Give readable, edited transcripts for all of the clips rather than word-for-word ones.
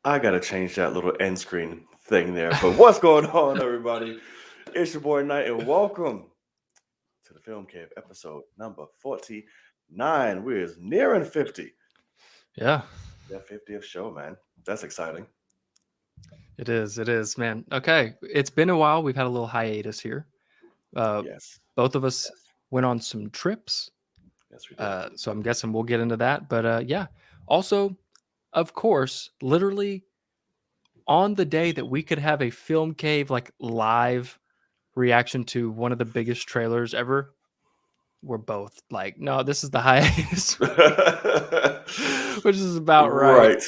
I gotta change that little end screen thing there. But what's going on, everybody? It's your boy Knight, and welcome to the Film Cave episode number 49. We're nearing 50. Yeah, That 50th show, man. That's exciting. it is. It is, man. Okay, it's been a while. We've had a little hiatus here. Yes. Both of us Yes. went on some trips, Yes, we did. so I'm guessing we'll get into that. But yeah, also, of course, literally on the day that we could have a film cave like live reaction to one of the biggest trailers ever, we're both like, no, this is the hiatus, which is about right.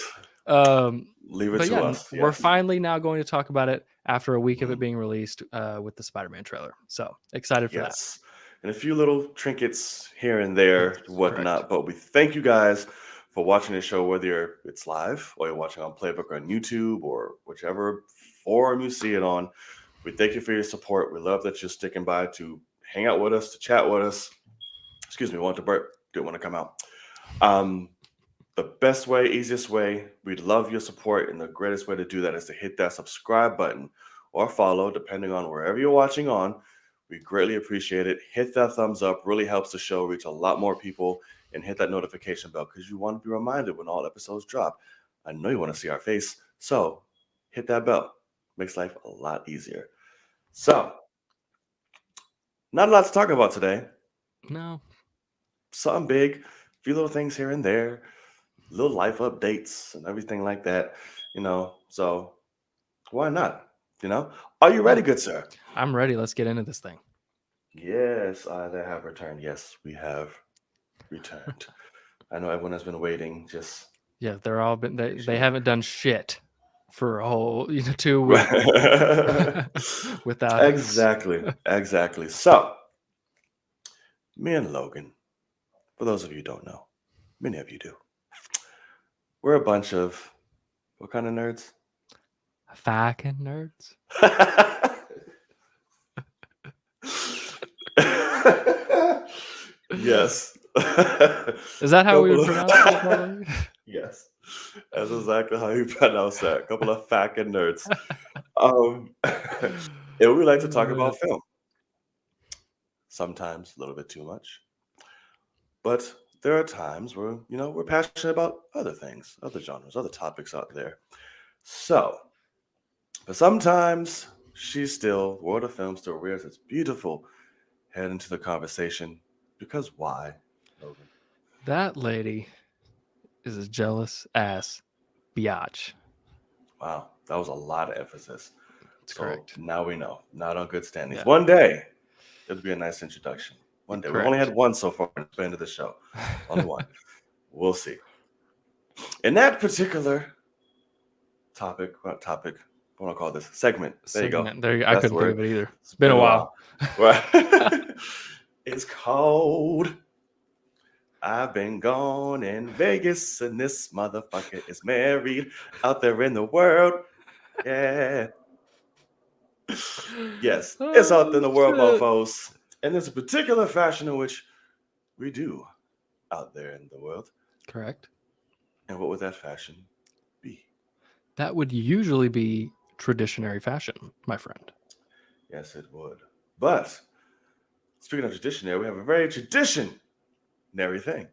Right. Leave it But to yeah, us. we're Yes. finally now going to talk about it after a week of it Mhm. being released with the Spider-Man trailer. So excited for that. Yes. And a few little trinkets here and there, Yes, whatnot. But we thank you guys for watching the show, whether it's live or you're watching on Playbook on YouTube or whichever forum you see it on. We thank you for your support. We love that you're sticking by to hang out with us, to chat with us. Excuse me, want to burp, didn't want to come out. The best way, easiest way, we'd love your support. And the greatest way to do that is to hit that subscribe button or follow, depending on wherever you're watching on. We greatly appreciate it. Hit that thumbs up, really helps the show reach a lot more people, and hit that notification bell because you want to be reminded when all episodes drop. I know you want to see our face, so hit that bell. Makes life a lot easier. So, not a lot to talk about today. No, Something big, a few little things here and there, little life updates and everything like that, So, why not? Are you ready, good sir? I'm ready. Let's get into this thing. Yes, they have returned. Yes, we have returned. I know everyone has been waiting. Just Yeah, they're all been. They sure. haven't done shit for a whole 2 weeks without us. Exactly. So, me and Logan, for those of you who don't know, many of you do. We're a bunch of what kind of nerds? Fucking nerds. Yes. Is that how we would Couple of- pronounce it? Probably? Yes, that's exactly how you pronounce that. A couple of fucking nerds. And we like to talk about film. Sometimes a little bit too much. But there are times where, we're passionate about other things, other genres, other topics out there. So, but sometimes World of Film still rears its beautiful head into the conversation. Because why, Logan? That lady is a jealous ass biatch. Wow, that was a lot of emphasis. That's So correct. now we know, not on good standings. Yeah. One day, it'll be a nice introduction. One day. We've only Correct. had one so far at the end of the show. Only one. We'll see. In that particular topic, I want to call this segment. There you go. There I That's couldn't the think of word. it either. It's been a while. Right. It's called I've Been Gone in Vegas, and this motherfucker is married out there in the world. Yeah. Yes, it's out there in the world, shit. mofos. And there's a particular fashion in which we do out there in the world. Correct. And what would that fashion be? That would usually be traditionary fashion, my friend. Yes, it would. But speaking of traditionary, we have a very traditionary thing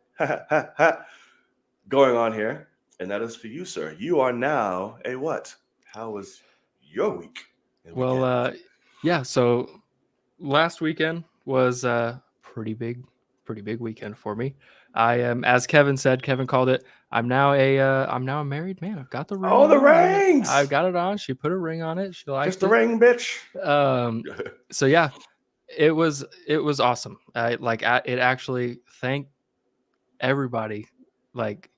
going on here. And that is for you, sir. You are now a what? How was your week? and weekend? Well, yeah. So last weekend was a pretty big weekend for me. I am, as Kevin said, Kevin called it. I'm now a married man. I've got the ring. Oh, the on. rings! I've got it on. She put a ring on it. She liked Just the it. ring, bitch. So yeah, it was awesome. It actually, thank everybody, like,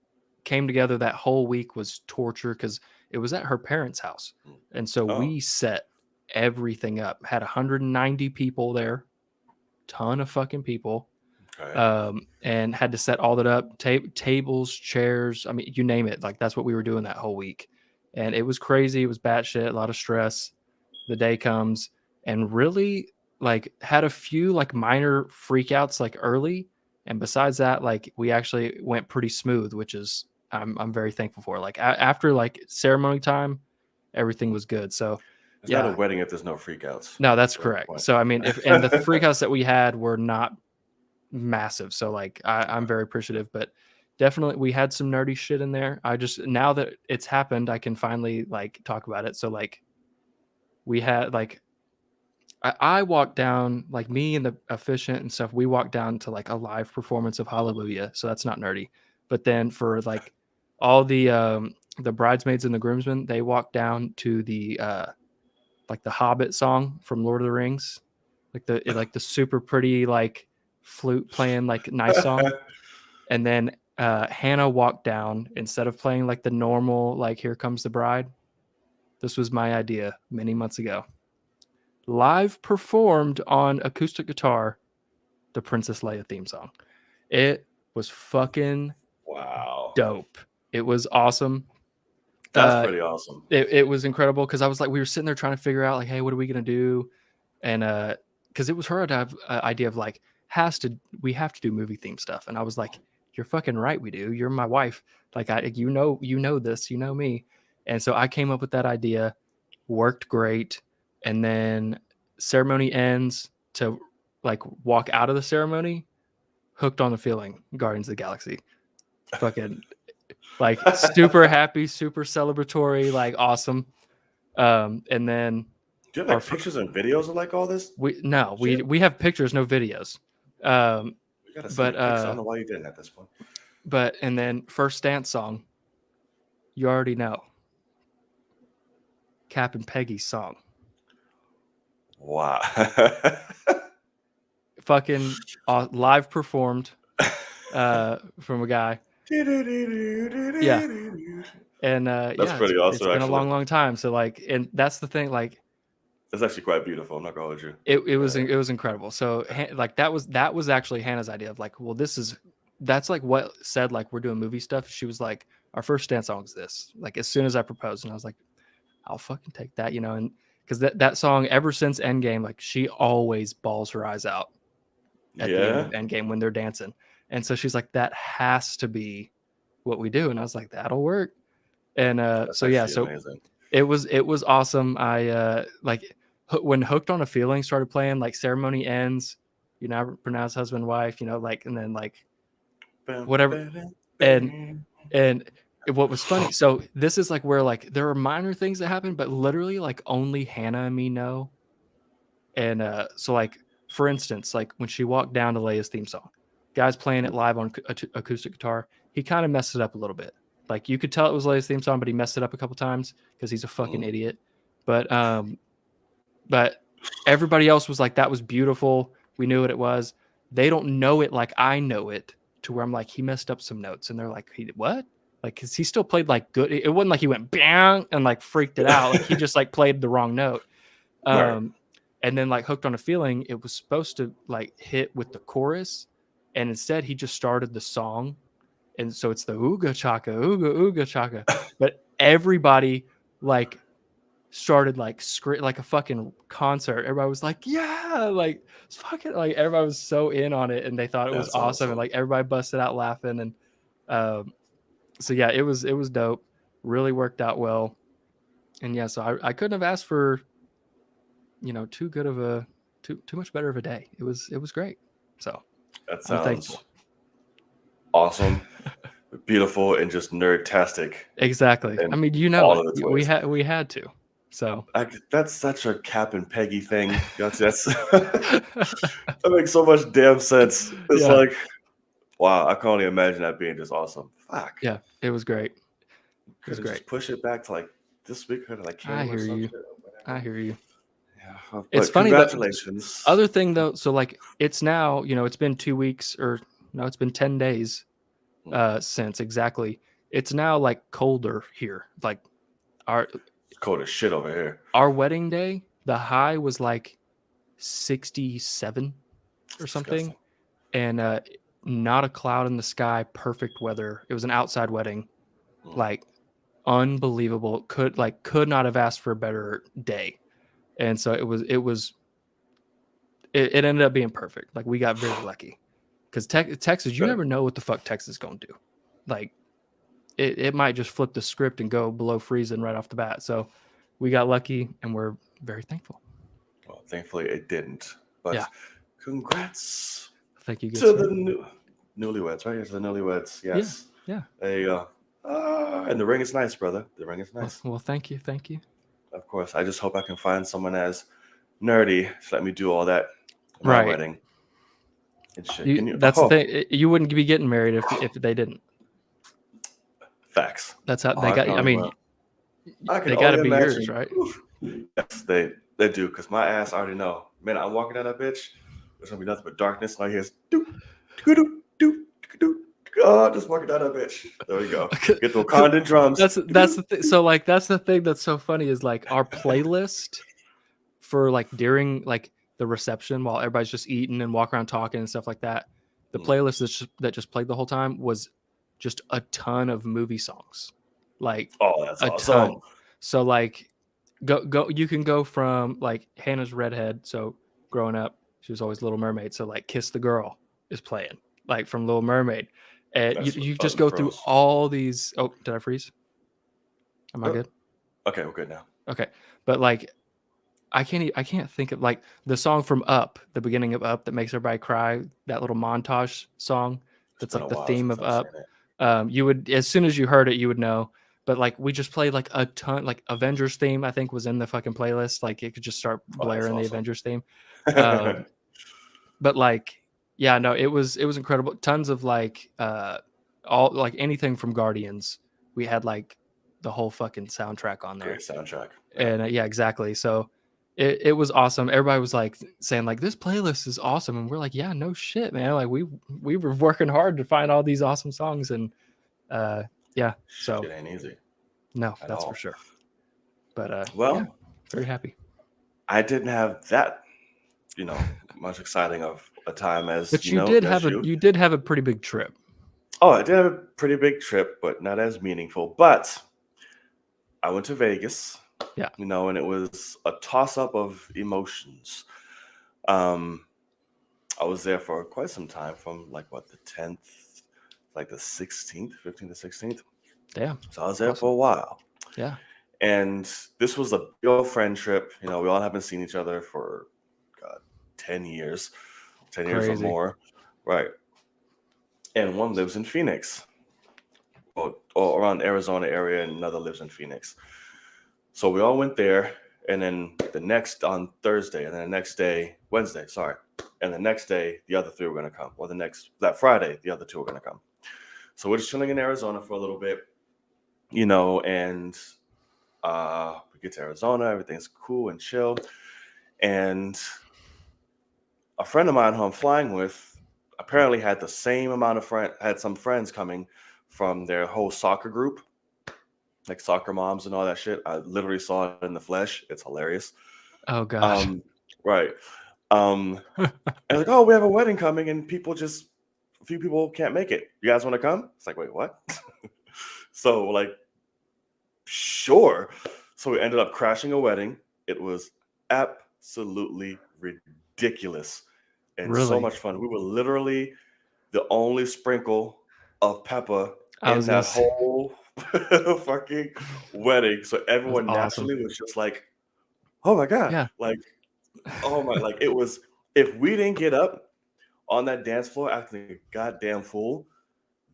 came together. That whole week was torture because it was at her parents' house, and so we set everything up. Had 190 people there, ton of fucking people. Right. And had to set all that up, tables, chairs. I mean, you name it. Like that's what we were doing that whole week, and it was crazy. It was batshit, a lot of stress. The day comes, and really like had a few like minor freakouts like early, and besides that, like we actually went pretty smooth, which is I'm very thankful for. Like after like ceremony time, everything was good. So It's not a yeah, wedding if there's no freakouts. no, that's So that's the correct. point. So I mean, if and the freakouts that we had were not massive. So like I'm very appreciative, but definitely we had some nerdy shit in there. I just now that it's happened, I can finally like talk about it. So like we had like I walked down like me and the efficient and stuff. We walked down to like a live performance of Hallelujah. So that's not nerdy. But then for like all the bridesmaids and the groomsmen, they walked down to the like the Hobbit song from Lord of the Rings, like the super pretty like flute playing like nice song. And then Hannah walked down instead of playing like the normal like Here Comes the Bride. This was my idea many months ago. Live performed on acoustic guitar the Princess Leia theme song. It was fucking Wow. dope. It was awesome. That's pretty awesome. It was incredible because I was like, we were sitting there trying to figure out like, hey, what are we gonna do? And because it was her idea of like we have to do movie theme stuff, and I was like, you're fucking right, we do. You're my wife, like you know this, you know me, and so I came up with that idea, worked great, and then ceremony ends to like walk out of the ceremony, hooked on the feeling, Guardians of the Galaxy, fucking like super happy, super celebratory, like awesome. And then Do you have our like pictures and videos of like all this shit? we have pictures, no videos. We gotta see But the pics. I don't know why you didn't at this point. but and then first dance song, you already know. Cap and Peggy's song. Wow. Fucking live performed from a guy. Yeah. And That's yeah, pretty it's awesome, been a actually. long time. So like, and that's the thing, like That's actually quite beautiful. I'm not gonna hold you. it was incredible. So like that was actually Hannah's idea of like, well, that's like what said like we're doing movie stuff. She was like, our first dance song is this. Like as soon as I proposed, and I was like, I'll fucking take that, you know, and because that song ever since Endgame, like she always bawls her eyes out at the end Yeah. of Endgame when they're dancing, and so she's like, that has to be what we do, and I was like, that'll work, and That's so yeah, actually so amazing. it was awesome. I like when Hooked on a Feeling started playing, like ceremony ends, you know, pronounce husband wife, you know, like and then like whatever, and what was funny, so this is like where like there are minor things that happen, but literally like only Hannah and me know. And so like for instance, like when she walked down to Leia's theme song, guys playing it live on acoustic guitar, he kind of messed it up a little bit. Like you could tell it was Leia's theme song, but he messed it up a couple times because he's a fucking idiot. But but everybody else was like, that was beautiful. We knew what it was. They don't know it like I know it, to where I'm like, he messed up some notes, and they're like, he what? Like, cause he still played like good. It wasn't like he went bang and like freaked it out. Like he just like played the wrong note. Right. And then like Hooked on a Feeling, it was supposed to like hit with the chorus, and instead he just started the song, and so it's the ooga chaka, ooga ooga chaka. But everybody like started like like a fucking concert. Everybody was like, yeah, like it's fucking like everybody was so in on it, and they thought it was That's awesome, and awesome. like everybody busted out laughing, and so yeah, it was dope. Really worked out well, and yeah, so I couldn't have asked for, you know, too good of a too much better of a day. It was great. So That I'm sounds thankful. awesome, beautiful, and just nerdtastic Exactly. I in mean, you know all it. of its ways. We had to. So That's such a Cap and Peggy thing. That's that makes so much damn sense. It's yeah, like, wow, I can only imagine that being just awesome. Fuck. yeah, it was great. It Could was have great. just pushed it back to like this week, could have like I came or hear some you. shit or I whatever. hear you. Yeah. It's But funny though. congratulations. Other thing though, so like it's now, you know, it's been 2 weeks, or no, it's been 10 days since exactly. It's now like colder here. Like our It's cold as shit over here. our wedding day, the high was like 67 It's or something. disgusting. and not a cloud in the sky, perfect weather. It was an outside wedding, Mm. like unbelievable. Could not have asked for a better day. And so it ended up being perfect. Like we got very lucky because Texas, you Good. never know what the fuck Texas is going to do. Like it might just flip the script and go below freezing right off the bat. So we got lucky and we're very thankful. Well, thankfully it didn't. But Yeah. congrats Thank you, good to sir. the newlyweds, right? It's the newlyweds. Yes. Yeah. There you go. And the ring is nice, brother. The ring is Well, nice. well, thank you. Of course. I just hope I can find someone as nerdy to let me do all that at my Right. wedding. And shit. That's the thing. You wouldn't be getting married if they didn't. Facts. That's how Oh, they got. I mean, they got to be yours, right? Oof. Yes, they do. Because my ass I already know. Man, I'm walking down that bitch. There's gonna be nothing but darkness. And I hear do do do do. Oh, just walking down that bitch. There we go. Get the Wakandan drums. That's the thing. So like that's the thing that's so funny is like our playlist for like during like the reception while everybody's just eating and walking around talking and stuff like that. The playlist that just played the whole time was just a ton of movie songs, like that's a awesome. ton. So like go you can go from like Hannah's redhead. So growing up, she was always Little Mermaid. So like Kiss the Girl is playing like from Little Mermaid. And you just go through all these. Oh, did I freeze? Am I good? Okay, we're good now. Okay, but like I can't think of like the song from Up, the beginning of Up that makes everybody cry. That little montage song that's like the theme of Up. You would, as soon as you heard it, you would know. But like we just played like a ton, like Avengers theme. I think was in the fucking playlist. Like it could just start blaring the Avengers theme. But like, yeah, no, it was incredible. Tons of like all like anything from Guardians. We had like the whole fucking soundtrack on there. Great soundtrack. And yeah, exactly. So it was awesome. Everybody was like saying like this playlist is awesome, and we're like, yeah, no shit, man. Like we were working hard to find all these awesome songs, and yeah, so it ain't easy. No, that's for sure. But well, yeah, very happy. I didn't have that, much exciting of a time as. But you did have a pretty big trip. Oh, I did have a pretty big trip, but not as meaningful. But I went to Vegas. Yeah. And it was a toss-up of emotions. I was there for quite some time, from like the 10th, like the 16th, 15th to 16th. Damn. So I was there for a while. Yeah. And this was a big friend trip. We all haven't seen each other for 10 years. 10 years or more. Right. And one lives in Phoenix. Or around Arizona area, and another lives in Phoenix. So we all went there, and then on Thursday, and then the next day, Wednesday, sorry. And the next day, the other three were going to come. Or that Friday, the other two were going to come. So we're just chilling in Arizona for a little bit, and we get to Arizona, everything's cool and chill. And a friend of mine who I'm flying with apparently had the same amount of had some friends coming from their whole soccer group, like soccer moms and all that shit. I literally saw it in the flesh. It's hilarious. Oh gosh. Right. And like, oh, we have a wedding coming, and a few people can't make it. You guys want to come? It's like, wait, what? So like, sure. So we ended up crashing a wedding. It was absolutely ridiculous and so much fun. We were literally the only sprinkle of pepper in that whole fucking wedding. So everyone naturally was just like, oh my God. Yeah. Like, oh my, like it was, if we didn't get up on that dance floor acting a goddamn fool,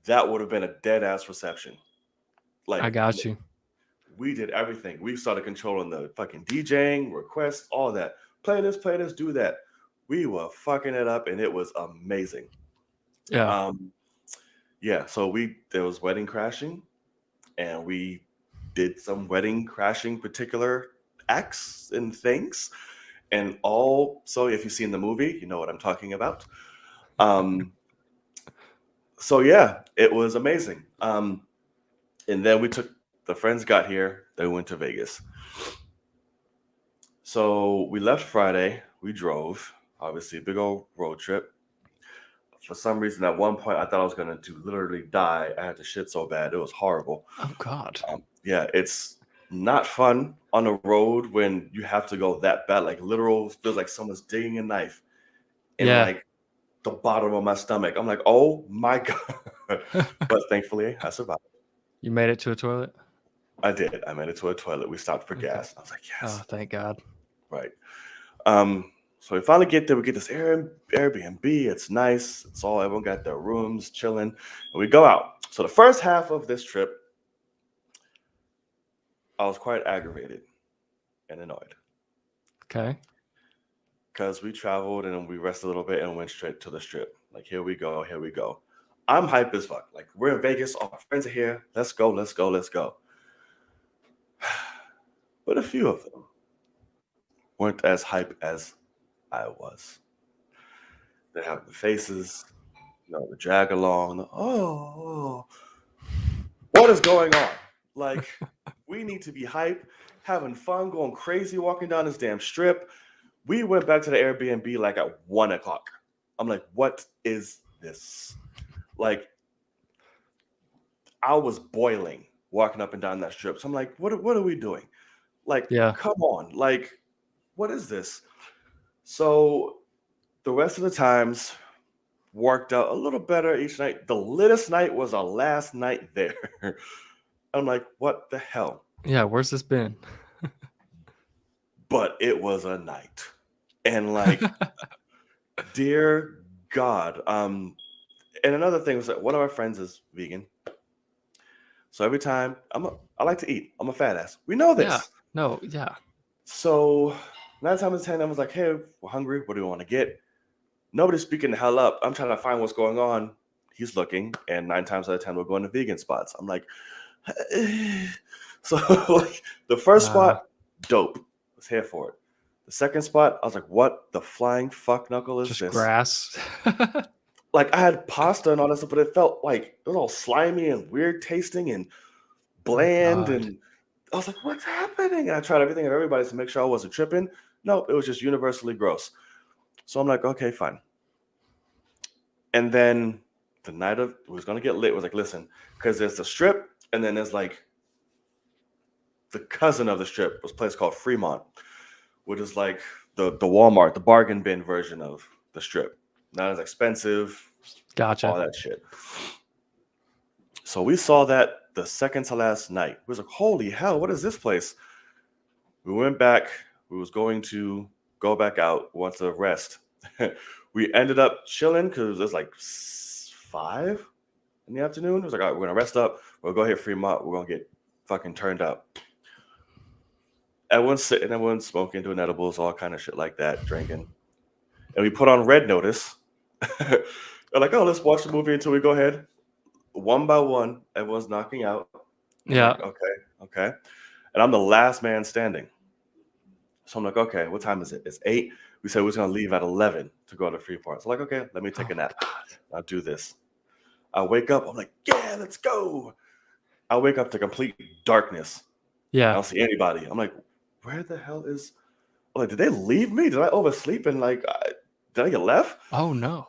that would have been a dead ass reception. Like, I got you. We did everything. We started controlling the fucking DJing, requests, all that. Play this, do that. We were fucking it up, and it was amazing. Yeah. Yeah. So there was wedding crashing, and we did some wedding crashing particular acts and things, and all. So if you've seen the movie, you know what I'm talking about. So yeah, it was amazing. And then the friends got here. They went to Vegas. So we left Friday. We drove, obviously, a big old road trip. For some reason, at one point, I thought I was going to literally die. I had to shit so bad. It was horrible. Oh God. Yeah, it's not fun on the road when you have to go that bad. Like literal, feels like someone's digging a knife in Yeah. like the bottom of my stomach. I'm like, oh my God. But thankfully, I survived. You made it to a toilet? I did. I made it to a toilet. We stopped for Okay. gas. I was like, Oh, yes. thank God. Right. So we finally get there. We get this Airbnb. It's nice. It's all everyone got their rooms, chilling, and we go out. So the first half of this trip, I was quite aggravated and annoyed Okay. because we traveled and we rested a little bit and went straight to the strip. Like, here we go, here we go. I'm hype as fuck. Like, we're in Vegas. All my friends are here. Let's go, let's go, let's go. But a few of them weren't as hype as I was. They have the faces, the drag along. Oh, what is going on? Like, we need to be hype, having fun, going crazy, walking down this damn strip. We went back to the Airbnb like at 1:00. I'm like, what is this? Like, I was boiling walking up and down that strip. So I'm like, what are we doing? Like, Yeah. come on. Like, what is this? So the rest of the times worked out a little better each night. The littest night was our last night there. I'm like, what the hell? Yeah. Where's this been? But it was a night. And like, dear God. And another thing was that one of our friends is vegan. So every time I like to eat. I'm a fat ass. We know this. Yeah. No. Yeah. So 9 times out of 10, I was like, hey, we're hungry. What do we want to get? Nobody's speaking the hell up. I'm trying to find what's going on. He's looking, and 9 times out of 10, we're going to vegan spots. I'm like, so like the first spot, dope. Was here for it. The second spot, I was like, what the flying fuck knuckle is Just this? grass. Like, I had pasta and all that stuff, but it felt like it was all slimy and weird tasting and bland. God. And I was like, what's happening? And I tried everything and everybody to make sure I wasn't tripping. No, it was just universally gross. So I'm like, okay, fine. And then the night of it was gonna get lit. Was like, listen, because there's the strip, and then there's like the cousin of the strip was a place called Fremont, which is like the Walmart, the bargain bin version of the strip. Not as expensive, all Gotcha. that shit. So we saw that the second to last night. We was like, holy hell, what is this place? We went back. We was going to go back out, want to rest. We ended up chilling because it was like 5 in the afternoon. It was like, all right, we're gonna rest up. We'll go hit Fremont. We're gonna get fucking turned up. Everyone's sitting, everyone's smoking, doing edibles, all kind of shit like that, drinking. And we put on Red Notice. They're like, oh, let's watch the movie until we go ahead. One by one, everyone's knocking out. I'm Yeah. like, okay. And I'm the last man standing. So I'm like, okay, what time is it? It's 8. We said we was gonna leave at 11 to go to Freeport. So like, okay, let me take a nap. I'll do this. I wake up. I'm like, yeah, let's go. I wake up to complete darkness. I Yeah. don't see anybody. I'm like, where the hell is? I'm like, did they leave me? Did I oversleep and like, did I get left? Oh no.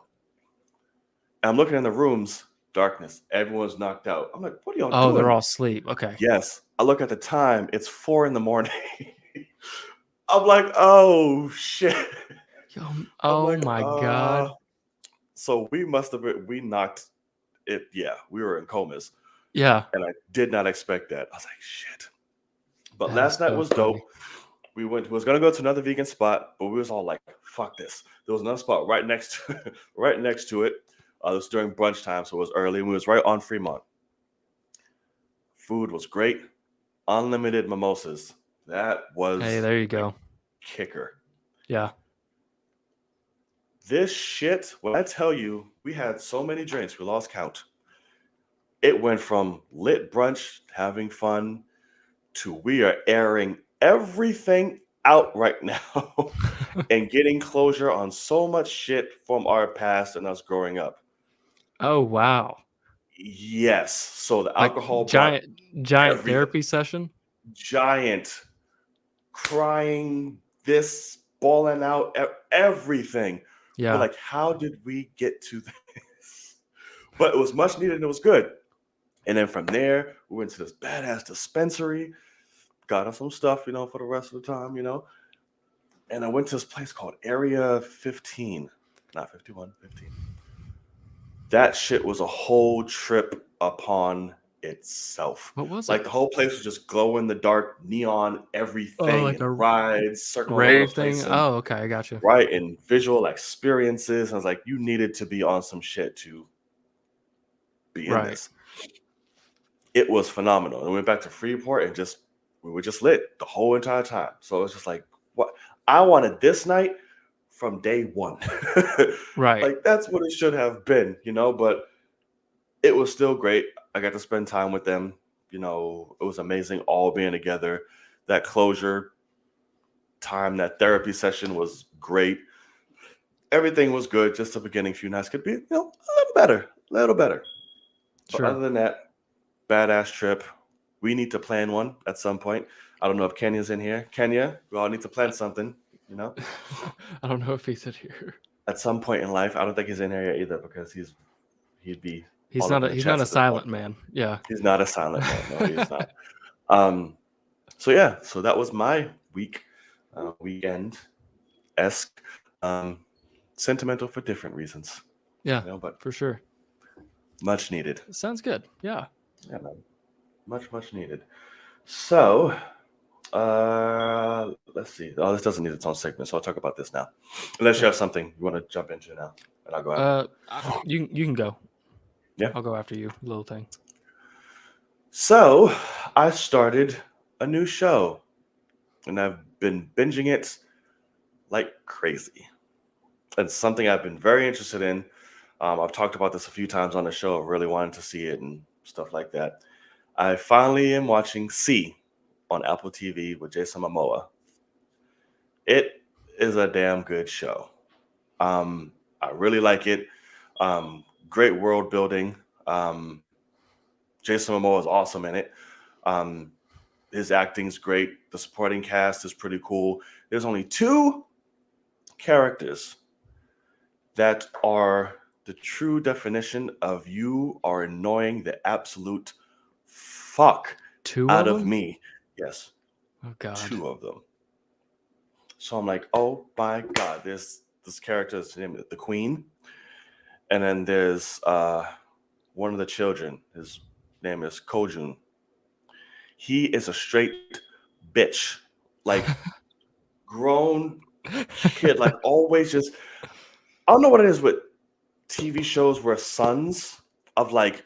And I'm looking in the rooms, darkness. Everyone's knocked out. I'm like, what are y'all Oh, doing? they're all asleep. Okay. Yes. I look at the time. It's 4 in the morning. I'm like, oh shit. Oh like, my God. So we must have been, we knocked it. Yeah, we were in comas. Yeah. And I did not expect that. I was like, shit. But That last is night so was funny. dope. We was gonna go to another vegan spot, but we was all like, fuck this. There was another spot right next to right next to it. It was during brunch time, so it was early, and we was right on Fremont. Food was great. Unlimited mimosas. That was Hey, there you go. kicker. Yeah. This shit, when I tell you, we had so many drinks, we lost count. It went from lit brunch, having fun, to we are airing everything out right now and getting closure on so much shit from our past and us growing up. Oh wow. Yes. So the Like alcohol brought giant everything. therapy session? Giant crying, this balling out, everything. We're Yeah. like, how did we get to this? But it was much needed and it was good. And then from there, we went to this badass dispensary, got us some stuff, for the rest of the time, And I went to this place called Area 15, not 51, 15. That shit was a whole trip upon itself. What was Like it? the whole place was just glow in the dark, neon, Oh, everything, like and a rides circling all over the rave thing? place, and Oh, okay, I got you. right, and visual experiences. And I was like, you needed to be on some shit to be in Right. this. It was phenomenal. And we went back to Freeport and we were just lit the whole entire time. So it was just like, what I wanted this night from day one. Right. Like that's what it should have been, but it was still great. I got to spend time with them. It was amazing all being together. That closure time, that therapy session was great. Everything was good. Just the beginning few nights could be, a little better, a little better. But Sure. other than that, badass trip. We need to plan one at some point. I don't know if Kenya's in here. Kenya, we all need to plan something, I don't know if he's in here. at some point in life. I don't think he's in here yet either because he'd be He's all up not in a the he's not chats a at this point. silent man. Yeah. He's not a silent man. No, he's not. So yeah, so that was my weekend esque, sentimental for different reasons. Yeah, But for sure. much needed. Sounds good. Yeah. Yeah, man. Much needed. So, let's see. Oh, this doesn't need its own segment, so I'll talk about this now. Unless you have something you want to jump into now, and I'll go after. You can go. Yeah. I'll go after you, little thing. So, I started a new show, and I've been binging it like crazy. It's something I've been very interested in. I've talked about this a few times on the show. I really wanted to see it and stuff like that. I finally am watching C on Apple TV with Jason Momoa. It is a damn good show. I really like it. Great world building. Jason Momoa is awesome in it. His acting's great. The supporting cast is pretty cool. There's only 2 characters that are the true definition of you are annoying the absolute fuck 2 out of of them? me. Yes, Oh God. 2 of them. So I'm like, oh my God, there's this character's name is the Queen. And then there's one of the children. His name is Kojun. He is a straight bitch. Like grown kid, like always just I don't know what it is with TV shows where sons of like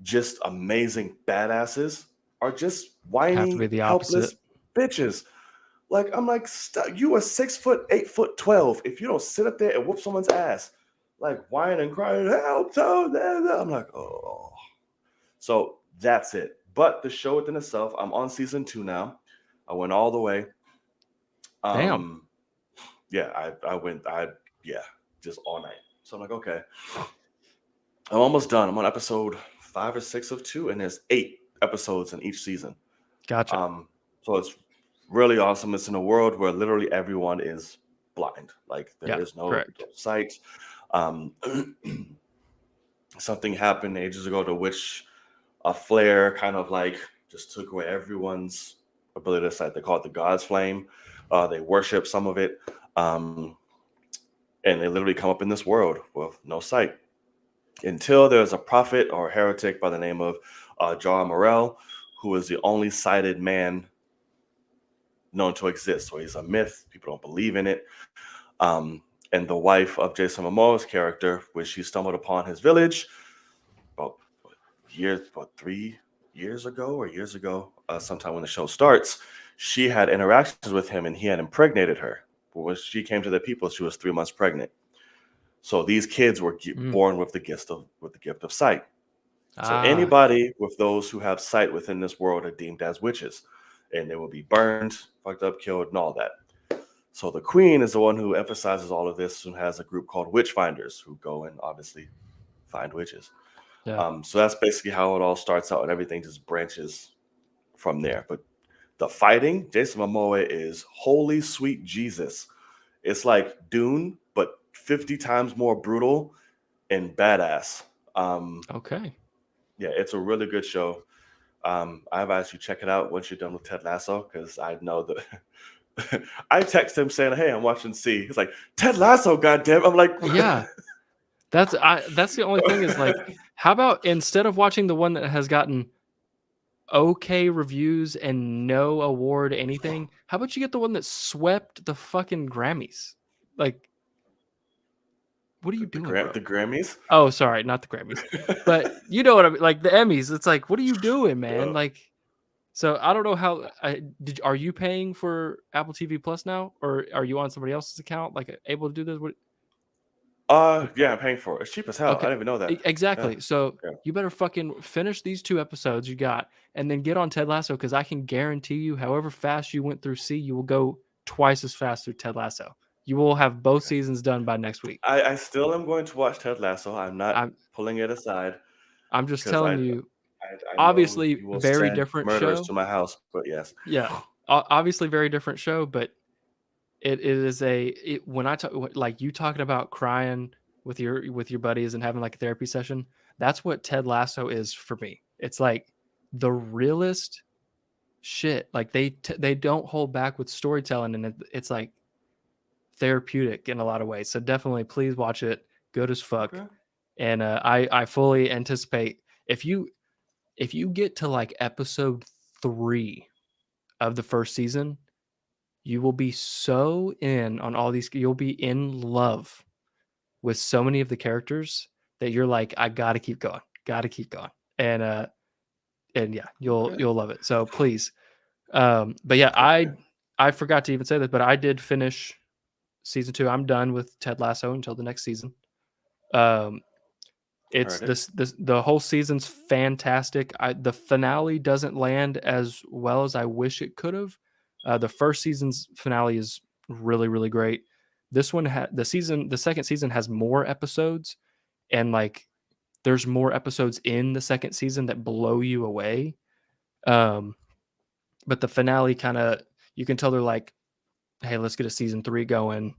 just amazing badasses are just Have to be whiny, the helpless opposite. bitches. Like I'm like, you are 6 foot, 8 foot 12. If you don't sit up there and whoop someone's ass, like whining and crying, help, I'm like, oh. So that's it. But the show within itself, I'm on season 2 now. I went all the way. Damn. Yeah, just all night. So I'm like, okay. I'm almost done. I'm on episode 5 or 6 of 2, and there's 8 episodes in each season. Gotcha. So it's really awesome. It's in a world where literally everyone is blind. Like there is no correct. sight. Something happened ages ago to which a flare kind of like just took away everyone's ability to sight. They call it the God's Flame. They worship some of it. And they literally come up in this world with no sight. Until there's a prophet or a heretic by the name of Jar Morel, who is the only sighted man known to exist. So he's a myth. People don't believe in it. And the wife of Jason Momoa's character, which she stumbled upon his village about 3 years ago, sometime when the show starts, she had interactions with him and he had impregnated her. But when she came to the people, she was 3 months pregnant. So these kids were born with the gift of sight. So anybody with those who have sight within this world are deemed as witches, and they will be burned, fucked up, killed, and all that. So the Queen is the one who emphasizes all of this and has a group called Witch Finders who go and obviously find witches. Yeah. So that's basically how it all starts out, and everything just branches from there. But the fighting, Jason Momoa is holy sweet Jesus. It's like Dune, but 50 times more brutal and badass. Okay. Yeah, it's a really good show. I advise you check it out once you're done with Ted Lasso because I know that. I text him saying, "Hey, I'm watching C." He's like, "Ted Lasso, goddamn!" I'm like, Yeah. That's the only thing is like, how about instead of watching the one that has gotten okay reviews and no award anything, how about you get the one that swept the fucking Grammys? Like, what are you doing, bro? the Grammys. Oh, sorry, not the Grammys. But you know what I mean, like the Emmys. It's like, what are you doing, man? Yeah. Like, so I don't know how are you paying for Apple TV Plus now, or are you on somebody else's account like able to do this? What Yeah, I'm paying for it. It's cheap as hell. I Okay, didn't even know that. Yeah. exactly. So Okay. you better fucking finish these 2 episodes you got, and then get on Ted Lasso because I can guarantee you, however fast you went through C, you will go twice as fast through Ted Lasso. You will have both Okay. seasons done by next week. I still am going to watch Ted Lasso. I'm not I'm pulling it aside I'm just because telling you, I know obviously you will very send different murderers show. to my house. But yes. Yeah, obviously very different show, but it is when I talk like you talking about crying with your buddies and having like a therapy session. That's what Ted Lasso is for me. It's like the realest shit. Like they don't hold back with storytelling, and it's like therapeutic in a lot of ways. So definitely, please watch it. Good as fuck. Okay. And I fully anticipate if you get to like episode 3 of the first season, you will be so in on all these. You'll be in love with so many of the characters that you're like, I gotta keep going, gotta keep going, and yeah, Okay. you'll love it. So please, but yeah, Okay. I forgot to even say this, but I did finish season 2. I'm done with Ted Lasso until the next season. Um, it's Heard it. the whole season's fantastic. The finale doesn't land as well as I wish it could have. The first season's finale is really great. This one had the second season has more episodes, and like there's more episodes in the second season that blow you away. Um, but the finale kind of you can tell they're like, hey, let's get a season 3 going,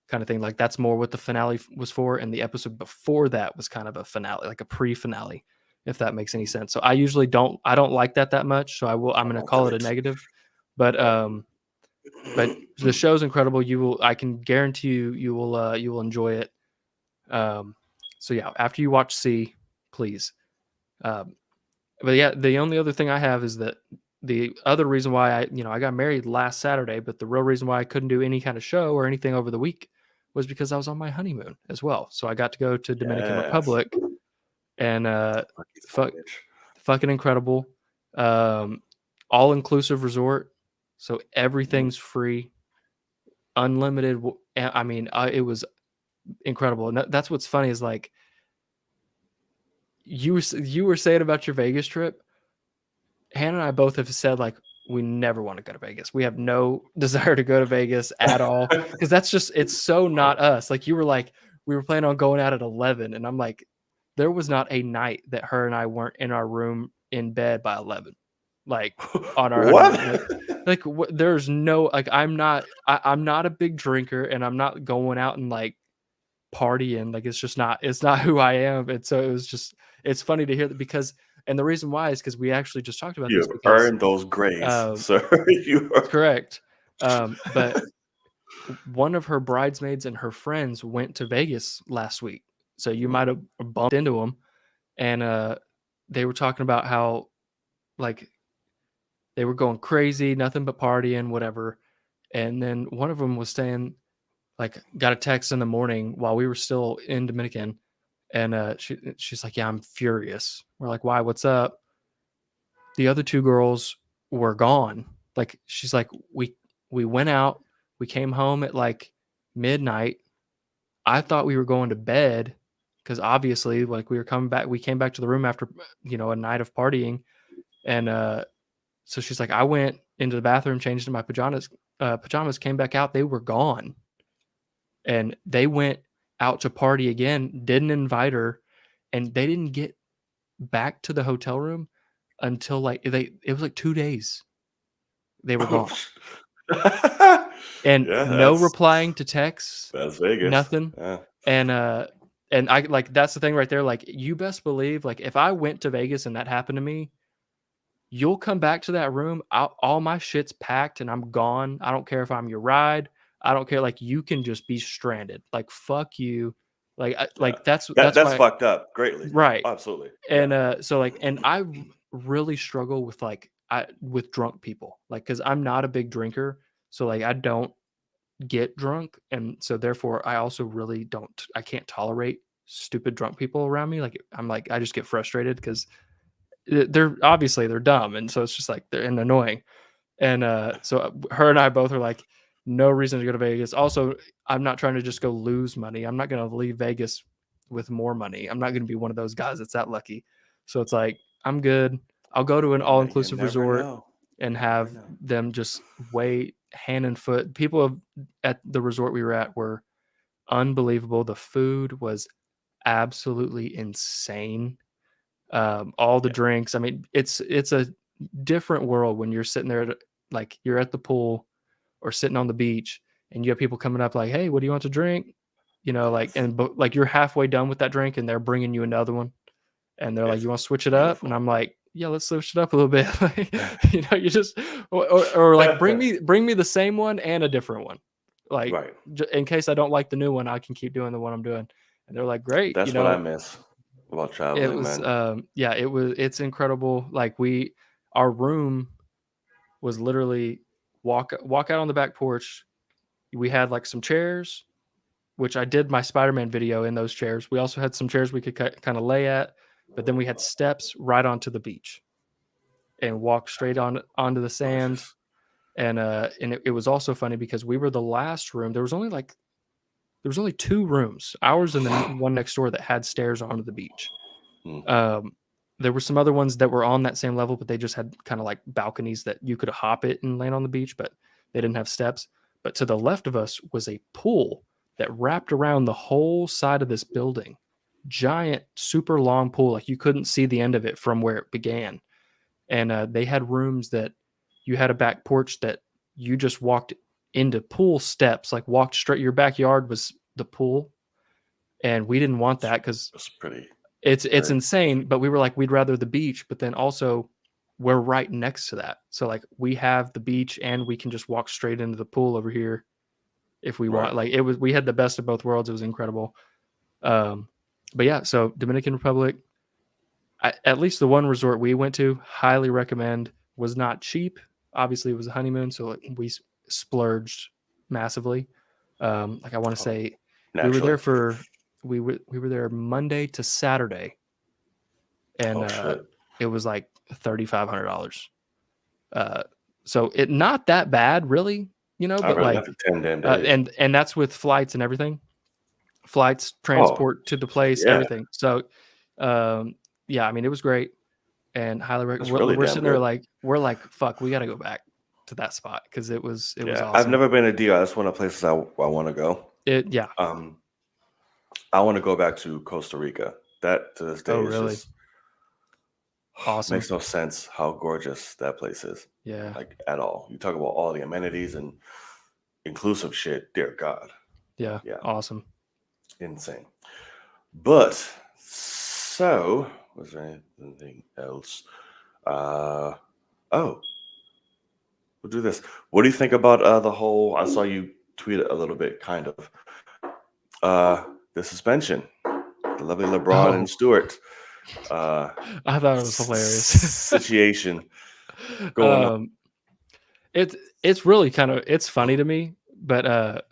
kind of thing. Like that's more what the finale was for, and the episode before that was kind of a finale, like a pre-finale, if that makes any sense. So I don't like that much. So I'm going to Oh, call damn it a it. negative, but the show's incredible. I can guarantee you will enjoy it. Um, so yeah, after you watch C, please. Um, but yeah, the only other thing I have is that the other reason why I got married last Saturday, but the real reason why I couldn't do any kind of show or anything over the week was because I was on my honeymoon as well. So I got to go to Dominican Yes. Republic and Lucky son of fuck, a bitch. fucking incredible. Um, all inclusive resort, so Mhm. everything's free, unlimited. I mean, it was incredible. And that's what's funny is like you were saying about your Vegas trip. Hannah and I both have said like we never want to go to Vegas. We have no desire to go to Vegas at all because that's just it's so not us. Like you were like we were planning on going out at 11, and I'm like there was not a night that her and I weren't in our room in bed by 11, like on our What? honeymoon. There's no like I'm not a big drinker, and I'm not going out and like partying. Like it's not who I am. And so it's funny to hear that because and the reason why is because we actually just talked about You this have because earned those grays, um sir. You are. correct. But one of her bridesmaids and her friends went to Vegas last week. So you Mhm. might have bumped into them, and they were talking about how like they were going crazy, nothing but partying, whatever. And then one of them was saying like got a text in the morning while we were still in Dominican. And she's like, "Yeah, I'm furious." We're like, "Why? What's up?" The other 2 girls were gone. Like she's like, We went out, we came home at like midnight. I thought we were going to bed because obviously like we came back to the room after a night of partying. And so she's like, I went into the bathroom, changed into my pajamas, came back out, they were gone. And they went out to party again, didn't invite her, and they didn't get back to the hotel room until like it was like 2 days they were Oh, gone. And yeah, no replying to texts, that's Vegas. nothing. Yeah. And And I like that's the thing right there. Like you best believe, like if I went to Vegas and that happened to me, you'll come back to that room. All my shit's packed and I'm gone. I don't care if I'm your ride. I don't care. Like you can just be stranded. Like fuck you. Yeah. Like that's That's why. fucked up greatly. Right. Absolutely. Yeah. And so like, and really struggle with like with drunk people, like because I'm not a big drinker, so like I don't get drunk, and so therefore I also really don't. I can't tolerate stupid drunk people around me. Like I'm like I just get frustrated because they're obviously they're dumb, and so it's just like they're and annoying. And so her and I both are like, no reason to go to Vegas. Also, I'm not trying to just go lose money. I'm not going to leave Vegas with more money. I'm not going to be one of those guys that's that lucky. So it's like, I'm good. I'll go to an all You inclusive never resort know. and You never have know. them just wait hand and foot. People at the resort we were at were unbelievable. The food was absolutely insane. All the Yeah. drinks. I mean, it's a different world when you're sitting there, like you're at the pool or sitting on the beach, and you have people coming up like, "Hey, what do you want to drink?" You know, like, Yes. and but like you're halfway done with that drink, and they're bringing you another one, and they're like, It's "You want to switch it up?" And beautiful. I'm like, "Yeah, let's switch it up a little bit." You know, you just or like bring me the same one and a different one, like Right. in case I don't like the new one, I can keep doing the one I'm doing. And they're like, "Great," you That's what I know. miss about It traveling, was, man. yeah, it's incredible. Like our room was literally walk out on the back porch. We had like some chairs, which I did my Spider-Man video in those chairs. We also had some chairs we could kind of lay at, but then we had steps right onto the beach and walk straight onto the sand. Gorgeous. And it was also funny because we were the last room. There was only two rooms, ours and the one next door, that had stairs onto the beach. Mm. Um, there were some other ones that were on that same level, but they just had kind of like balconies that you could hop it and land on the beach, but they didn't have steps. But to the left of us was a pool that wrapped around the whole side of this building. Giant, super long pool. Like you couldn't see the end of it from where it began. And they had rooms that you had a back porch that you just walked into pool steps, like walked straight. Your backyard was the pool. And we didn't want that because It's pretty. it's Very. insane, but we were like, we'd rather the beach, but then also we're right next to that. So like we have the beach and we can just walk straight into the pool over here if we Right. want. Like we had the best of both worlds. It was incredible. Um, but yeah, so Dominican Republic, at least the one resort we went to, highly recommend. Was not cheap. Obviously, it was a honeymoon, so we splurged massively. Like I want to Oh, say, we were naturally. there for we were there Monday to Saturday, and Oh shit. it was like $3,500. So it not that bad, really, you know. I But really like, got the 10 damn days. and that's with flights and everything, flights, Oh transport to the place, yeah. everything. So, yeah, I mean, it was great and highly That's recommend. really We're damn sitting there good. like fuck, we got to go back to that spot because it was Yeah. I've awesome. never been to DR. That's one of the places I want to go. Yeah. I want to go back to Costa Rica. That to this day Oh, is really? just Awesome. makes no sense how gorgeous that place is. Yeah. Like at all. You talk about all the amenities and inclusive shit. Dear God. Yeah. Yeah. Awesome. Insane. But so was there anything else? Oh, we'll do this. What do you think about the whole? I saw you tweet it a little bit, kind of. The suspension, the lovely LeBron and Oh, Stewart. I thought it was hilarious. Situation going on. It's really kind of it's funny to me, but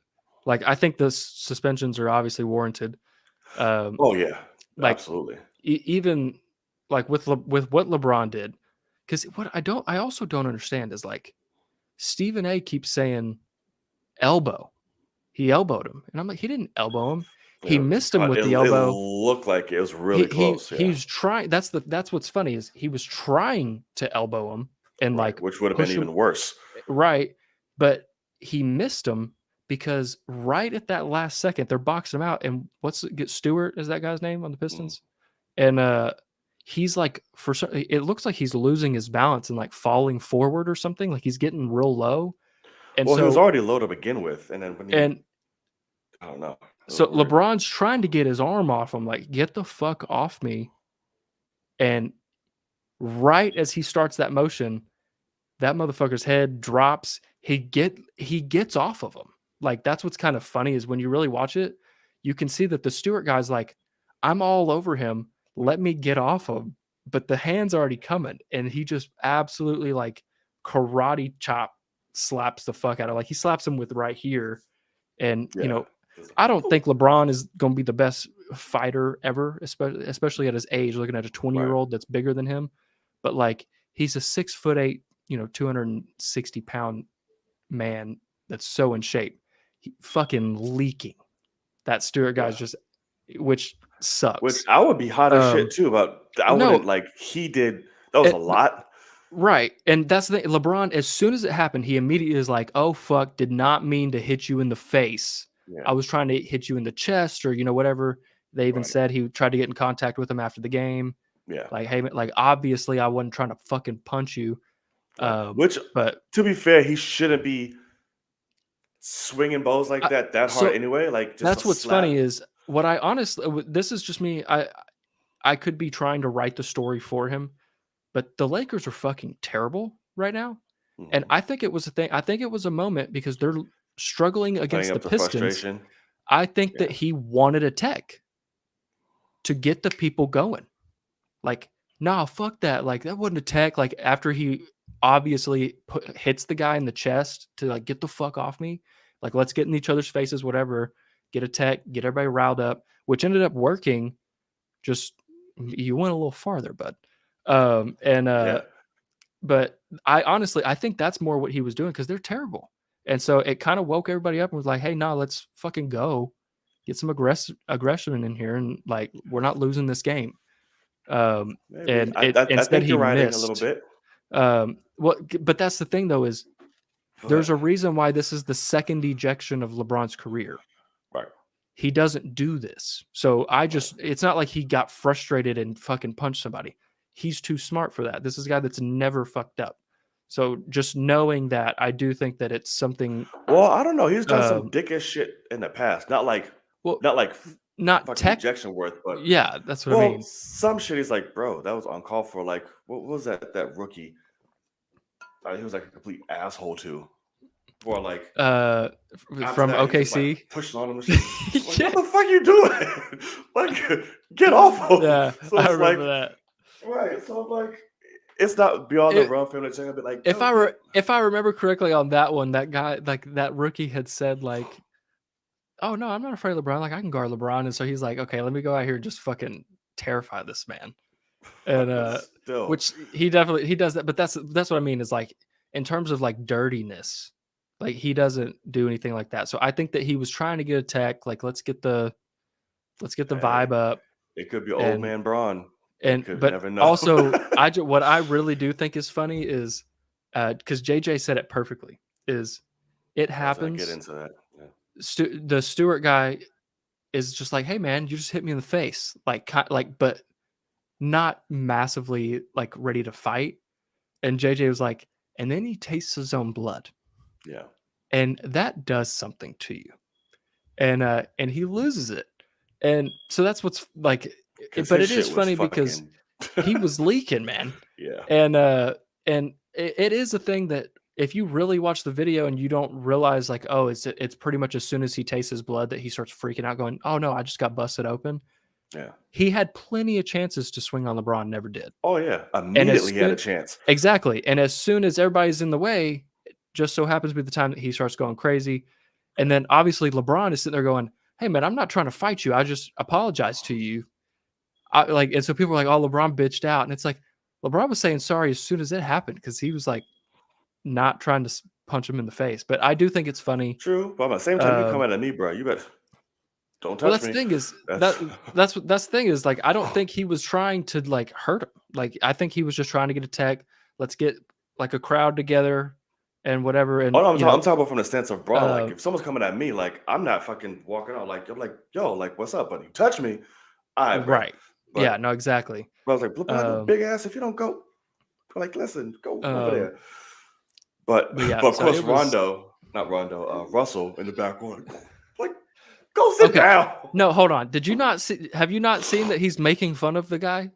like I think the suspensions are obviously warranted. Oh yeah, Like absolutely. even like with what LeBron did, because what I also don't understand is like Stephen A keeps saying elbow. He elbowed him, and I'm like, he didn't elbow him. He missed him with It the elbow. looked like it was really close. Yeah, He's trying. That's what's funny is he was trying to elbow him and right. like Which would have been push him even worse. right, but he missed him because right at that last second they're boxing him out. And Stewart is that guy's name on the Pistons, and he's like it looks like he's losing his balance and like falling forward or something. Like he's getting real low, and Well, he was so already low to begin with, and then when he, and I don't know. So Weird. LeBron's trying to get his arm off him, like, "Get the fuck off me." And right as he starts that motion, that motherfucker's head drops. He gets off of him. Like, that's what's kind of funny is when you really watch it, you can see that the Stewart guy's like, "I'm all over him. Let me get off him." But the hand's already coming, and he just absolutely, like, karate chop slaps the fuck out of like, he slaps him with right here, and, you Yeah. know, Just like, I don't "Ooh." think LeBron is gonna be the best fighter ever, especially at his age, looking at a Right. 20-year-old that's bigger than him. But, like, he's a 6'8", 260-pound man that's so in shape. He fucking leaking. That Stewart guy's Yeah. just which Which sucks. I would be hot as shit Um, too, but I wouldn't no, like he did. That was a it lot. right, and that's the thing, LeBron, as soon as it happened, he immediately is like, "Oh, fuck, did not mean to hit you in the face. I Yeah. was trying to hit you in the chest," or, whatever. They even Right. said he tried to get in contact with him after the game, Yeah. like, "Hey, like, obviously, I wasn't trying to fucking punch you." Right. Which, But to be fair, he shouldn't be swinging bows like I that hard so anyway. Like just a that's what's funny slap. is what I honestly this is just me, I could be trying to write the story for him, but the Lakers are fucking terrible right now, and Mhm. I think it was a thing I think it was a moment because they're struggling Playing against the up the Pistons. frustration. I think that Yeah. he wanted a tech to get the people going. Like, "Nah, fuck that, like, that wasn't a tech," like, after he obviously hits the guy in the chest to, like, "Get the fuck off me." Like, "Let's get in each other's faces, whatever, get a tech, get everybody riled up," which ended up working, just you went a little farther, bud. And, Yeah. but I think that's more what he was doing because 'cause they're terrible. And so it kinda woke everybody up and was like, "Hey, nah, let's fucking go. Get some aggression in here, and, like, we're not losing this game." Maybe. And I instead think he you're writing a little missed. bit. But that's the thing though is But there's a reason why this is the second ejection of LeBron's career. right. He doesn't do this. So I Right. just it's not like he got frustrated and fucking punched somebody. He's too smart for that. This is a guy that's never fucked up. So just knowing that, I do think that it's something, Well, I don't know. He's done some um, dickish shit in the past. well, Not like not fucking tech. ejection worth, but Yeah, that's what I well, mean. some shit. He's like, bro, that was uncalled for. Like, what was that rookie? He was like a complete asshole too. Or like after From that, he just like OKC. pushing on him and shit. Like, Yeah, what the fuck you doing? Like, get off him. yeah, So I it's like, remember that. right. So I'm like, it's not beyond the It realm for him to check and be like, yo, get. if I remember correctly on that one, that guy, like, that rookie had said, like, "Oh, no, I'm not afraid of LeBron, like, I can guard LeBron," and so he's like, "Okay, let me go out here and just fucking terrify this man." And, But still, which he does that, but that's what I mean is, like, in terms of, like, dirtiness, like, he doesn't do anything like that. So I think that he was trying to get a tech, like, let's get the hey, vibe up, it could be old and man Braun. You could but never know. also, what I really do think is funny is, because JJ said it perfectly, is it I was gonna get happens. into that. Yeah. The Stewart guy is just like, "Hey, man, you just hit me in the face," like, but not massively, like, ready to fight. And JJ was like, "And then he tastes his own blood, Yeah. and that does something to you." And he loses it. And so that's what's like, Because but his it is shit was funny because fucking. he was leaking, man. Yeah. And it is a thing that if you really watch the video and you don't realize, like, oh, it's pretty much as soon as he tastes his blood that he starts freaking out, going, "Oh no, I just got busted open." Yeah. He had plenty of chances to swing on LeBron, never did. Oh yeah. And as Immediately he had a soon chance. exactly, and as soon as everybody's in the way, it just so happens to be the time that he starts going crazy. And Yeah. then obviously LeBron is sitting there going, "Hey man, I'm not trying to fight you. I just apologize to you." And so people are like, "Oh, LeBron bitched out," and it's like LeBron was saying sorry as soon as it happened because he was like not trying to punch him in the face. But I do think it's funny. True. But at the same time, you come Um, at me, bro. You better don't well, touch that's the me. thing is That's that's the thing is like I don't think he was trying to like hurt him. Like I think he was just trying to get a tech. Let's get like a crowd together and whatever. oh And no, I'm talking about from the sense of Braun. Like uh, if someone's coming at me, like I'm not fucking walking out. Like I'm like, yo, like what's up, buddy? Touch me. All right, bro. right, yeah, But no, exactly. I was like, but I go Um, big ass if you don't go. Like, listen, go over um, there. But but yeah, but of so course it was Rondo, not Rondo, Russell in the back going, like Go sit Okay. down. No, hold on. Did you not see? Have you not seen that he's making fun of the guy?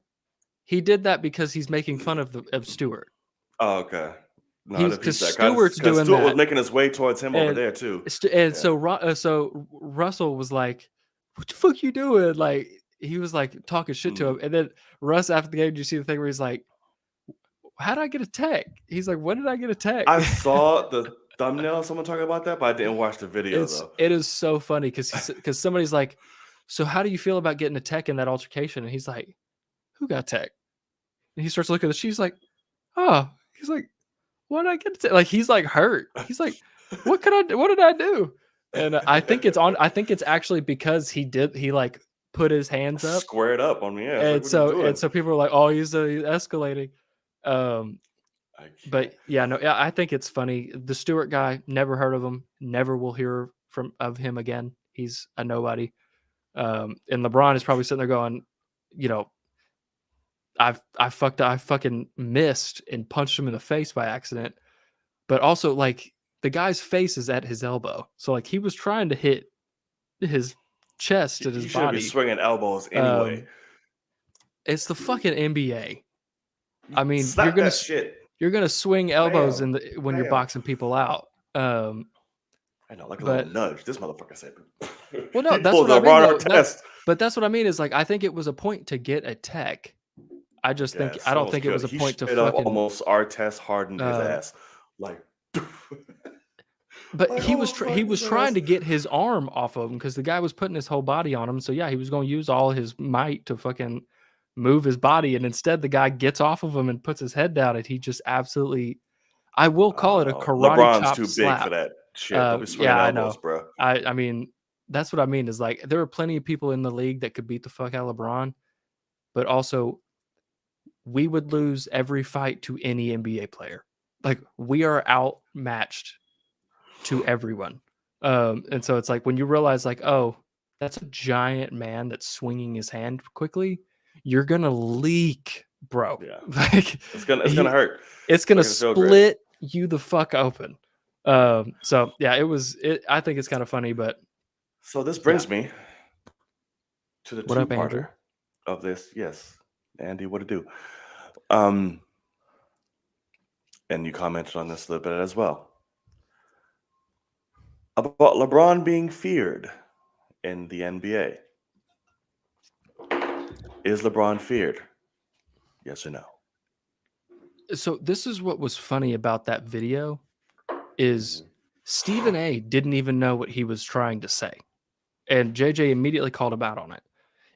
He did that because he's making fun of Stewart. Oh, okay. No, I He's didn't because piece that. Stewart's Because doing Stewart was that, making his way towards him over and there too. so Yeah. so Russell was like, "What the fuck you doing?" Like he was like talking shit to him, and then Russ after the game, did you see the thing where he's like, "How did I get a tech?" He's like, "When did I get a tech?" I saw the thumbnail of someone talking about that, but I didn't watch the video though. It is so funny because somebody's like, "So how do you feel about getting a tech in that altercation?" And he's like, "Who got tech?" And he starts looking at the she's like, "Oh," he's like, "Why did I get a tech?" Like he's like hurt. He's like, "What could I do? What did I do?" And I think it's on. I think it's actually because he like put his hands up, Squared up on me. Yeah, it's like, what are you doing? and so people are like, "Oh, he's escalating." Um, I can't. but yeah, no, yeah, I think it's funny. The Stewart guy, never heard of him. Never will hear from of him again. He's a nobody. And LeBron is probably sitting there going, you know, I fucking missed and punched him in the face by accident. But also like the guy's face is at his elbow. So like he was trying to hit his chest and his He should be body. swinging elbows anyway. It's the fucking NBA. I mean, Slap that shit. you're gonna swing elbows Bam. when you're Bam. boxing people out. I know, like a But little nudge. This motherfucker said. well, no, He that's pulled what I the mean LeBron though. Artest. But that's what I mean is like I think it was a point to get a tech. I just think Yes, I don't almost think it was killed. a He point to straight up fucking. almost Artest hardened his Uh, ass. Like, but like he was almost he hardened was his trying ass. to get his arm off of him because the guy was putting his whole body on him. So yeah, he was going to use all his might to fucking move his body, and instead the guy gets off of him and puts his head down, and he just absolutely. I will call it a karate LeBron's chop too big for slap. that shit. Don't be swinging Yeah, I elbows, know. bro. I mean that's what I mean is like there are plenty of people in the league that could beat the fuck out of LeBron, but also we would lose every fight to any NBA player. Like we are outmatched to everyone. And so it's like when you realize like, oh, that's a giant man that's swinging his hand quickly, you're gonna leak, bro. Yeah, Like it's gonna hurt. it's It's gonna not gonna feel great. split you the fuck open. So yeah, I think it's kind of funny, but So this yeah. brings me to the What up, Andrew? two-parter of this. Yes, Andy, what to do? Um, and you commented on this a little bit as well about LeBron being feared in the NBA. Is LeBron feared? Yes or no? So this is what was funny about that video is Stephen A didn't even know what he was trying to say. And JJ immediately called him out on it.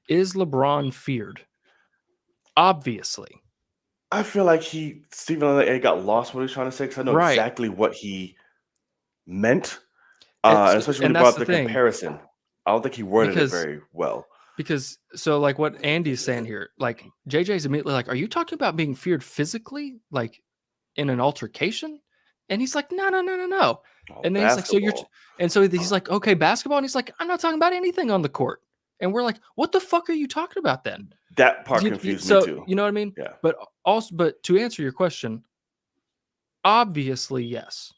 Is LeBron feared? Obviously. I feel like Stephen A. got lost what he was trying to say because I know Right. exactly what he meant, It's, and especially when and he that's brought the the thing. comparison. I don't think he worded it Because very well. so like what Andy's saying here, like JJ's immediately like, are you talking about being feared physically? Like in an altercation? And he's like, no. Oh, And then he's like, basketball. and so he's like, okay, basketball. And he's like, I'm not talking about anything on the court. And we're like, what the fuck are you talking about then? That part confused me So too. you know what I mean? Yeah. But to answer your question, obviously, yes.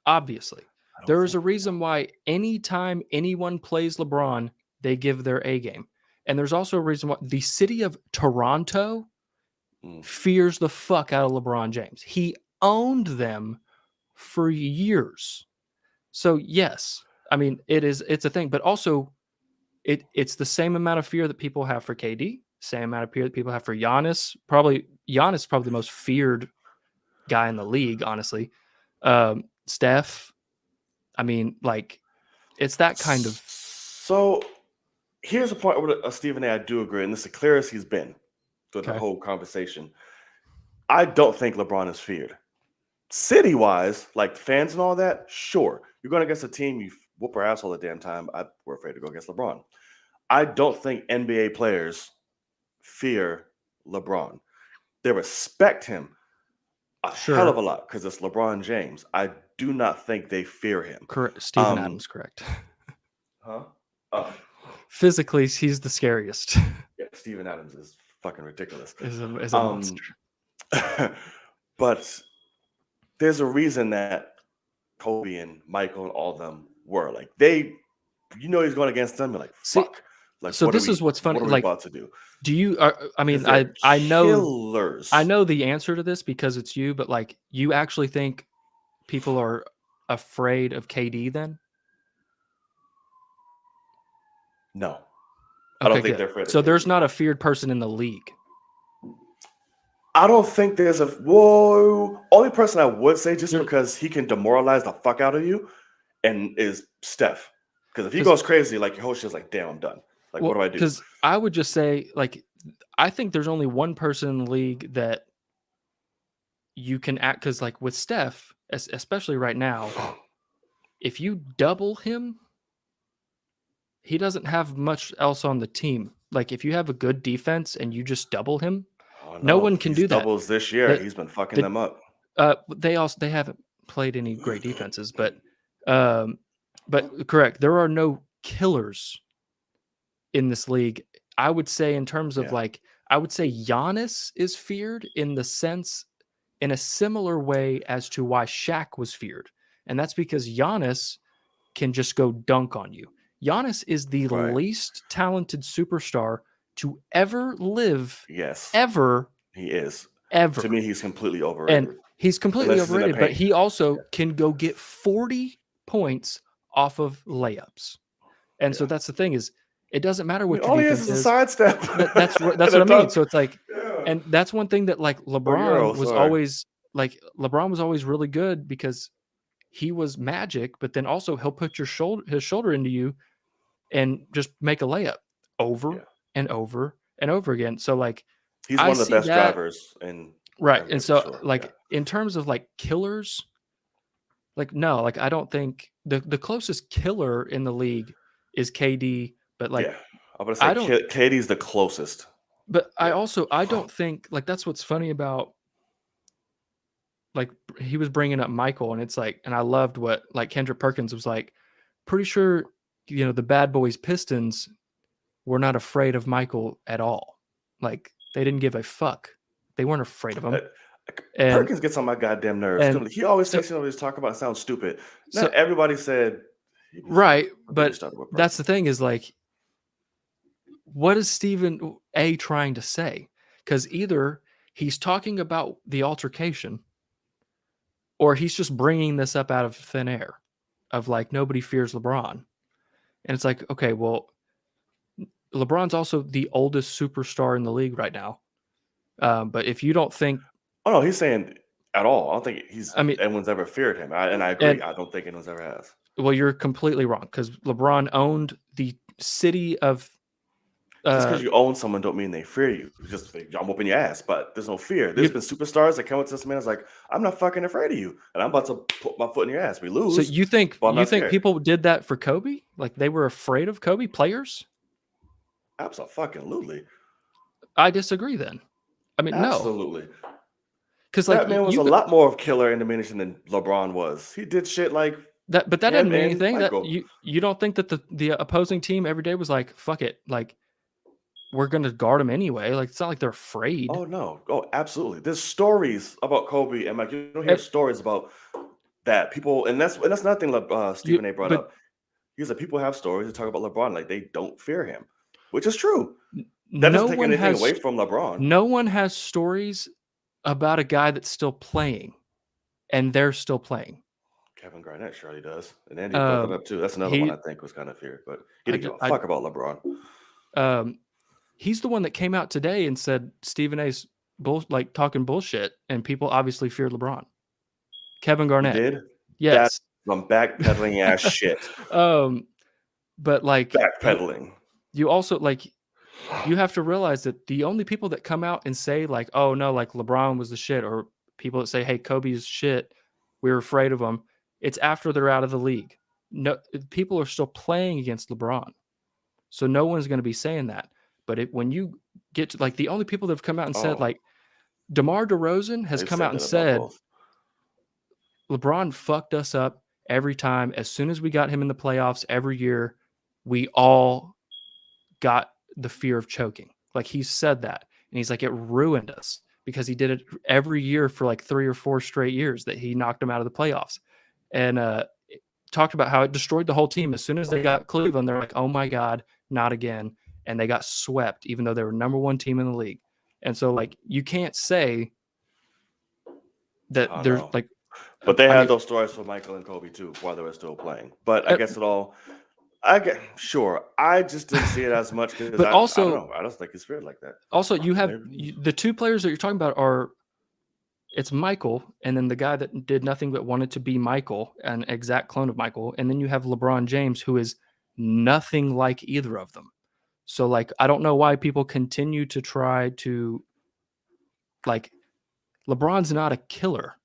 Obviously. There is a reason why anytime anyone plays LeBron, they give their A game. And there's also a reason why the city of Toronto fears the fuck out of LeBron James. He owned them for years. So yes, I mean it's a thing, but also it's the same amount of fear that people have for KD, same amount of fear that people have for Giannis. Giannis is probably the most feared guy in the league, honestly. Steph, I mean, like it's that kind of. So here's a point where Stephen A. I do agree, and this is the clearest he's been through the Okay. whole conversation. I don't think LeBron is feared. City-wise, like fans and all that, sure. You're going against a team, you whoop our ass all the damn time. We're afraid to go against LeBron. I don't think NBA players fear LeBron. They respect him a hell of a lot because it's LeBron James. I do not think they fear him. Correct. Steven Adams, correct. Huh? Oh, Physically, he's the scariest. yeah, Steven Adams is fucking ridiculous. Is a monster. But there's a reason that Kobe and Michael and all of them were like they you know he's going against them. You're like, See, fuck. Like, so what are this is we? what's funny. What are we Like, about to do? do you? I mean, 'Cause they're I know killers. the answer to this because it's you, but like, you actually think people are afraid of KD then? No, I don't Okay, think good. they're afraid of So there's KD. not a feared person in the league. I don't think there's a whoa. Only person I would say just There- because he can demoralize the fuck out of you, and is Steph. Because if he 'Cause- goes crazy, like your whole shit's like, damn, I'm done. Like, what do I do? Because I would just say, like, I think there's only one person in the league that you can act, because like with Steph, especially right now, if you double him, he doesn't have much else on the team. Like if you have a good defense and you just double him, Oh, no one can these do that. doubles this year. The- He's been fucking the- them up. they haven't played any great defenses, but correct, there are no killers in this league. I would say in terms of Yeah. like, I would say Giannis is feared in the sense, in a similar way as to why Shaq was feared. And that's because Giannis can just go dunk on you. Giannis is the Right. least talented superstar to ever live, Yes, ever, he is. ever. To me, he's completely overrated. And he's completely Unless he's in the overrated, but paint. he also can go get 40 points off of layups. And so Yeah. that's the thing, is it doesn't matter I what mean, your all he defense is a is. sidestep. That's And what a I mean. dunk. So it's like, Yeah. and that's one thing that like LeBron Euro, was sorry. always like, LeBron was always really good because he was magic, but then also he'll put his shoulder into you and just make a layup over Yeah. and over and over again. So like, He's I one of the see best that- drivers in right. NBA And for so sure. like Yeah. in terms of like killers, like no, like I don't think the closest killer in the league is KD, but like yeah, I'm gonna I say don't- Katie's the closest. but I Yeah. also I don't think, like, that's what's funny about, like, he was bringing up Michael, and it's like, and I loved what like Kendrick Perkins was like, pretty sure, you know, the Bad Boys Pistons were not afraid of Michael at all. Like they didn't give a fuck. They weren't afraid of him. And Perkins gets on my goddamn nerves. and He always so- takes always talk about sounds stupid. so- Not everybody said right, Let me but start with that's the Perkins. thing, is like, what is Stephen A trying to say? Because either he's talking about the altercation, or he's just bringing this up out of thin air, of like, nobody fears LeBron. And it's like, okay, well, LeBron's also the oldest superstar in the league right now. But if you don't think, Oh no, he's saying at all. I don't think I mean- anyone's ever feared him. And I agree. And- I don't think anyone's ever has. well, you're completely wrong, because LeBron owned the city of. Just because you own someone don't mean they fear you. It's just I'm whooping your ass, but there's no fear. There's been superstars that come up to this man is like, I'm not fucking afraid of you, and I'm about to put my foot in your ass. We lose. So you think but I'm not scared. people did that for Kobe? Like they were afraid of Kobe players? Absolutely. I disagree. Then, I mean, no, Absolutely. because like That man was you a could- lot more of killer in diminishing than LeBron was. He did shit like that, but that him didn't mean and anything. That Michael. you don't think that the opposing team every day was like, fuck it, like we're gonna guard him anyway. Like it's not like they're afraid. Oh no. Oh, absolutely. There's stories about Kobe and like you don't hear And- stories about that. People and that's another thing Stephen A brought but- up. He's like people have stories to talk about LeBron, like they don't fear him. Which is true. That doesn't take anything away from LeBron. No one has stories about a guy that's still playing, and they're still playing. Kevin Garnett surely does. And Andy brought that up too. That's another one I think was kind of feared, but he didn't give a fuck about LeBron. He's the one that came out today and said Stephen A's talking bullshit, and people obviously feared LeBron. Kevin He Garnett, did yes, some backpedaling ass shit. but like Backpedaling. you also like, you have to realize that the only people that come out and say like, oh no, like LeBron was the shit, or people that say, hey, Kobe's shit, we were afraid of him, it's after they're out of the league. No, people are still playing against LeBron, so no one's going to be saying that. But when you get to like, the only people that have come out and said, Oh. like, DeMar DeRozan has They've come said out and that about said both. LeBron fucked us up every time. As soon as we got him in the playoffs every year, we all got the fear of choking. Like he said that. And he's like, it ruined us, because he did it every year for like 3 or 4 straight years that he knocked him out of the playoffs. And talked about how it destroyed the whole team. As soon as they got Cleveland, they're like, oh my God, not again. And they got swept, even though they were number one team in the league. And so, like, you can't say that I there's know. like, But they I had mean, those stories for Michael and Kobe too while they were still playing. But I uh, guess I get sure. I just didn't see it as much because but I don't also, know. I just think it's weird like that. you have Maybe. the two players that you're talking about are it's Michael, and then the guy that did nothing but wanted to be Michael, an exact clone of Michael, and then you have LeBron James, who is nothing like either of them. So, like, I don't know why people continue to try to, like, LeBron's not a killer.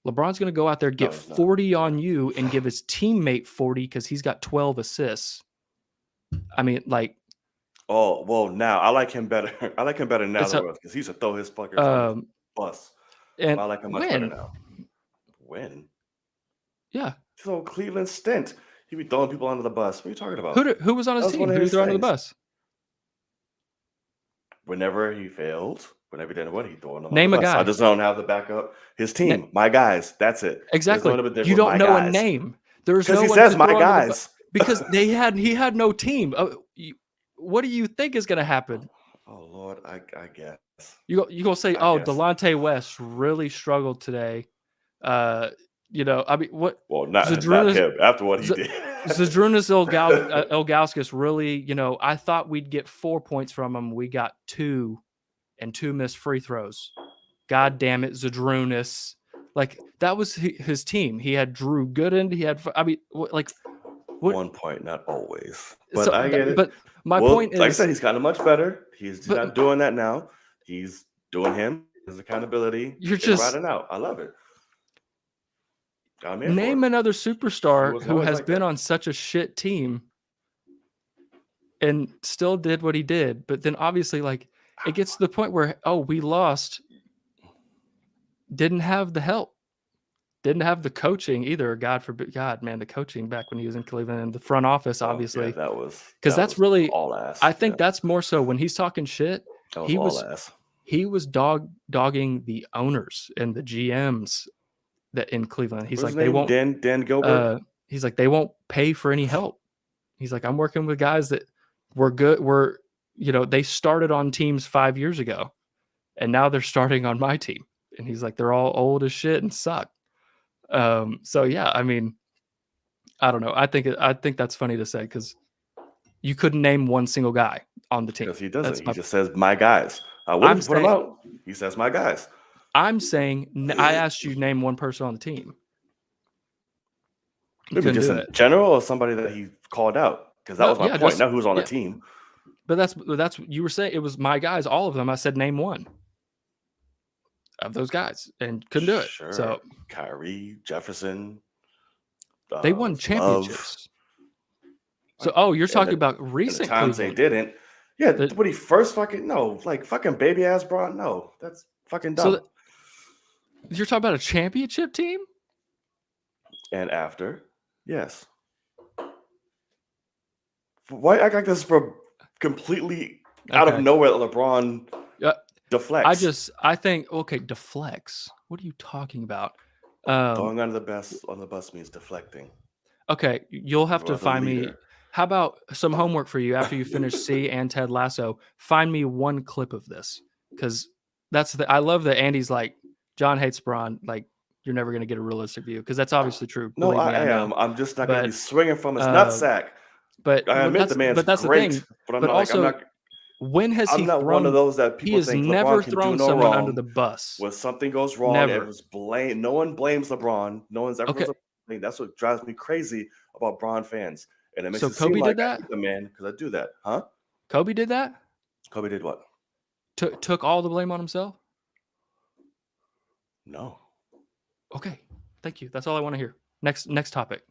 LeBron's going to go out there, get He's not. 40 on you, and give his teammate 40 because he's got 12 assists. I mean, like, Oh well, now I like him better. I like him better now it's than a, Russ because he used to throw his fuckers under the um, bus. and I like him much better when, now. When? yeah. So Cleveland stint. He be throwing people under the bus. What are you talking about? Who was on That his was one team? of Who did he his throw under the things. bus? Whenever he failed, whenever he didn't win, he throwing them Name under a the bus. I guy. just don't have the backup. His team, my guys. That's it. There's no Exactly. other difference You with don't my know a guys. name. There's Because no he one says to my throw under the bus guys. because he had no team. What do you think is going to happen? Oh Lord, I guess. You gonna say, I oh, guess. Delonte West really struggled today. I mean, what? Well, not Zadrunas him. After what he did. Zadrunas Ilgauskas really, I thought we'd get 4 points from him. We got 2 and 2 missed free throws. God damn it, Zadrunas. Like, that was his team. He had Drew Gooden. He had, I mean, like, what? 1 point, not always. But So, I get it. but my Well, point is, like I said, he's gotten much better. He's but not doing that now. He's doing his accountability. you're and just riding out. I love it. I'm here name for it. another He superstar was who always has like been that. on such a shit team and still did what he did. But then obviously, like, it gets to the point where, oh, we lost, didn't have the help, didn't have the coaching either. God forbid, God, man, the coaching back when he was in Cleveland and the front office, Oh, obviously, yeah, that was because that's really, all ass. I think Yeah, that's more so when he's talking shit. that was all ass. He was dogging the owners and the GMs that in Cleveland. He's What's like, his they name? won't. Dan Gilbert. He's like, they won't pay for any help. He's like, I'm working with guys that were good. They started on teams 5 years ago, and now they're starting on my team. And he's like, they're all old as shit and suck. So yeah, I mean, I don't know. I think that's funny to say because you couldn't name one single guy on the team. Because he doesn't. That's He just says my guys. What I'm if you put him saying- out? He says my guys. I'm saying I asked you to name one person on the team. You Maybe couldn't just do in it. general or somebody that he called out. Because that No, was my yeah, point. just- Now who's on yeah. the team? But that's you were saying it was my guys, all of them. I said name one of those guys and couldn't do it. Sure. So Kyrie, Jefferson. they won Love. championships. So you're talking about And recent the times Cleveland. they didn't. Yeah, The- when he first fucking baby ass Braun. No, that's fucking dumb. So you're talking about a championship team? And after, yes. Why act like this for completely out of Okay. nowhere? LeBron Yeah. deflects. I think okay, deflects. What are you talking about? Throwing on the bus means deflecting. Okay, you'll have You to are the find me. leader. How about some homework for you after you finish C and Ted Lasso? Find me one clip of this because I love that Andy's like John hates Braun. Like you're never gonna get a realistic view because that's obviously true. No, Believe me, I know. am. I'm just not going to be But, swinging from his nutsack. But I admit the man's that's great, the thing. but I'm But not also, like when has he I'm not thrown? one of those that He people has think never LeBron can do thrown no someone wrong. under the bus. When something goes wrong, Never. it was blame. No one blames LeBron. No one's ever. Okay. That's what drives me crazy about Braun fans, and it makes So it seem Kobe like did I that? hate the man because I do that, huh? Kobe did that. Kobe did what? Took all the blame on himself. No, Okay, thank you. That's all I want to hear. Next topic.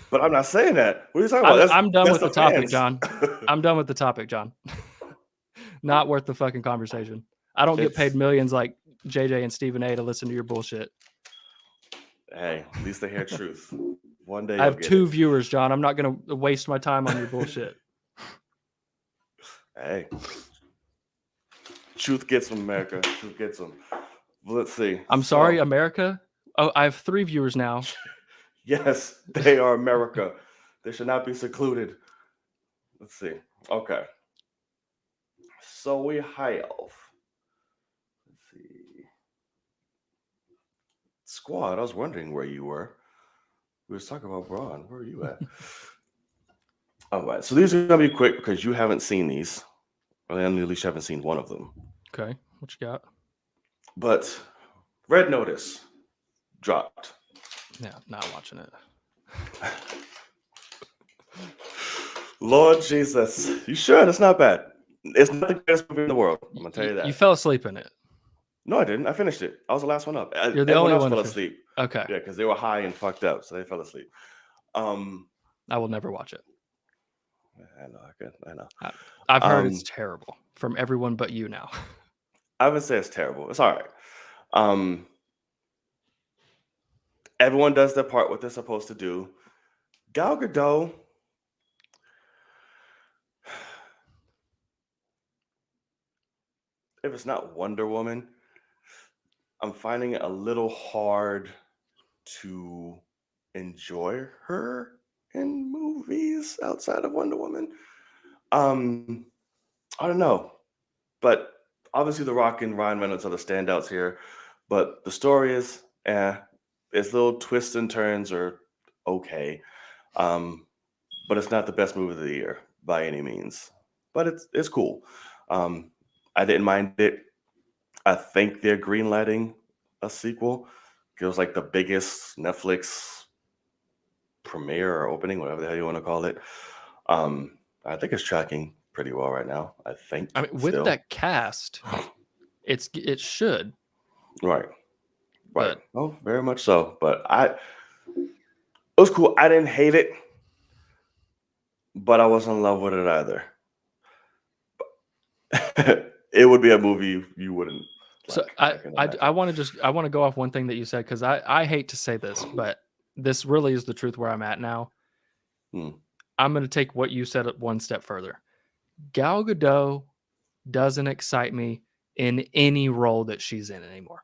but I'm not saying that. What are you talking about? I'm done that's with the topic, fans. John. I'm done with the topic, John. Not worth the fucking conversation. I don't get paid It's- millions like JJ and Stephen A to listen to your bullshit. Hey, at least they hear truth. One day I have you'll get 2 it. viewers, John. I'm not going to waste my time on your bullshit. Hey, truth gets them, America. Truth gets them. Let's see. I'm sorry, So, America. Oh, I have 3 viewers now. Yes, they are America. They should not be secluded. Let's see. Okay. So we have. Let's see. Squad. I was wondering where you were. We was talking about Braun. Where are you at? All right. So these are gonna be quick because you haven't seen these. Or at least you haven't seen one of them. Okay, what you got? But Red Notice dropped. Yeah, not watching it. Lord Jesus. You sure? That's not bad. It's not the greatest movie in the world. I'm gonna tell you that. You fell asleep in it. No, I didn't. I finished it. I was the last one up. You're the Everyone only else one fell to asleep. Okay, Yeah, because they were high and fucked up, so they fell asleep. I will never watch it. I know. I know. I've heard it's terrible from everyone but you now. I would say it's terrible. It's all right. Everyone does their part, what they're supposed to do. Gal Gadot. If it's not Wonder Woman, I'm finding it a little hard to enjoy her in movies outside of Wonder Woman. I don't know, but obviously The Rock and Ryan Reynolds are the standouts here. But the story is, its little twists and turns are okay, but it's not the best movie of the year by any means. But it's cool. I didn't mind it. I think they're greenlighting a sequel. It was like the biggest Netflix premiere or opening, whatever the hell you want to call it. I think it's tracking pretty well right now. I think. I mean, with still. that cast, it should. Right. Right. But Oh, very much so. But it was cool. I didn't hate it, but I wasn't in love with it either. It would be a movie you wouldn't. so I want to go off one thing that you said, because I hate to say this, but this really is the truth where I'm at now. I'm going to take what you said one step further. Gal Gadot doesn't excite me in any role that she's in anymore.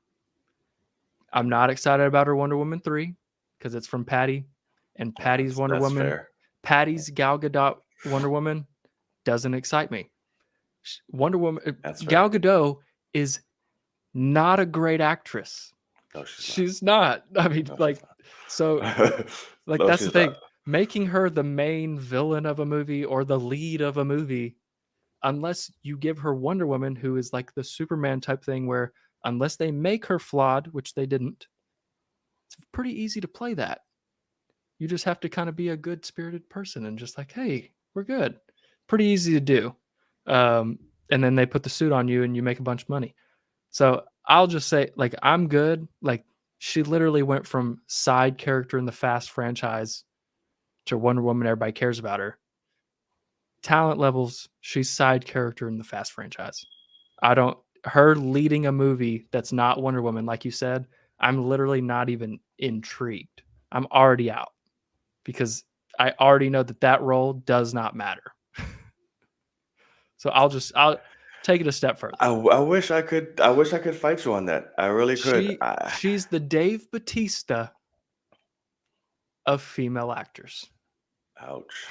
I'm not excited about her Wonder Woman 3 because it's from Patty, and Patty's Wonder Woman. Fair. Patty's Gal Gadot Wonder Woman doesn't excite me. Wonder Woman, Gal Gadot is not a great actress. No, she's not. I mean, so no, that's the thing. Making her the main villain of a movie or the lead of a movie, unless you give her Wonder Woman, who is like the Superman type thing, where unless they make her flawed, which they didn't, it's pretty easy to play that. You just have to kind of be a good spirited person and just like, hey, we're good. Pretty easy to do. And then they put the suit on you and you make a bunch of money. So I'll just say, like, I'm good. Like, she literally went from side character in the Fast franchise to Wonder Woman. Everybody cares about her. Talent levels, she's side character in the Fast franchise. Her leading a movie that's not Wonder Woman, like you said, I'm literally not even intrigued. I'm already out because I already know that role does not matter. So I'll take it a step further. I wish I could fight you on that. I really could. She's the Dave Bautista of female actors. Ouch.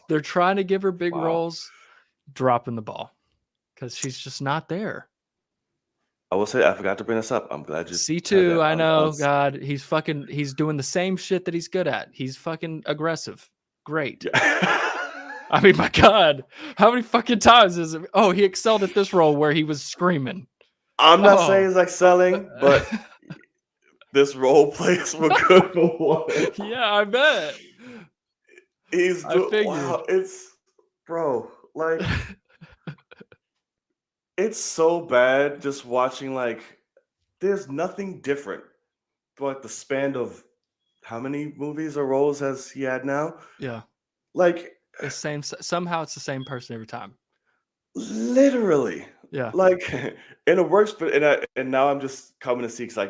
They're trying to give her big roles, dropping the ball because she's just not there. I will say I forgot to bring this up. I'm glad you. C2, I know. God, he's doing the same shit that he's good at. He's fucking aggressive. Great. Yeah. I mean, my God, how many fucking times is it? Oh, he excelled at this role where he was screaming. I'm not saying he's excelling, but this role plays for good for one. Yeah, I bet. Wow, like it's so bad just watching, like, there's nothing different but the span of how many movies or roles has he had now? Yeah. Like the same, somehow it's the same person every time. Literally. Yeah. Like, and it works, but and now I'm just coming to see, because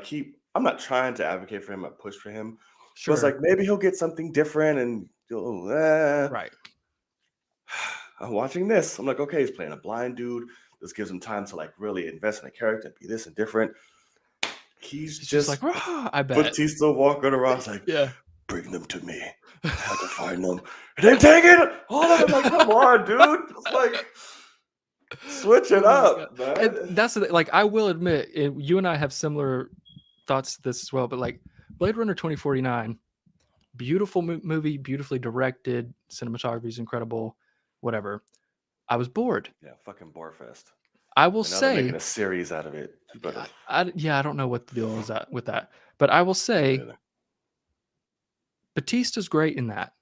I'm not trying to advocate for him or push for him. Sure. But it's like maybe he'll get something different and right. I'm watching this. I'm like, okay, he's playing a blind dude. This gives him time to like really invest in a character and be this and different. He's He's just like, just "Rah!" I bet. Batista walking around. It's like, Yeah. bring them to me. I had to find them. And then take it. Oh, I'm like, come on, dude. It's like, switch it Oh my god. up, And man. that's the like, I will admit, you and I have similar thoughts to this as well, but like Blade Runner 2049, beautiful movie, beautifully directed, cinematography is incredible, whatever. I was bored. Yeah, fucking Borefest. I will And now they're making say, a series out of it. You better. yeah, I don't know what the deal is with that, but I will say Yeah. Batista's great in that,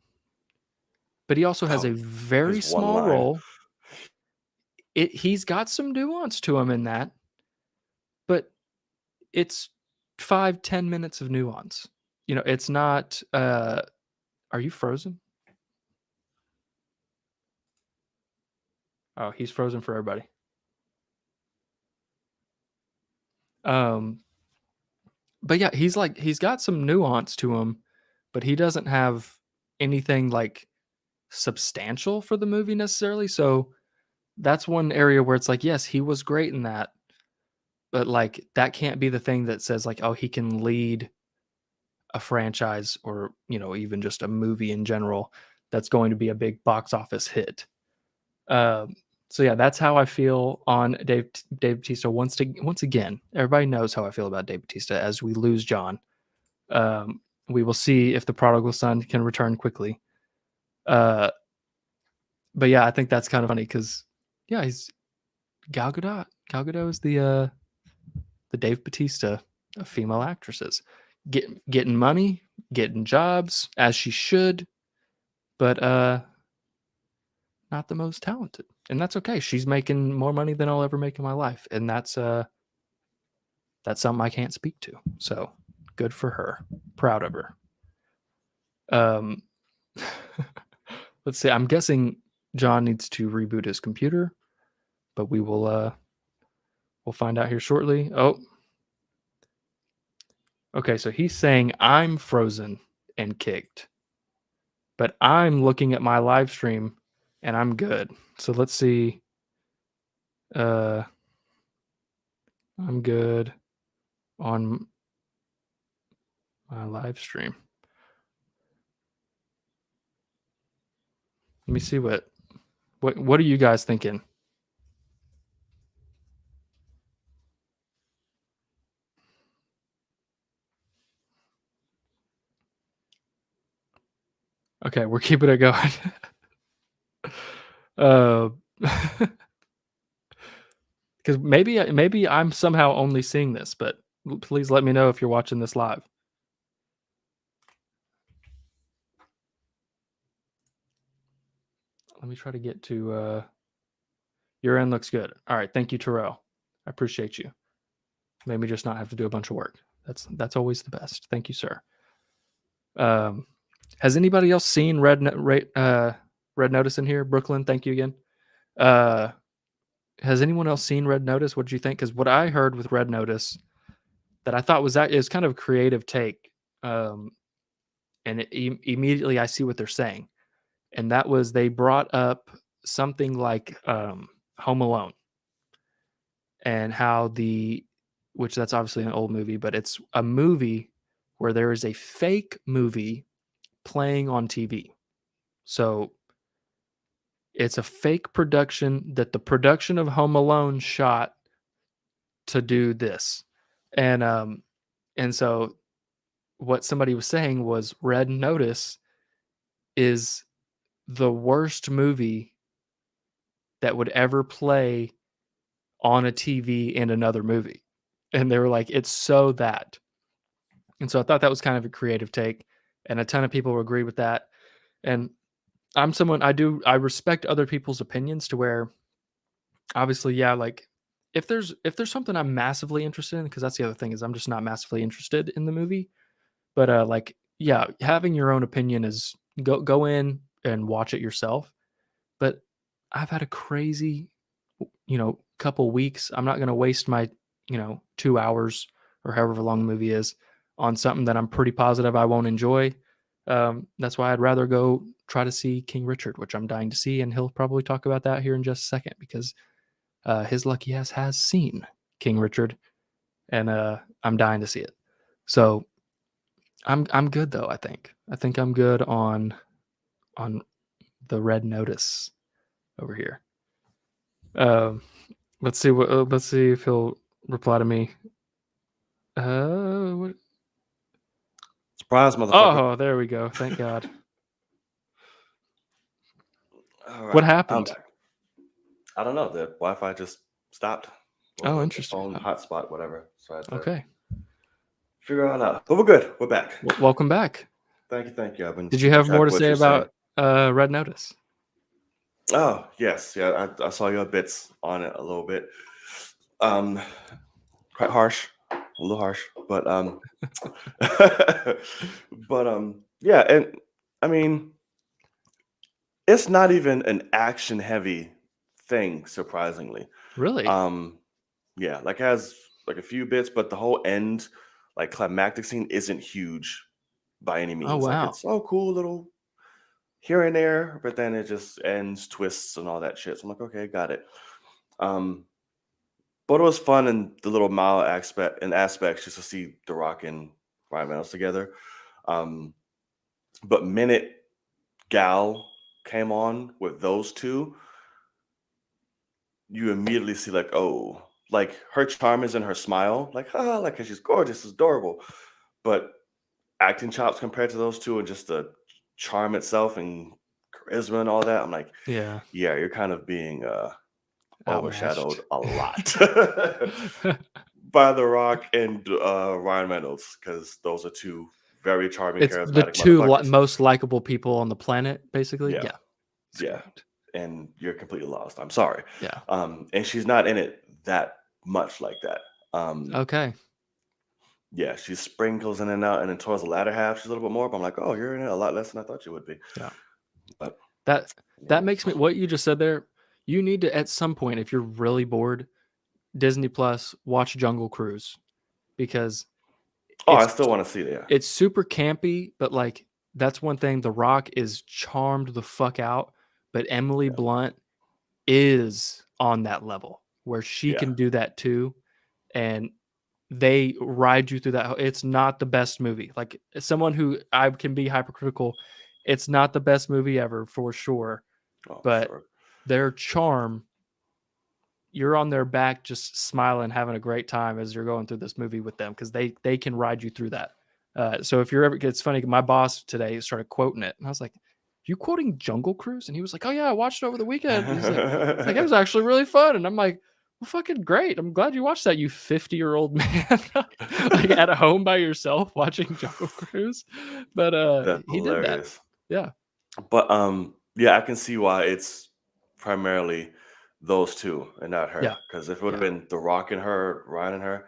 but he also has Oh, a very his one small line. role. He's got some nuance to him in that, but it's 5-10 minutes of nuance. You know, it's not. Are you frozen? Oh, he's frozen for everybody. Um, but yeah, he's got some nuance to him, but he doesn't have anything like substantial for the movie necessarily. So that's one area where it's like, yes, he was great in that, but like that can't be the thing that says like, oh, he can lead a franchise or even just a movie in general that's going to be a big box office hit. Um, so yeah, that's how I feel on Dave Bautista. Once again, everybody knows how I feel about Dave Bautista. As we lose John, we will see if the prodigal son can return quickly. Uh, but yeah, I think that's kind of funny because yeah, he's Gal Gadot. Gal Gadot is the Dave Bautista of female actresses, getting money, getting jobs as she should, but not the most talented, and that's okay. She's making more money than I'll ever make in my life, and that's something I can't speak to. So good for her. Proud of her. Um, let's see. I'm guessing John needs to reboot his computer, but we'll find out here shortly. Oh, okay. So he's saying I'm frozen and kicked, but I'm looking at my live stream and I'm good. So let's see. I'm good on my live stream. Let me see what are you guys thinking? Okay, we're keeping it going. Because maybe I'm somehow only seeing this, but please let me know if you're watching this live. Let me try to get to your end looks good. All right, thank you, Terrell. I appreciate you. Made me just not have to do a bunch of work. That's always the best. Thank you, sir. Has anybody else seen Red Notice in here? Brooklyn, thank you again. Has anyone else seen Red Notice? What did you think? Because what I heard with Red Notice that I thought was kind of a creative take, and immediately I see what they're saying, and that was they brought up something like Home Alone and how which that's obviously an old movie, but it's a movie where there is a fake movie playing on TV. So it's a fake production that the production of Home Alone shot to do this. And so what somebody was saying was Red Notice is the worst movie that would ever play on a TV in another movie. And they were like, it's so that. And so I thought that was kind of a creative take. And a ton of people agree with that. And I'm someone I respect other people's opinions to where obviously, yeah, like if there's something I'm massively interested in, because that's the other thing is I'm just not massively interested in the movie. But like, yeah, having your own opinion is go in and watch it yourself. But I've had a crazy, couple weeks. I'm not going to waste my, 2 hours or however long the movie is on something that I'm pretty positive I won't enjoy. That's why I'd rather go try to see King Richard, which I'm dying to see, and he'll probably talk about that here in just a second because his lucky ass has seen King Richard, and I'm dying to see it. So I'm good though. I think I'm good on the Red Notice over here. Um, let's see what let's see if he'll reply to me. What? Surprise, motherfucker. Oh, there we go. Thank God. All What right, I'm happened? back. I don't know. The Wi-Fi just stopped, or Oh, the interesting. phone hotspot, whatever. So I had to Okay. figure it out. But we're good. We're back. Welcome back. Thank you. Thank you. I've been Did you keeping have track more of to what say you're saying. about Red Notice? Oh, yes. Yeah, I saw your bits on it a little bit. Quite harsh, a little harsh, but yeah, and I mean, it's not even an action heavy thing, surprisingly. Really? Um, yeah, like it has like a few bits, but the whole end, like climactic scene, isn't huge by any Oh means. Like wow. it's oh cool little here and there, but then it just ends, twists, and all that shit. So I'm like, okay, got it. Um, but it was fun and the little mile aspects just to see The Rock and Ryan Reynolds together. Um, but minute Gal came on with those two, you immediately see like, oh, like her charm is in her smile, like like 'cause she's gorgeous, it's adorable. But acting chops compared to those two and just the charm itself and charisma and all that, I'm like, Yeah. yeah, you're kind of being overshadowed Outmatched. a lot by The Rock and Ryan Reynolds because those are two very charming, It's the charismatic two motherfuckers. most likable people on the planet, basically. Yeah, Yeah, that's yeah, correct. and you're completely lost. I'm sorry. Yeah. And she's not in it that much like that. Okay. Yeah, she sprinkles in and out, and then towards the latter half, she's a little bit more. But I'm like, oh, you're in it a lot less than I thought you would be. Yeah. But That yeah, that makes me what you just said there, you need to at some point, if you're really bored, Disney Plus, watch Jungle Cruise because oh, I it's still want to see it. Yeah, it's super campy, but like that's one thing. The Rock is charmed the fuck out, but Emily yeah, Blunt is on that level where she yeah. can do that too, and they ride you through that. It's not the best movie. Like as someone who I can be hypercritical, it's not the best movie ever for sure, Oh, but sure. their charm, you're on their back just smiling, having a great time as you're going through this movie with them because they can ride you through that. So if you're ever, it's funny. My boss today started quoting it, and I was like, "You quoting Jungle Cruise?" And he was like, "Oh yeah, I watched it over the weekend." He's like, "It was actually really fun." And I'm like, "Well, fucking great! I'm glad you watched that, you 50-year-old man, like at home by yourself watching Jungle Cruise." But That's he did that. hilarious. Yeah, But yeah, I can see why it's primarily those two and not yeah, her. Because if it would have yeah. been The Rock and her, Ryan and her,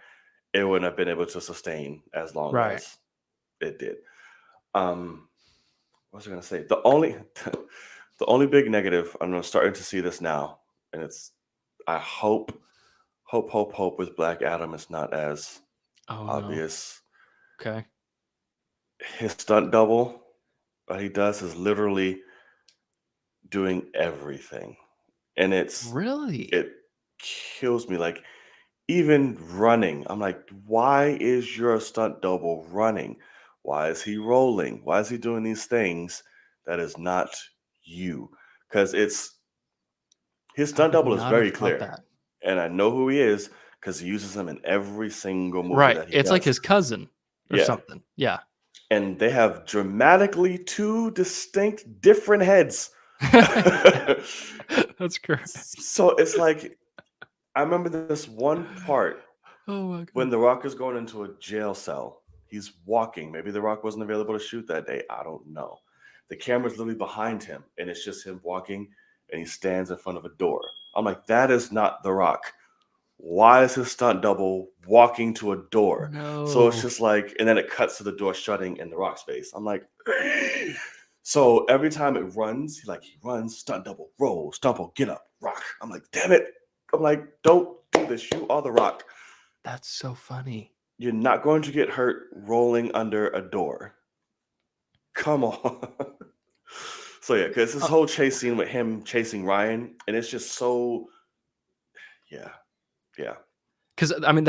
it wouldn't have been able to sustain as long Right. as it did. Um, what was I gonna say? The only the only big negative, I'm starting to see this now, and it's I hope with Black Adam it's not as Oh no. obvious. Okay. His stunt double, what he does is literally doing everything. And Really? it kills me. Like even running, I'm like, why is your stunt double running? Why is he rolling? Why is he doing these things that is not you? Because it's his I stunt would double is not have very thought clear, that. and I know who he is because he uses him in every single movie Right. that he It's like does. his cousin or Yeah, something. Yeah. and they have dramatically two distinct different heads. Yeah. That's correct. So it's like I remember this one part Oh my when god. The Rock is going into a jail cell. He's walking. Maybe The Rock wasn't available to shoot that day. I don't know. The camera's literally behind him, and it's just him walking, and he stands in front of a door. I'm like, that is not The Rock. Why is his stunt double walking to a door? So it's No. just like, and then it cuts to the door shutting in The Rock's face. I'm like, so every time it runs, he runs, stunt double, roll, stumble, get up, Rock. I'm like, damn it. I'm like, don't do this. You are The Rock. That's so funny. You're not going to get hurt rolling under a door. Come on. So yeah, because this Uh, whole chase scene with him chasing Ryan, and it's just so yeah, yeah. because I mean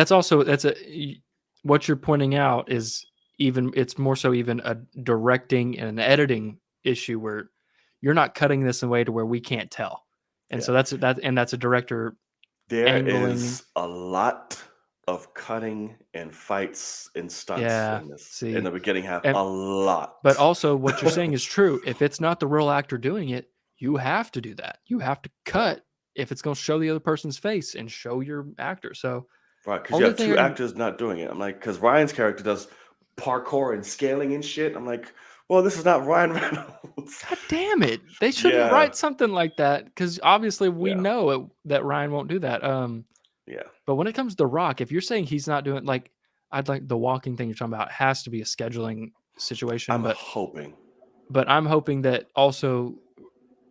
what you're pointing out is it's more so even a directing and an editing issue where you're not cutting this in a way to where we can't tell, and Yeah. so that's a director There angling. is a lot of cutting and fights and stunts Yeah, in this. In see, the beginning half, and a but lot. also what you're saying is true. If it's not the real actor doing it, you have to do that. You have to Yeah. cut if it's going to show the other person's face and show your actor. So Right, because you only have thing two I can actors not doing it. I'm like, because Ryan's character does parkour and scaling and shit. I'm like, well, this is not Ryan Reynolds. God damn it. They shouldn't Yeah, write something like that because obviously we yeah, know that Ryan won't do that. yeah. But when it comes to Rock, if you're saying he's not doing like, I'd like the walking thing you're talking about has to be a scheduling situation. I'm But hoping. I'm hoping that also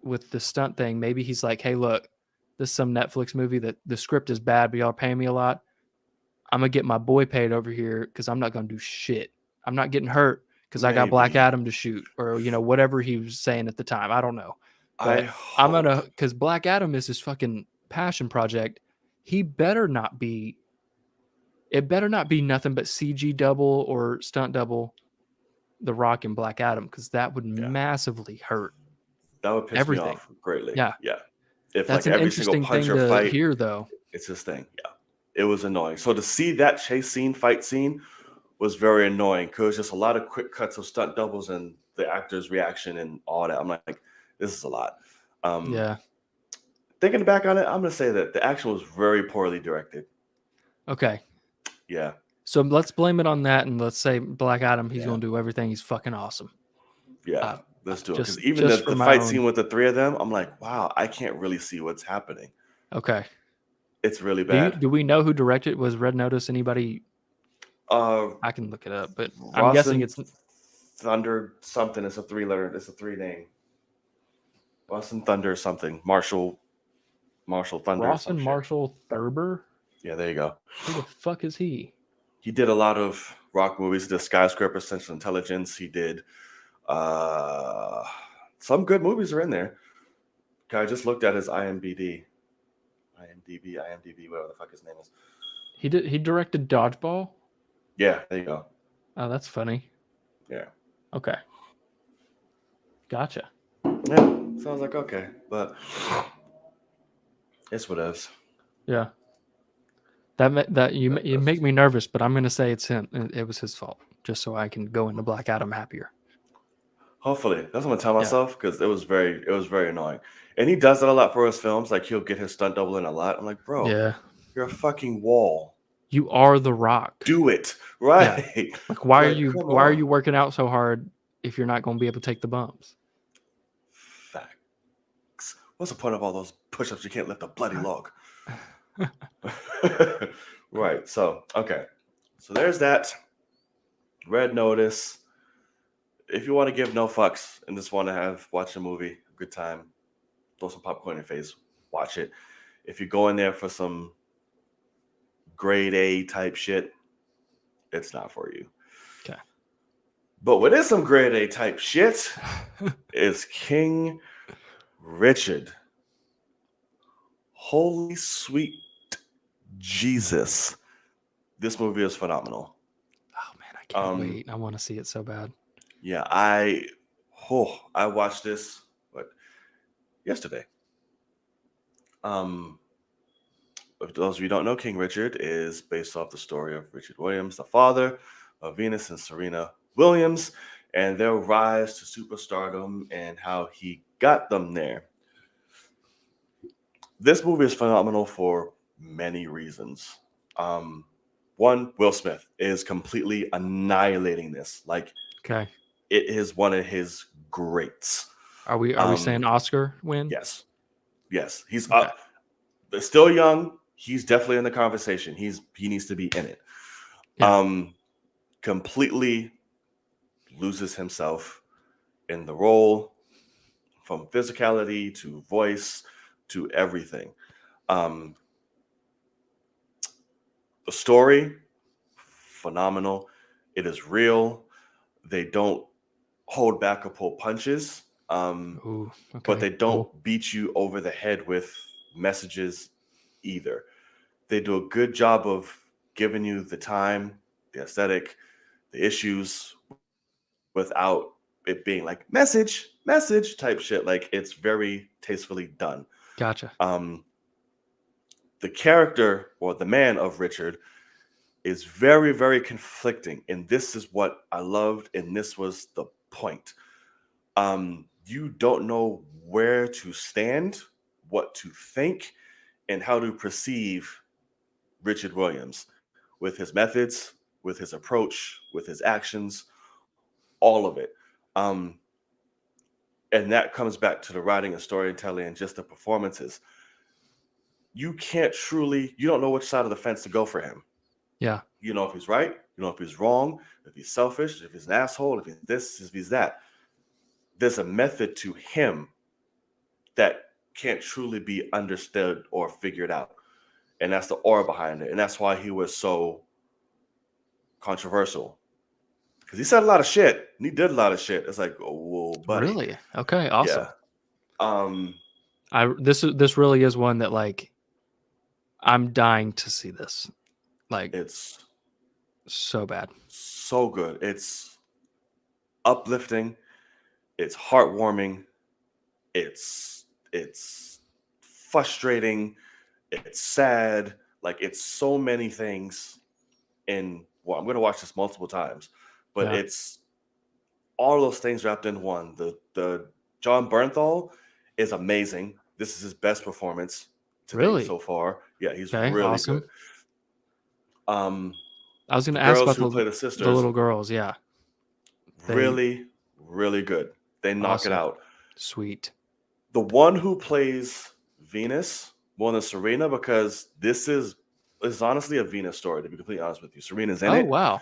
with the stunt thing, maybe he's like, hey, look, this is some Netflix movie that the script is bad, but y'all are paying me a lot. I'm gonna get my boy paid over here because I'm not gonna do shit. I'm not getting hurt because I got Black Maybe. Adam to shoot, or whatever he was saying at the time. I don't know, I but I'm hope. gonna because Black Adam is his fucking passion project. He better not be. It better not be nothing but CG double or stunt double The Rock and Black Adam because that would Yeah, massively hurt that would piss me everything. off greatly. Yeah, Yeah, if that's like an every single interesting punch thing or to fight, hear, though. it's his thing. Yeah, it was annoying. So to see that chase scene, fight scene, was very annoying because just a lot of quick cuts of stunt doubles and the actor's reaction and all that. I'm like, this is a lot. Um, Yeah. Thinking back on it, I'm gonna say that the action was very poorly directed. Okay. Yeah, So let's blame it on that, and let's say Black Adam. He's yeah, going to do everything. He's fucking awesome. yeah. Uh, Let's do it. Because just even just for the my fight scene own. with the three of them, I'm like, wow, I can't really see what's happening. Okay. It's really bad. Do we know who directed? Was Red Notice anybody? Uh, I can look it up, but I'm guessing Rawson it's Thunder something. It's a three letter. It's a three name. Rawson Thunder something. Marshall Thunder or some Rawson shit. Marshall Thurber. Yeah, there you go. Who the fuck is he? He did a lot of rock movies. He did Skyscraper, Central Intelligence. He did uh some good movies are in there. I just looked at his IMDb, whatever the fuck his name is. He directed Dodgeball. Yeah, there you go. Oh, that's funny. Yeah. Okay. Gotcha. Yeah. Sounds like okay. But it's whatevs. Yeah. You make me nervous, but I'm gonna say it's him. It was his fault, just so I can go into Black Adam happier. Hopefully. That's what I'm gonna tell Yeah. myself because it was very annoying. And he does that a lot for his films. Like he'll get his stunt double in a lot. I'm like, bro, Yeah. you're a fucking wall. You are The Rock. Do it. Yeah. Right. Like why Like, come are on. you working out so hard if you're not going to be able to take the bumps? Facts. What's the point of all those push-ups? You can't lift a bloody log. Right. So, okay. So there's that. Red Notice. If you want to give no fucks and just want to watch a movie, good time, throw some popcorn in your face, watch it. If you go in there for some grade A type shit, it's not for you. Okay. But what is some grade A type shit is King Richard. Holy sweet Jesus. This movie is phenomenal. Oh man, I can't wait. I want to see it so bad. Yeah, I watched this yesterday. For those of you who don't know, King Richard is based off the story of Richard Williams, the father of Venus and Serena Williams, and their rise to superstardom and how he got them there. This movie is phenomenal for many reasons. One, Will Smith is completely annihilating this. Like, Okay. it is one of his greats. Are we saying Oscar win? Yes. Yes. He's Okay. They're still young. He's definitely in the conversation. He needs to be in it. Yeah. Completely loses himself in the role, from physicality to voice to everything. The story, phenomenal. It is real. They don't hold back or pull punches. Ooh, But okay. they don't Cool. beat you over the head with messages either. they do a good job of giving you the time, the aesthetic, the issues without it being like message type shit. Like it's very tastefully done. Gotcha. The character or the man of Richard is very, very conflicting. And this is what I loved. And this was the point. You don't know where to stand, what to think, and how to perceive Richard Williams with his methods, with his approach, with his actions, all of it. And that comes back to the writing and storytelling and just the performances. You don't know which side of the fence to go for him. Yeah. You know if he's right, you know if he's wrong, if he's selfish, if he's an asshole, if he's this, if he's that. There's a method to him that can't truly be understood or figured out. And that's the aura behind it. And that's why he was so controversial. Because he said a lot of shit. And he did a lot of shit. It's like, oh, well, buddy. Really? Okay, awesome. Yeah. This really is one that like I'm dying to see this. Like it's so bad. So good. It's uplifting. It's heartwarming. It's frustrating. It's sad. Like it's so many things. And well, I'm going to watch this multiple times, but it's all those things wrapped in one. The John Bernthal is amazing. This is his best performance to date so far. Yeah, he's really awesome. Good. I was going to ask about the sisters. The little girls. Yeah, really, really good. They knock it out. Sweet. The one who plays Venus more than Serena, because this is honestly a Venus story, to be completely honest with you. Serena's in it. Oh, wow.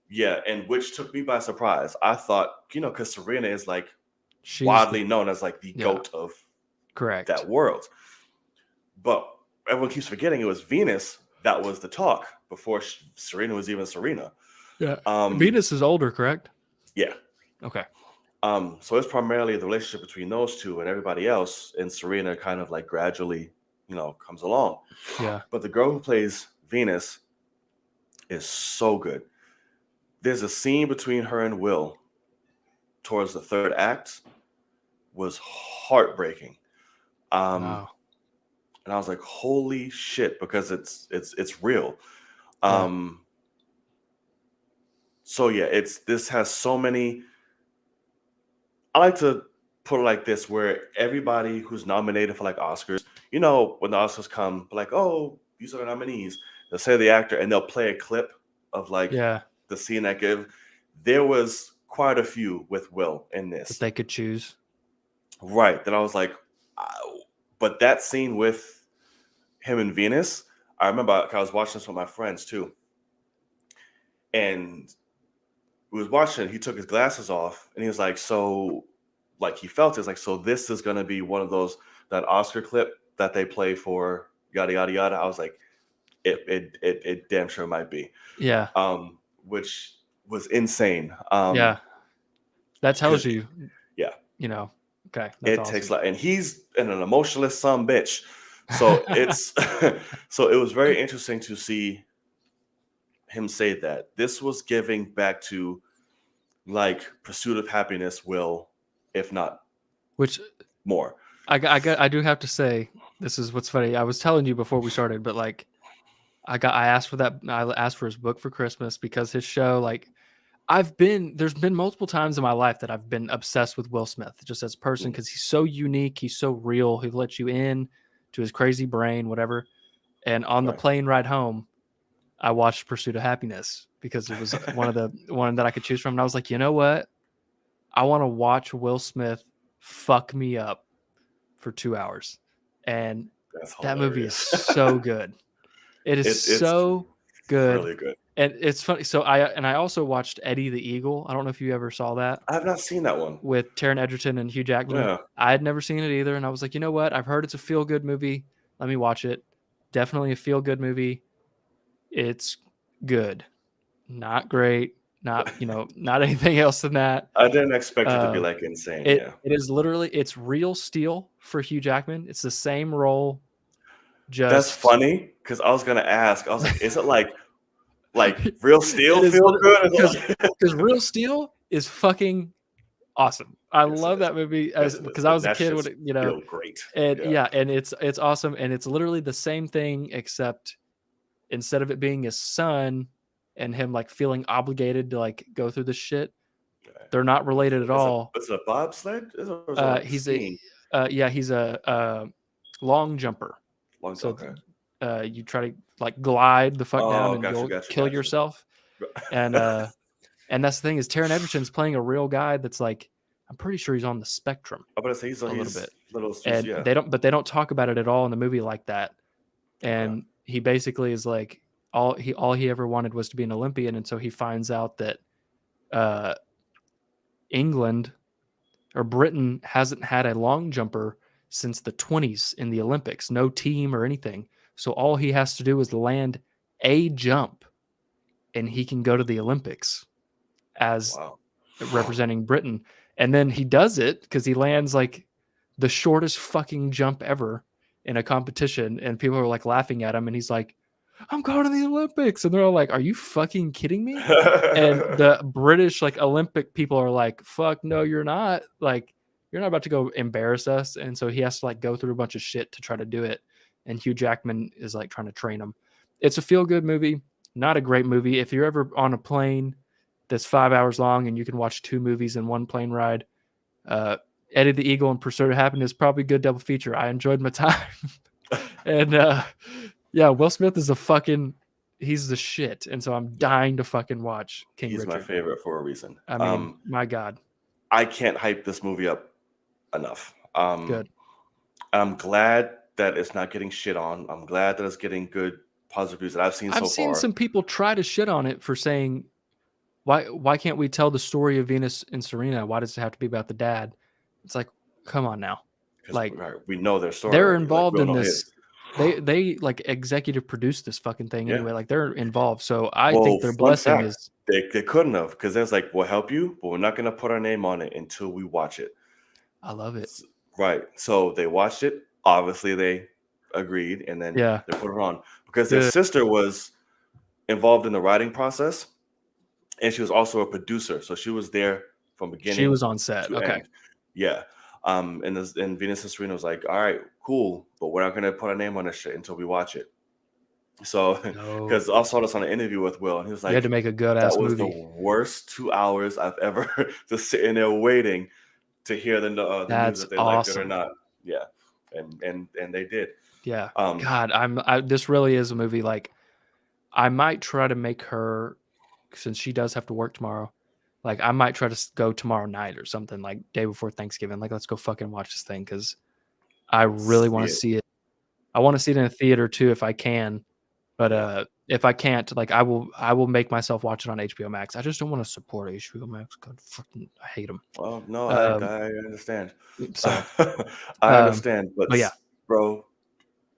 Yeah, and which took me by surprise. I thought, because Serena is like widely known as like the GOAT of that world. But everyone keeps forgetting it was Venus that was the talk before Serena was even Serena. Yeah. Venus is older, correct? Yeah. Okay. So it's primarily the relationship between those two, and everybody else, and Serena kind of like gradually, comes along. Yeah. But the girl who plays Venus is so good. There's a scene between her and Will towards the third act was heartbreaking. Wow. And I was like, holy shit, because it's real. So yeah, this has so many. I like to put it like this, where everybody who's nominated for like Oscars, when the Oscars come, like, oh, these are the nominees, they'll say the actor and they'll play a clip of like the scene that give. There was quite a few with Will in this that they could choose. Right. That I was like, but that scene with him and Venus, I remember I was watching this with my friends too. And we was watching, he took his glasses off and he was like, so like he felt it's like, so this is going to be one of those, that Oscar clip that they play for yada, yada, yada. I was like, it damn sure might be. Yeah. Which was insane. Yeah. That tells you. Yeah. Okay. It awesome. Takes and he's an emotionless son bitch. So it's so it was very interesting to see him say that. This was giving back to like Pursuit of Happiness, Will, if not more. I do have to say, this is what's funny. I was telling you before we started, but like I asked for his book for Christmas because his show, like there's been multiple times in my life that I've been obsessed with Will Smith just as a person, because he's so unique, he's so real, he lets you in to his crazy brain, whatever. And on the plane ride home, I watched Pursuit of Happiness because it was one that I could choose from. And I was like, you know what? I want to watch Will Smith fuck me up for 2 hours. And that movie is so good. It's so good. Really good. And it's funny. So I also watched Eddie the Eagle. I don't know if you ever saw that. I have not seen that one. With Taron Egerton and Hugh Jackman. Yeah. I had never seen it either. And I was like, you know what? I've heard it's a feel-good movie. Let me watch it. Definitely a feel-good movie. It's good. Not great. Not, not anything else than that. I didn't expect it to be like insane. It is literally, it's real steel for Hugh Jackman. It's the same role That's Just funny because I was gonna ask. I was like, is it like Real Steel it is feel good? Is because it like- because Real Steel is fucking awesome. I yes, it love is. that movie Yes, it is. because I And was a that kid when shit's it, feel great. and Yeah. yeah, and it's awesome, and it's literally the same thing except instead of it being his son and him like feeling obligated to like go through this shit, Okay. they're not related at all. Is it a bobsled? Or is it like He's a skiing? yeah, he's a long jumper. So Okay. you try to like glide the fuck down Oh, and you'll got kill you. yourself. And that's the thing is Taron Egerton's playing a real guy that's like I'm pretty sure he's on the spectrum I'm gonna say a little he's bit. little, And yeah. they don't talk about it at all in the movie like that. Okay. And he basically is like all he ever wanted was to be an Olympian, and so he finds out that uh, England or Britain hasn't had a long jumper since the 20s in the Olympics, no team or anything. So all he has to do is land a jump, and he can go to the Olympics as Wow. representing Britain. And then he does it because he lands like the shortest fucking jump ever in a competition, and people are like laughing at him, and he's like, I'm going to the Olympics. And they're all like, are you fucking kidding me? And the British like Olympic people are like, fuck no, you're not. Like, you're not about to go embarrass us. And so he has to like go through a bunch of shit to try to do it. And Hugh Jackman is like trying to train him. It's a feel good movie, not a great movie. If you're ever on a plane that's 5 hours long and you can watch 2 movies in one plane ride, Eddie the Eagle and Pursuit of Happiness, probably good double feature. I enjoyed my time. And yeah, Will Smith is he's the shit. And so I'm dying to fucking watch King He's Richard. my favorite for a reason. I mean, my God. I can't hype this movie up enough. Good. I'm glad that it's not getting shit on. I'm glad that it's getting good positive reviews that I've seen so I've seen far. some people try to shit on it for saying, why can't we tell the story of Venus and Serena? Why does it have to be about the dad? It's like, come on now. Like, we know their story. they're already. involved we in don't know this. his. They like executive produce this fucking thing Yeah. anyway. Like they're involved. So I Well, think their fun blessing fact, is they couldn't have because it's like we'll help you, but we're not gonna put our name on it until we watch it. I love it. Right. So they watched it. Obviously, they agreed, and then Yeah. they put it on because their Good. sister was involved in the writing process, and she was also a producer. So she was there from beginning. She was on set. to Okay. end. Yeah. And Venus and Serena was like, all right, cool, but we're not gonna put our name on this shit until we watch it. So No. because I saw this on an interview with Will, and he was You like, had to make a good that ass was movie. the worst 2 hours I've ever just sitting there waiting to hear the news That's that they liked it or awesome. not. Yeah, and they did. Yeah. Um, God, this really is a movie. Like, I might try to make her, since she does have to work tomorrow. Like, I might try to go tomorrow night or something, like day before Thanksgiving. Like, let's go fucking watch this thing because I really want to see it. I want to see it in a theater too if I can. But Yeah. if I can't, like, I will make myself watch it on HBO Max. I just don't want to support HBO Max. God, fucking, I hate them. Well, no, Um, I understand. So, I understand, but yeah. bro,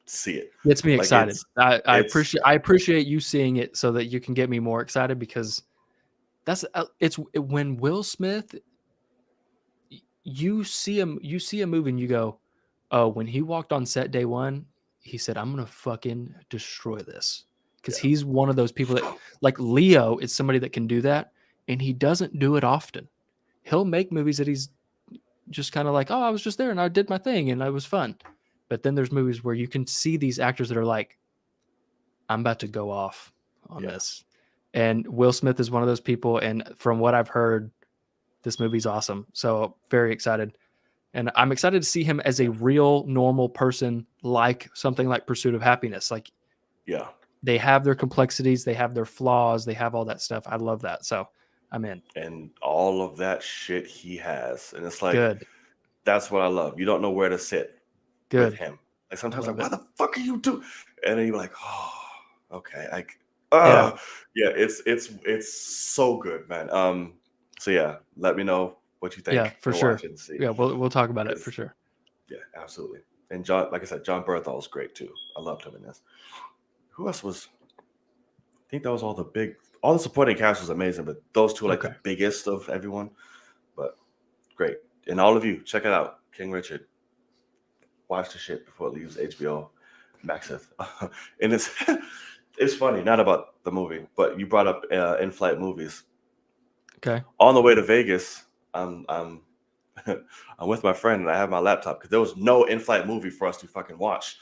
see it. Gets me Like, excited. I it's appreciate you seeing it so that you can get me more excited because that's when Will Smith, you see a movie and you go, oh, when he walked on set day one, he said, I'm gonna fucking destroy this because Yeah. he's one of those people that like Leo is somebody that can do that, and he doesn't do it often. He'll make movies that he's just kind of like, oh, I was just there and I did my thing and it was fun. But then there's movies where you can see these actors that are like, I'm about to go off on this. And Will Smith is one of those people. And from what I've heard, this movie's awesome. So very excited. And I'm excited to see him as a real normal person, like something like Pursuit of Happiness. Like, yeah. they have their complexities, they have their flaws, they have all that stuff. I love that. So I'm in. And all of that shit he has. And it's like, Good. that's what I love. You don't know where to sit Good. with him. Like sometimes love like, it. why the fuck are you doing? And then you're like, oh, okay. Like, Yeah. it's so good, man. So yeah, let me know what you think. Yeah, for Go sure. watch it and see. Yeah, we'll talk about it for sure. Yeah, absolutely. And John, like I said, John Berthal was great too. I loved him in this. Who else was? I think that was all the supporting cast was amazing, but those two are like the biggest of everyone. But great. And all of you, check it out. King Richard. Watch the shit before it leaves HBO. Massive. And it's funny, not about the movie, but you brought up in-flight movies. Okay. On the way to Vegas, I'm I'm with my friend and I have my laptop because there was no in-flight movie for us to fucking watch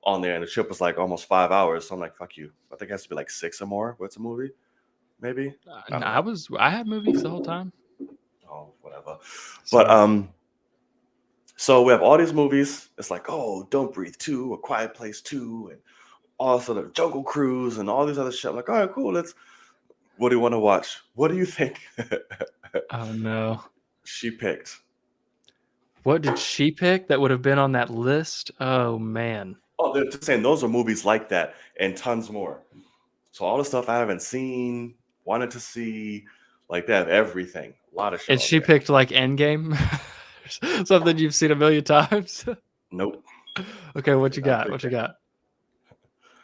on there, and the trip was like almost 5 hours. So I'm like, fuck you. I think it has to be like 6 or more. What's a movie? Maybe. I don't know. I had movies the whole time. Oh, whatever. But Sorry. so we have all these movies. It's like, oh, Don't Breathe 2, A Quiet Place 2, and also the Jungle Cruise and all these other shit. I'm like, all right, cool. What do you want to watch? What do you think Oh no. she picked? What did she pick that would have been on that list? Oh man. Oh, they're just saying those are movies like that and tons more. So all the stuff I haven't seen, wanted to see, like they have everything. A lot of shit And on she there. picked like Endgame. Something you've seen a million times. Nope. Okay, what you Did not got? pick What you that. got?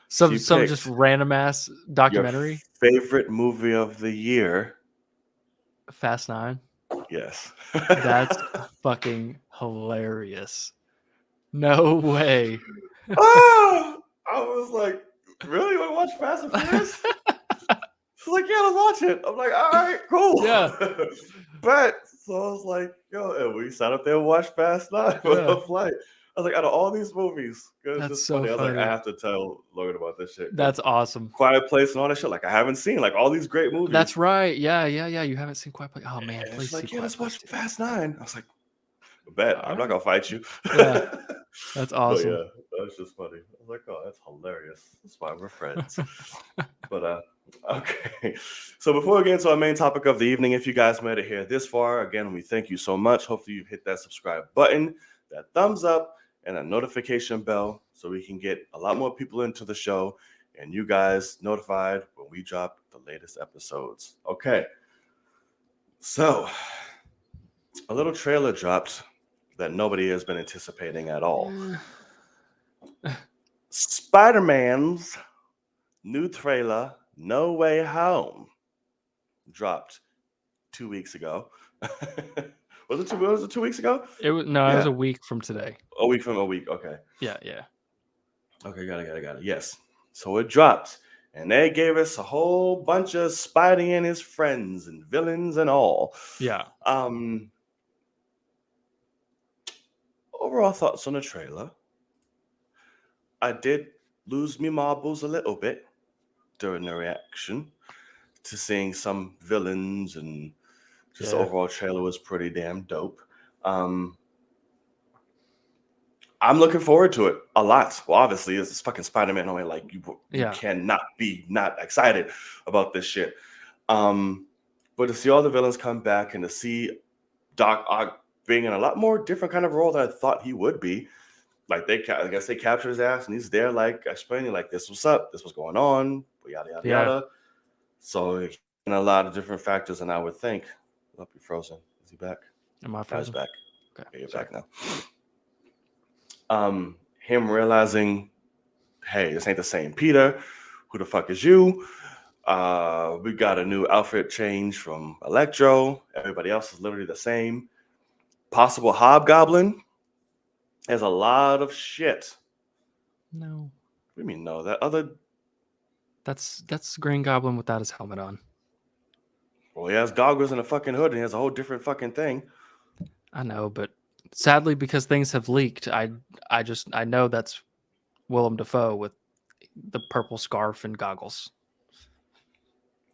She Some just picked random ass your documentary. favorite movie of the year. Fast 9. Yes. That's fucking hilarious. No way. Ah, I was like, really? You want to watch Fast and Furious? She's like, yeah, let's watch it. I'm like, all right, cool. Yeah. But so I was like, yo, and we sat up there and watched Fast 9 for Yeah. the flight. I was like, out of all these movies, 'cause it's That's just so funny. I was like, I funny. have to tell Logan about this shit. 'Cause That's awesome. Quiet Place and all that shit, like I haven't seen like all these great movies. That's right. Yeah. You haven't seen Quiet Place. Oh man, And please she's see like, yeah, Quiet let's Place watch 2. Fast 9. I was like, bet. I'm not Alright. gonna fight you. Yeah. That's But awesome. yeah, that's just funny. I was like, oh, that's hilarious. That's why we're friends. But okay. So before we get into our main topic of the evening, if you guys made it here this far, again, we thank you so much. Hopefully you hit that subscribe button, that thumbs up, and that notification bell so we can get a lot more people into the show and you guys notified when we drop the latest episodes. Okay. So a little trailer dropped that nobody has been anticipating at all. Spider-Man's new trailer, No Way Home, dropped 2 weeks ago. Was it 2 weeks ago? It was no, it was Yeah. a week from today. A week from a week. Okay. Yeah. Okay, got it. Yes. So it dropped. And they gave us a whole bunch of Spidey and his friends and villains and all. Yeah. Overall thoughts on the trailer. I did lose me marbles a little bit during the reaction to seeing some villains, and just the Yeah. overall trailer was pretty damn dope. I'm looking forward to it a lot. Well, obviously, it's fucking Spider-Man. No way, like you Yeah. cannot be not excited about this shit. But to see all the villains come back and to see Doc Ock being in a lot more different kind of role than I thought he would be. Like I guess they captured his ass and he's there, like explaining, like this was up, this was going on, yada yada Yeah. yada. So in a lot of different factors than I would think. Up, you frozen. Is he back? Am I Guy's frozen? back. Okay. Yeah, you're Sorry. back now. Him realizing, hey, this ain't the same Peter. Who the fuck is you? We got a new outfit change from Electro. Everybody else is literally the same. Possible Hobgoblin. There's a lot of shit. No. What do you mean no? That other, That's Green Goblin without his helmet on. well, he has goggles and a fucking hood and he has a whole different fucking thing. I know, but sadly, because things have leaked, I know that's Willem Dafoe with the purple scarf and goggles.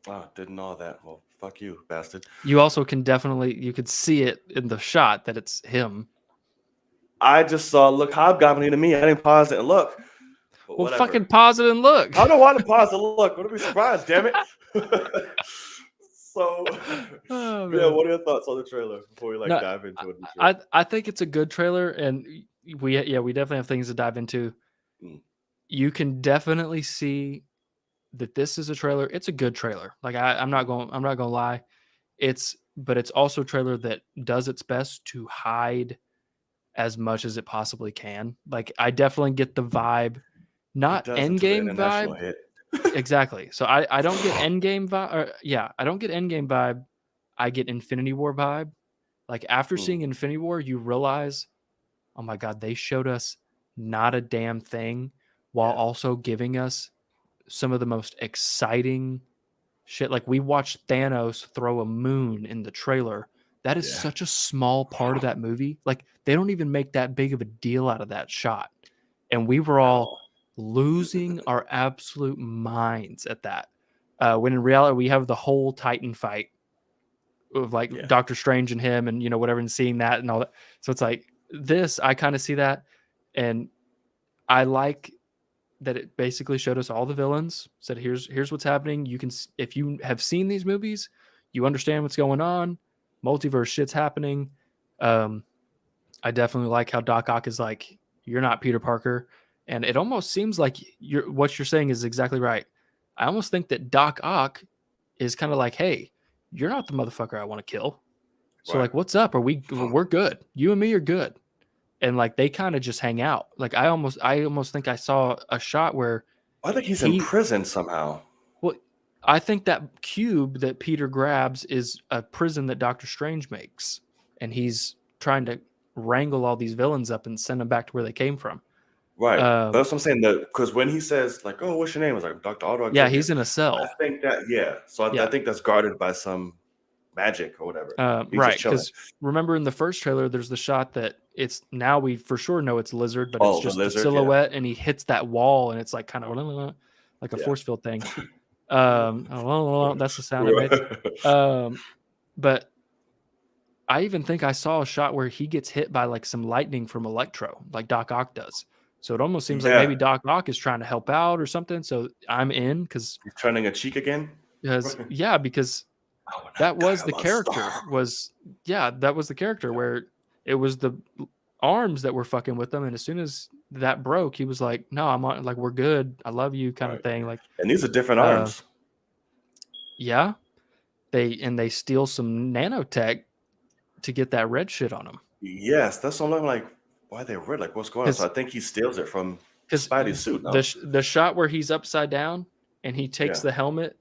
Oh, didn't know that. Well, fuck you, bastard. You also can you could see it in the shot that it's him. I just saw look Hobgoblin to me. I didn't pause it and look. But Well, whatever. fucking pause it and look. I don't want to pause and look. What are we surprised? Damn it. So, Oh, yeah, man. what are your thoughts on the trailer before we No, dive into it? I think it's a good trailer, and we definitely have things to dive into. Mm. You can definitely see that this is a trailer. It's a good trailer. Like I'm not gonna lie. But it's also a trailer that does its best to hide as much as it possibly can. Like I definitely get the vibe, not It does until the Endgame international vibe. hit. Exactly. So I don't get Endgame vibe. I don't get Endgame vibe. I get Infinity War vibe. Like after seeing Infinity War, you realize, oh my god, they showed us not a damn thing while Yeah. also giving us some of the most exciting shit. Like we watched Thanos throw a moon in the trailer. That is Yeah. such a small part of that movie. Like they don't even make that big of a deal out of that shot. And we were all No. losing our absolute minds at that. When in reality, we have the whole Titan fight of like Yeah. Doctor Strange and him and, whatever, and seeing that and all that. So it's like this, I kind of see that. And I like that it basically showed us all the villains, said here's what's happening. You can, if you have seen these movies, you understand what's going on. Multiverse shit's happening. um I definitely like how Doc Ock is like, you're not Peter Parker. And it almost seems like what you're saying is exactly right. I almost think that Doc Ock is kind of like, hey, you're not the motherfucker I want to kill. So Right. like, what's up? We're good. You and me are good. And like they kind of just hang out. Like I almost think I saw a shot where I think he's in he prison somehow. well, I think that cube that Peter grabs is a prison that Doctor Strange makes, and he's trying to wrangle all these villains up and send them back to where they came from. Right. Um, That's what I'm saying. That because when he says like, "Oh, what's your name?" It's like Dr. Otto yeah, Xavier. he's in a I cell. think that yeah. So I Yeah, think that's guarded by some magic or whatever. He's just right. chilling. Because remember in the first trailer, there's the shot that it's now we for sure know it's Lizard, but it's Oh, the just the lizard. Yeah. silhouette, and he hits that wall, and it's like kind of like a Yeah. force field thing. That's the sound it made. Um, but I even think I saw a shot where he gets hit by like some lightning from Electro, like Doc Ock does. So it almost seems like maybe Yeah. Doc Ock is trying to help out or something. So I'm in He's turning a cheek again. because I will not that die was on the my character star. that was the character where it was the arms that were fucking with them. And as soon as that broke, he was like, no, I'm on, like, we're good. I love you kind of Right. thing. Like, And these are different uh, arms. yeah, they steal some nanotech to get that red shit on them. Yes, that's what I'm like. Why are they red? Like, what's going on? So I think he steals it from Because Spidey's suit. the No. the shot where he's upside down and he takes Yeah. the helmet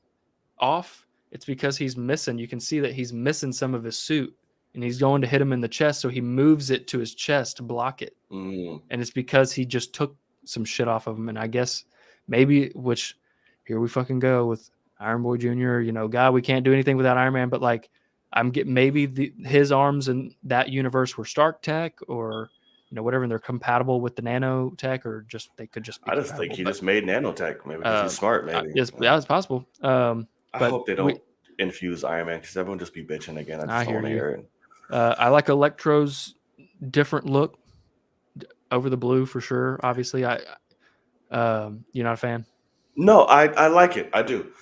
off, it's because he's missing. You can see that he's missing some of his suit, and he's going to hit him in the chest, so he moves it to his chest to block it. Mm. And it's because he just took some shit off of him. And I guess maybe, which here we fucking go with Iron Boy Jr. God, we can't do anything without Iron Man. But like, I'm getting maybe his arms in that universe were Stark Tech or whatever, and they're compatible with the nanotech, or just they could just be I just think compatible. he But just made nanotech, maybe because he's smart. Maybe. yes, Yeah. that's possible. I But hope they don't infuse Iron Man because everyone just be bitching again. I I just don't hear want to you. hear it. I like Electro's different look over the blue for sure. Obviously, you're not a fan. No, I like it. I do.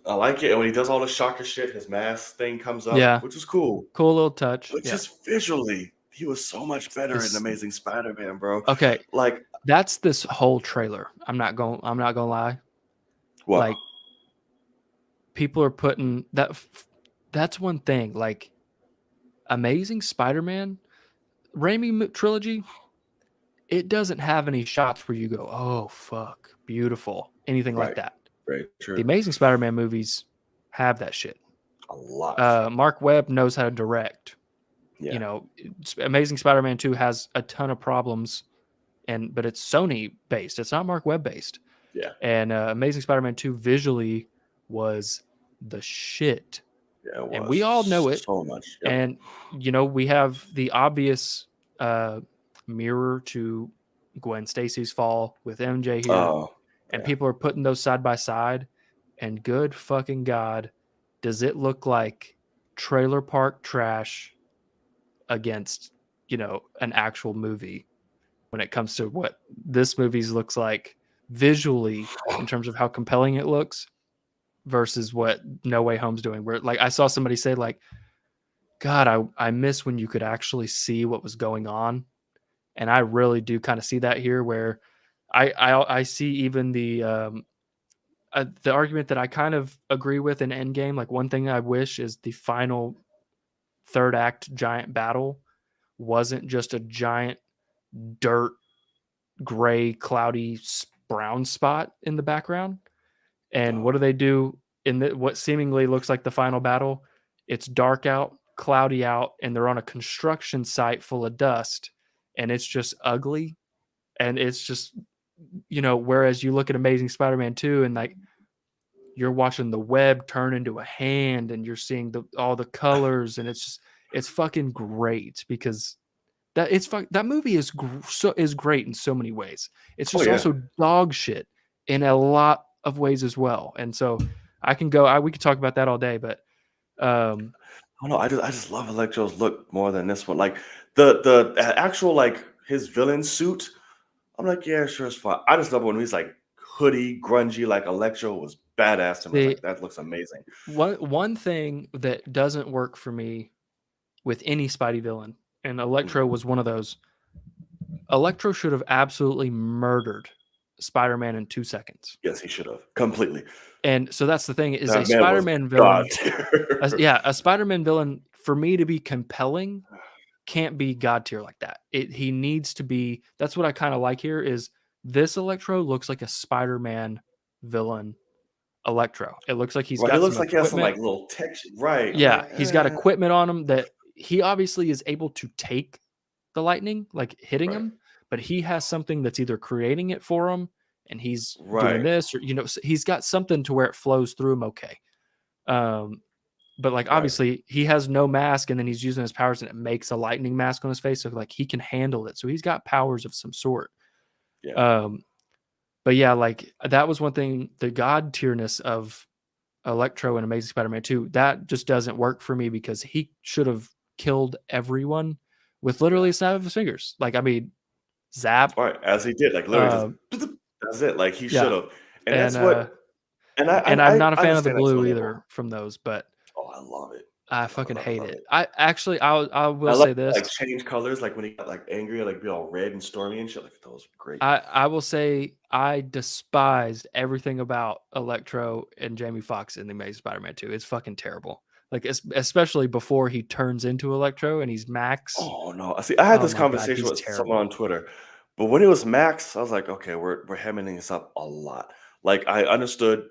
I like it. And when he does all the shocker shit, his mask thing comes up, Yeah, which is cool. cool little touch. But Yeah. just visually, he was so much better in This Amazing Spider-Man, bro. okay. Like That's this whole trailer. I'm not gonna lie. what? Like people are putting that. That's one thing. Like Amazing Spider-Man, Raimi trilogy. It doesn't have any shots where you go, "Oh fuck, beautiful," anything like Right. that. Very The true. Amazing Spider-Man movies have that shit. A lot. Mark Webb knows how to direct. Yeah. Amazing Spider-Man 2 has a ton of problems, but it's Sony based. It's not Mark Webb based. Yeah. And Amazing Spider-Man 2 visually was the shit. Yeah, it was. And we all know it. So much. Yep. And, we have the obvious mirror to Gwen Stacy's fall with MJ here. Oh. And Yeah. people are putting those side by side. And good fucking God, does it look like trailer park trash against, an actual movie when it comes to what this movie looks like visually in terms of how compelling it looks versus what No Way Home's doing. Where like I saw somebody say like, God, I miss when you could actually see what was going on. And I really do kind of see that here where I see even the argument that I kind of agree with in Endgame. Like one thing I wish is the final third act giant battle wasn't just a giant dirt gray cloudy brown spot in the background. And what do they do in what seemingly looks like the final battle? It's dark out, cloudy out, and they're on a construction site full of dust, and it's just ugly. And it's just whereas you look at Amazing Spider-Man 2 and like you're watching the web turn into a hand and you're seeing all the colors, and it's fucking great because that movie is great in so many ways. It's Oh just yeah. also dog shit in a lot of ways as well. And so we could talk about that all day, but I don't know. I just love Electro's look more than this one. Like the actual like his villain suit. I'm like, yeah, sure, it's fine. I just love it when he's like hoodie, grungy, like Electro was badass to me. I was the like, that looks amazing. one thing that doesn't work for me with any Spidey villain, and Electro Mhm. was one of those. Electro should have absolutely murdered Spider-Man in 2 seconds. Yes, he should have completely. And so that's the thing, is a That man was Spider-Man God villain, tier. a Spider-Man villain for me to be compelling can't be god tier like that. He needs to be. That's what I kind of like here is this Electro looks like a Spider-Man villain Electro. It looks like he's Right, he got looks some like he has some equipment. like little texture. Right, I'm Yeah, like, he's got equipment on him that he obviously is able to take the lightning, like hitting right, him, but he has something that's either creating it for him and he's doing right, this, or he's got something to where it flows through him okay. Um, but like right. obviously he has no mask and then he's using his powers and it makes a lightning mask on his face, so like he can handle it. So he's got powers of some sort. Yeah. Um, but yeah, like that was one thing, the god tierness of Electro and Amazing Spider-Man 2, that just doesn't work for me because he should have killed everyone with literally Yeah. a snap of his fingers. Like, I mean, zap. Right, as he did, like literally just Uh, that's it. Like he should yeah, have. And and that's what and I'm not a I fan of the understand that to a blue level. either from those, but Oh, I love it. I Love it, fucking love it, hate love it. it. I will I like say this. like change colors, like when he got like angry, like be all red and stormy and shit. Like that was great. I will say I despised everything about Electro and Jamie Foxx in the Amazing Spider-Man 2. It's fucking terrible. Like especially before he turns into Electro and he's Max. Oh no. See, I had Oh this my god, conversation he's with someone terrible. on Twitter. But when it was Max, I was like, okay, we're hemming this up a lot. Like I understood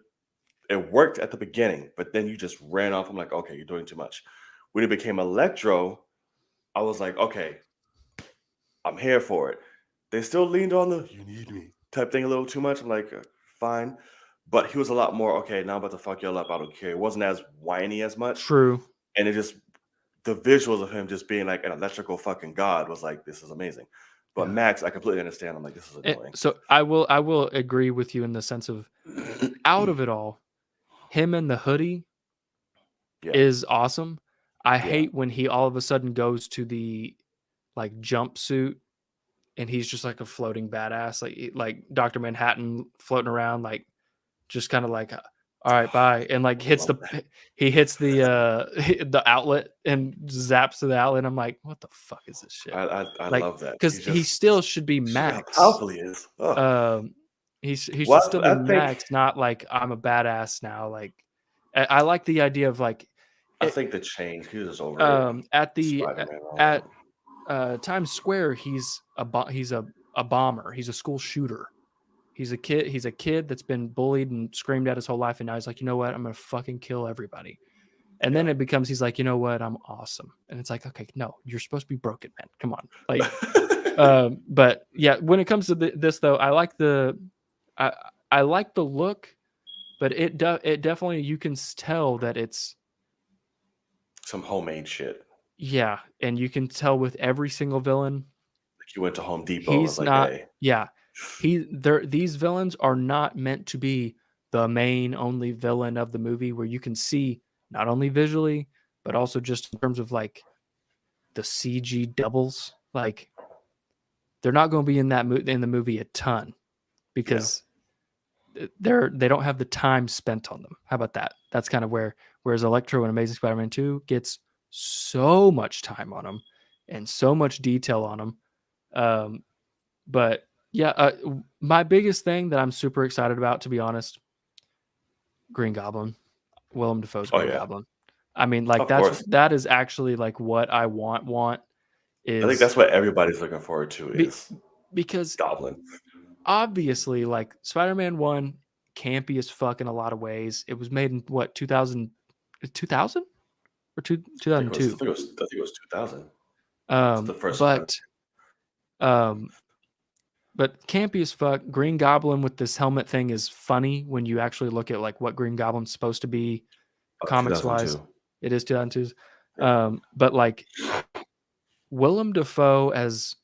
it worked at the beginning, but then you just ran off. I'm like, okay, you're doing too much. When it became Electro, I was like, okay, I'm here for it. They still leaned on the "you need me" type thing a little too much. I'm like, fine, but he was a lot more okay. Now I'm about to fuck y'all up. I don't care. It wasn't as whiny as much, True. and it just the visuals of him just being like an electrical fucking god was like, this is amazing. But Yeah. Max, I completely understand. I'm like, this is annoying. So I will agree with you in the sense of out of it all, him and the hoodie Yeah, is awesome. I yeah, hate when he all of a sudden goes to the like jumpsuit and he's just like a floating badass, like Dr. Manhattan floating around, like just kind of like, all right, bye, and like I love that. he hits the the outlet and zaps to the outlet. I'm like, what the fuck is this shit? I Like, love that. because He's he just still should be show you how Max. powerful he is. Oh, He should well, still be I think Max, not like I'm a badass now. Like, I like the idea of like I it, think the change. He was just over it. at the Spider Man, all that. at Times Square, he's a bomber. He's a school shooter. He's a kid. He's a kid that's been bullied and screamed at his whole life, and now he's like, you know what? I'm gonna fucking kill everybody. And then Yeah. it becomes he's like, you know what? I'm awesome. And it's like, okay, no, you're supposed to be broken, man. Come on, like. But yeah, when it comes to this though, I I like the look, but it definitely you can tell that it's Some homemade shit. yeah, and you can tell with every single villain, Like you went to Home Depot and was he's like, not. "Hey." Yeah, these villains are not meant to be the main only villain of the movie where you can see not only visually but also just in terms of like the CG doubles. Like they're not going to be in in the movie a ton Yeah. because they don't have the time spent on them. How about that? That's kind of whereas Electro and Amazing Spider-Man 2 gets so much time on them and so much detail on them. Um, but yeah, my biggest thing that I'm super excited about, to be honest, Green Goblin, Willem Dafoe's Oh, Green yeah. Goblin. I mean, like Of course. that is actually like what I want I think is that's what everybody's looking forward to be, is because Goblin. obviously like Spider-Man 1 campy as fuck in a lot of ways. It was made in what 2000 or I 2002. think it was 2000. It's the first one. But um but campy as fuck. Green Goblin with this helmet thing is funny when you actually look at like what Green Goblin's supposed to be comics wise. 2002. It is 2002's. Yeah. But like Willem Dafoe as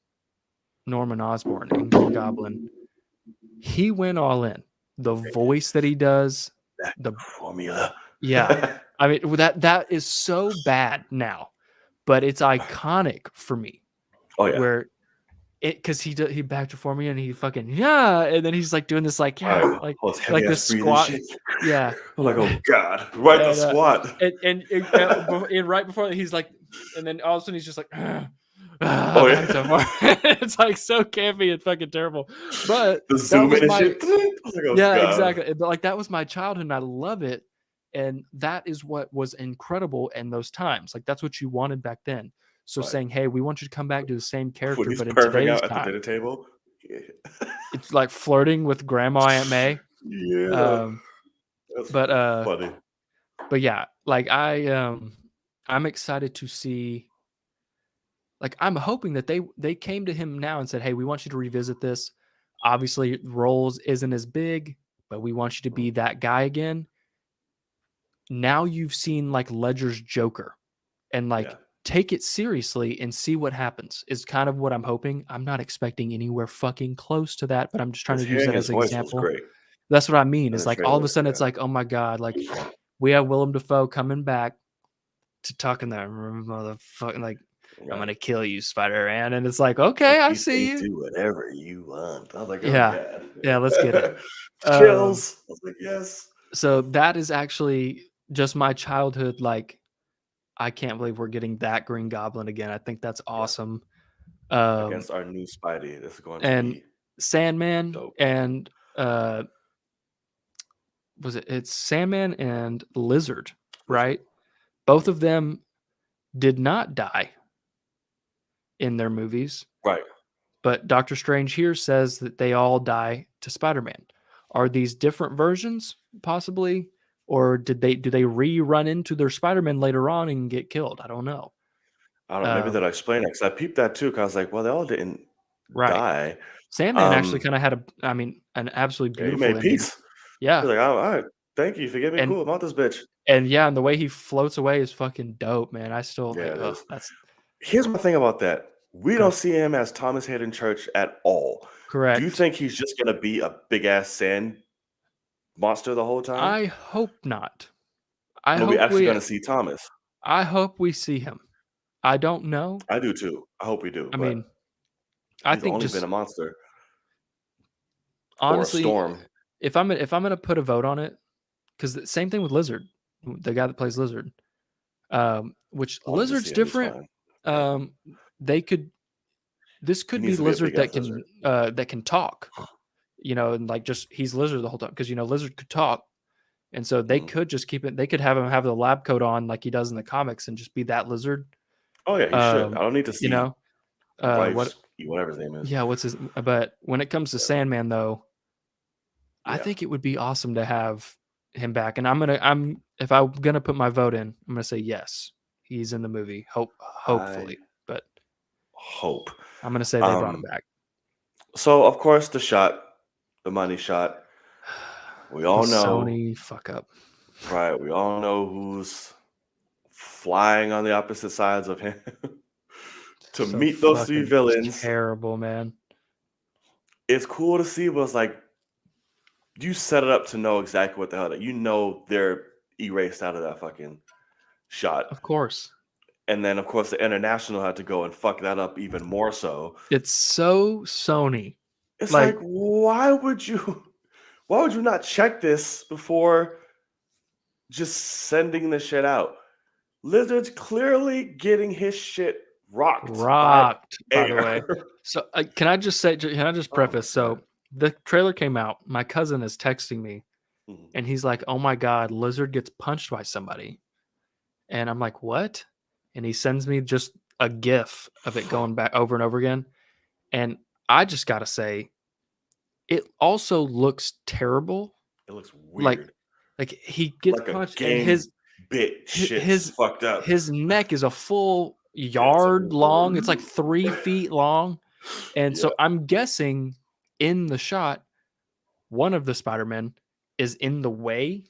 Norman Osborn in Green Goblin, he went all in. The voice that he does, That the formula. yeah. I mean that is so bad now, but it's iconic for me. Oh yeah. Where because he backed to formula and he fucking yeah, and then he's like doing this like yeah, Right. like All this like heavy this ass breathing squat, shit. yeah. I'm like, oh god, right the And, squat. and right before that, he's like, and then all of a sudden he's just like, Oh, back to yeah. formula. It's like so campy and fucking terrible. But The that zoom was in and my shit. I was like, oh yeah, god. exactly. But like that was my childhood, and I love it. And that is what was incredible in those times. Like that's what you wanted back then. So Right. saying, "Hey, we want you to come back to the same When character, he's but in perving today's out at the dinner time, table. Yeah. it's like flirting with Grandma Aunt May." Yeah. That's But funny. but yeah, like I'm excited to see. Like I'm hoping that they came to him now and said, "Hey, we want you to revisit this. Obviously, roles isn't as big, but we want you to be that guy again." Now you've seen like Ledger's Joker, and like Yeah. take it seriously and see what happens. Is kind of what I'm hoping. I'm not expecting anywhere fucking close to that, but I'm just trying Because to use hearing that his as an voice was example. great That's what I mean. in Is the like all of a trailer. sudden Yeah. it's like, oh my god, like we have Willem Dafoe coming back to talking that motherfucking like I'm Right. gonna kill you, Spider-Man, and it's like, okay, I You see can you. do whatever you want. I was like, oh Yeah, god. yeah, let's get it. Chills. I was like, yes. So that is actually just my childhood. Like, I can't believe we're getting that Green Goblin again. I think that's Yeah. awesome. Against our new Spidey. This is going to And be Sandman dope. and it's Sandman and Lizard, right? Both of them did not die in their movies, Right. but Doctor Strange here says that they all die to Spider-Man. Are these different versions, possibly? Or do they rerun into their Spider-Man later on and get killed? I don't know. I don't know. Maybe that'll explain it. Because I peeped that too. Because I was like, well, they all didn't Right. die. Sandman actually kind of had an absolutely Yeah, he beautiful made ending. peace. Yeah. He's like, all right, thank you. Forgive me. And Cool. I'm out this bitch. and yeah, and the way he floats away is fucking dope, man. I still Yeah, like, it ugh, is. that's Here's my thing about that. We okay. don't see him as Thomas Hayden Church at all. Do you Correct. think he's just gonna be a big ass sand monster the whole time? I hope not. I Are we hope actually we gonna see Thomas? I hope we see him. I don't know. I do too. I hope we do. I But mean, I he's think only been just a monster or a honestly, storm. if I'm gonna put a vote on it, because the same thing with Lizard, the guy that plays Lizard, which I wanted to Lizard's see him. He's different. fine. Yeah. They could this He could be needs to be a Lizard big ass lizard. that can talk, and like just he's Lizard the whole time because Lizard could talk, and so they Mhm. could just keep it. They could have him have the lab coat on like he does in the comics and just be that Lizard. Oh yeah, he should. I don't need to You see know, what? whatever his name is. Yeah, what's his? But when it comes to Yeah. Sandman, though, I Yeah. think it would be awesome to have him back. And if I'm gonna put my vote in, I'm gonna say yes, he's in the movie. Hopefully, but Hope. I'm gonna say they brought him back. So of course the money shot. We all The know, Sony fuck up. right? We all know who's flying on the opposite sides of him to So meet those three fucking villains. Terrible, man. It's cool to see, but it's like you set it up to know exactly what the hell that they're erased out of that fucking shot. Of course. And then of course the international had to go and fuck that up even more so. It's so Sony. It's like why would you not check this before just sending the shit out? Lizard's clearly getting his shit rocked. By the air. way. So can I just preface? So the trailer came out. My cousin is texting me, Mhm. and he's like, "Oh my god, Lizard gets punched by somebody," and I'm like, "What?" And he sends me just a GIF of it going back over and over again, and I just gotta say, it also looks terrible. It looks weird. Like he gets Like a punched, and game his bit shit's fucked up. his neck is a full yard long. It's like 3 feet long. And so I'm guessing in the shot, one of the Spider-Men is in the way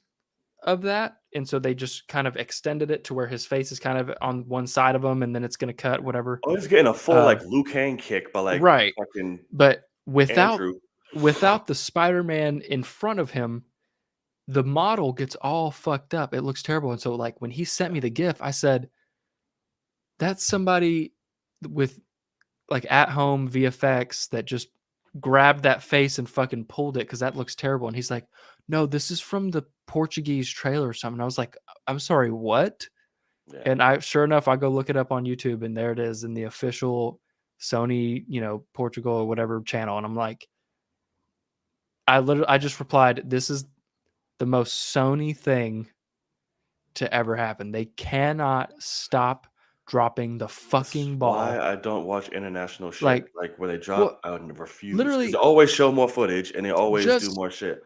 of that, and so they just kind of extended it to where his face is kind of on one side of him, and then it's gonna cut, whatever. Oh, he's getting a full Uh, like Liu Kang kick by like right. fucking But without Andrew. without the Spider-Man in front of him, the model gets all fucked up. It looks terrible. And so, like, when he sent me the GIF, I said, "That's somebody with like at home VFX that just grabbed that face and fucking pulled it because that looks terrible." And he's like, "No, this is from the Portuguese trailer or something." I was like, "I'm sorry, what?" Yeah. And I, sure enough, I go look it up on YouTube, and there it is in the official Sony, Portugal or whatever channel. And I'm like, I just replied, "This is the most Sony thing to ever happen. They cannot stop dropping the This is fucking why ball." I don't watch international shit. Like, Like where they well, drop, I would refuse because they literally, always show more footage and they always do just more shit.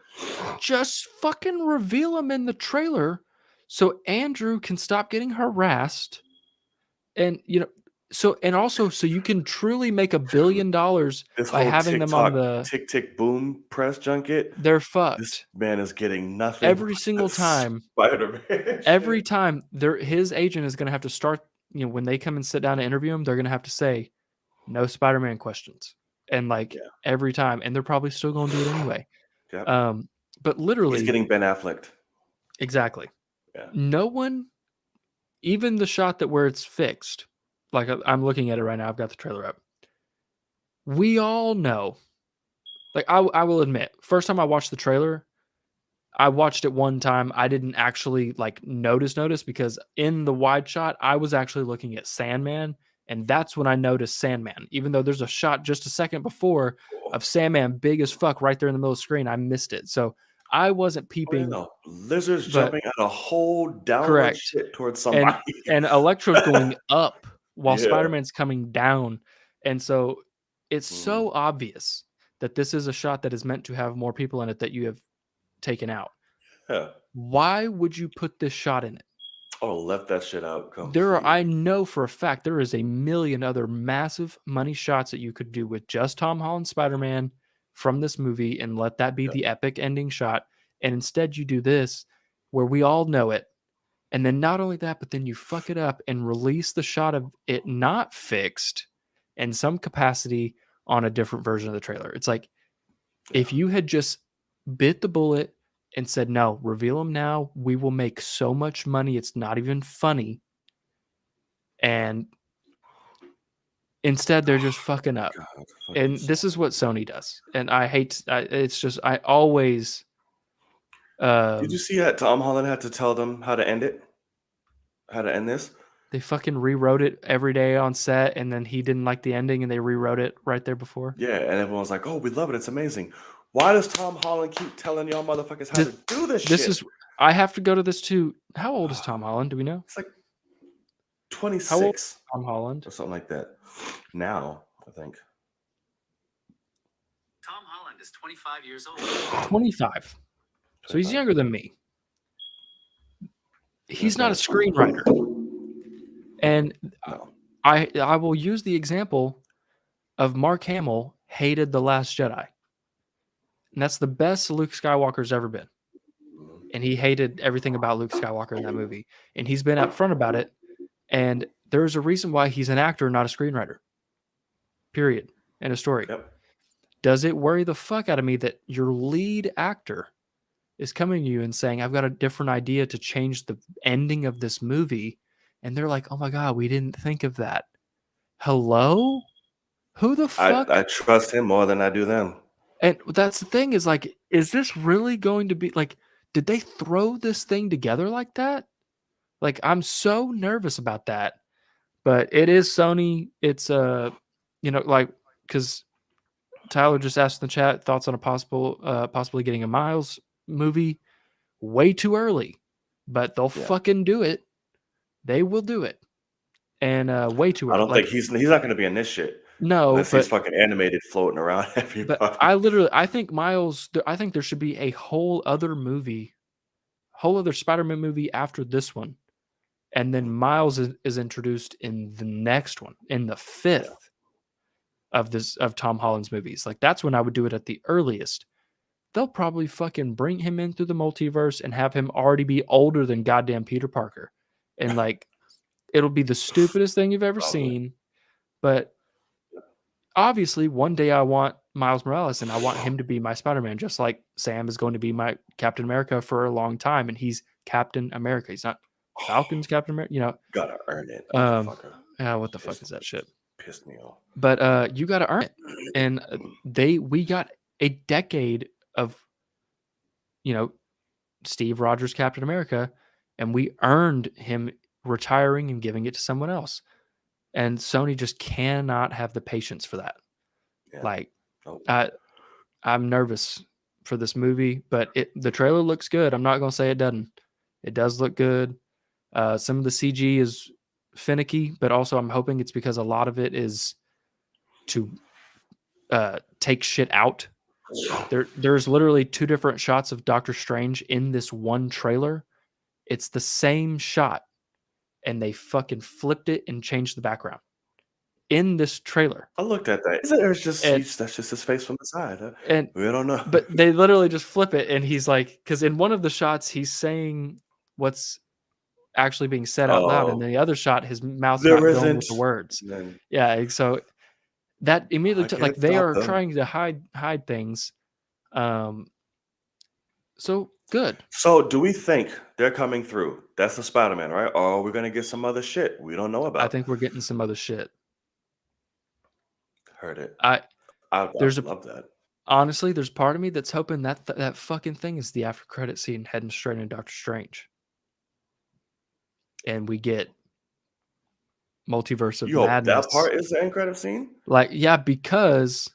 just fucking reveal him in the trailer so Andrew can stop getting harassed. And and also so you can truly make $1 billion This by whole having them on TikTok the tick tick boom press junket, they're this fucked. man is getting nothing Every but single time, Spider-Man every shit. time his agent is gonna have to start, when they come and sit down to interview him, they're gonna have to say, "No Spider-Man questions." And like Yeah, every time, and they're probably still gonna do it anyway. yep. But He's literally, getting Ben Affleck. exactly. Yeah. No one, even the shot that where it's fixed, like I'm looking at it right now, I've got the trailer up. We all know, like I will admit, first time I watched the trailer, I watched it one time. I didn't actually like notice because in the wide shot, I was actually looking at Sandman, and that's when I noticed Sandman. Even though there's a shot just a second before Oh, of Sandman big as fuck right there in the middle of the screen, I missed it. So I wasn't yeah, peeping, no. Lizards but jumping at a whole downward correct. shit towards And somebody. Electro's going up while Yeah. Spider-Man's coming down. And so it's Mm, so obvious that this is a shot that is meant to have more people in it that you have taken out. yeah. Why would you put this shot in it? Oh, left that shit out I completely. know for a fact there is a million other massive money shots that you could do with just Tom Holland Spider-Man from this movie and let that be Yeah. the epic ending shot. And instead you do this where we all know it. And then not only that, but then you fuck it up and release the shot of it not fixed in some capacity on a different version of the trailer. It's like Yeah. if you had just bit the bullet and said, "No, reveal them now. We will make so much money. It's not even funny." And instead, they're just fucking up. God, fucking And so. this is what Sony does. And I hate, it's just, I always, Did you um, see that Tom Holland had to tell them how to end it? How to end this? they fucking rewrote it every day on set. And then he didn't like the ending and they rewrote it right there before. Yeah, and everyone's like, "Oh, we love it. It's amazing." Why does Tom Holland keep telling y'all motherfuckers how to This, do this this shit? is, I have to go to this too. How old is Tom Holland? Do we know? It's like How old 26 is Tom Holland? or something like that. Now, I think. Tom Holland is 25 years old. 25. So he's 25. younger than me. He's This not man a is 20. screenwriter. And No. I will use the example of Mark Hamill hated The Last Jedi. And that's the best Luke Skywalker's ever been. And he hated everything about Luke Skywalker in that movie. And he's been upfront about it. And there's a reason why he's an actor, not a screenwriter. Period. End of story. Yep. Does it worry the fuck out of me that your lead actor is coming to you and saying, "I've got a different idea to change the ending of this movie"? And they're like, "Oh my God, we didn't think of that." Hello? Who the fuck? I trust him more than I do them. And that's the thing is like, is this really going to be like, did they throw this thing together like that? Like, I'm so nervous about that. But it is Sony. It's like because Tyler just asked in the chat thoughts on a possibly getting a Miles movie way too early, but they'll Yeah. fucking do it. They will do it, and way too I early. don't think he's not gonna be in this shit No, unless he's but fucking animated floating around everybody. I think Miles. I think there should be a whole other movie, whole other Spider-Man movie after this one, and then Miles is introduced in the next one, in the fifth. of Tom Holland's movies. Like that's when I would do it at the earliest. They'll probably fucking bring him in through the multiverse and have him already be older than goddamn Peter Parker. And like it'll be the stupidest thing you've ever Probably. seen. But obviously one day I want Miles Morales and I want him to be my Spider-Man, just like Sam is going to be my Captain America for a long time, and he's Captain America. He's not Falcon's Captain America, you know. Gotta earn it, Um, motherfucker. what the fuck is that shit? Pissed me off. But you got to earn it, and we got a decade of, you know, Steve Rogers Captain America, and we earned him retiring and giving it to someone else. And Sony just cannot have the patience for that. Yeah. Like, Oh. I'm nervous for this movie, but the trailer looks good. I'm not gonna say it doesn't. It does look good. Some of the CG is finicky, but also I'm hoping it's because a lot of it is to take shit out. There's literally 2 different shots of Doctor Strange in this one trailer. It's the same shot, and they fucking flipped it and changed the background in this trailer. I looked at that. It's just And- that's just his face from the side. Huh? And We don't know. but they literally just flip it, and he's like, because in one of the shots he's saying what's actually being said out loud, and Oh. then the other shot his mouth's There not going with isn't. the words. And then Yeah, so that immediately I like can't they stop are them. trying to hide things. So good. So do we think they're coming through? That's the Spider-Man, right? Or are we gonna get some other shit we don't know about? I think we're getting some other shit. Heard it. I I There's a- love that. honestly, there's part of me that's hoping that that fucking thing is the after credit scene heading straight into Doctor Strange, and we get Multiverse of You hope Madness. that part is the end credit scene? Like, yeah, because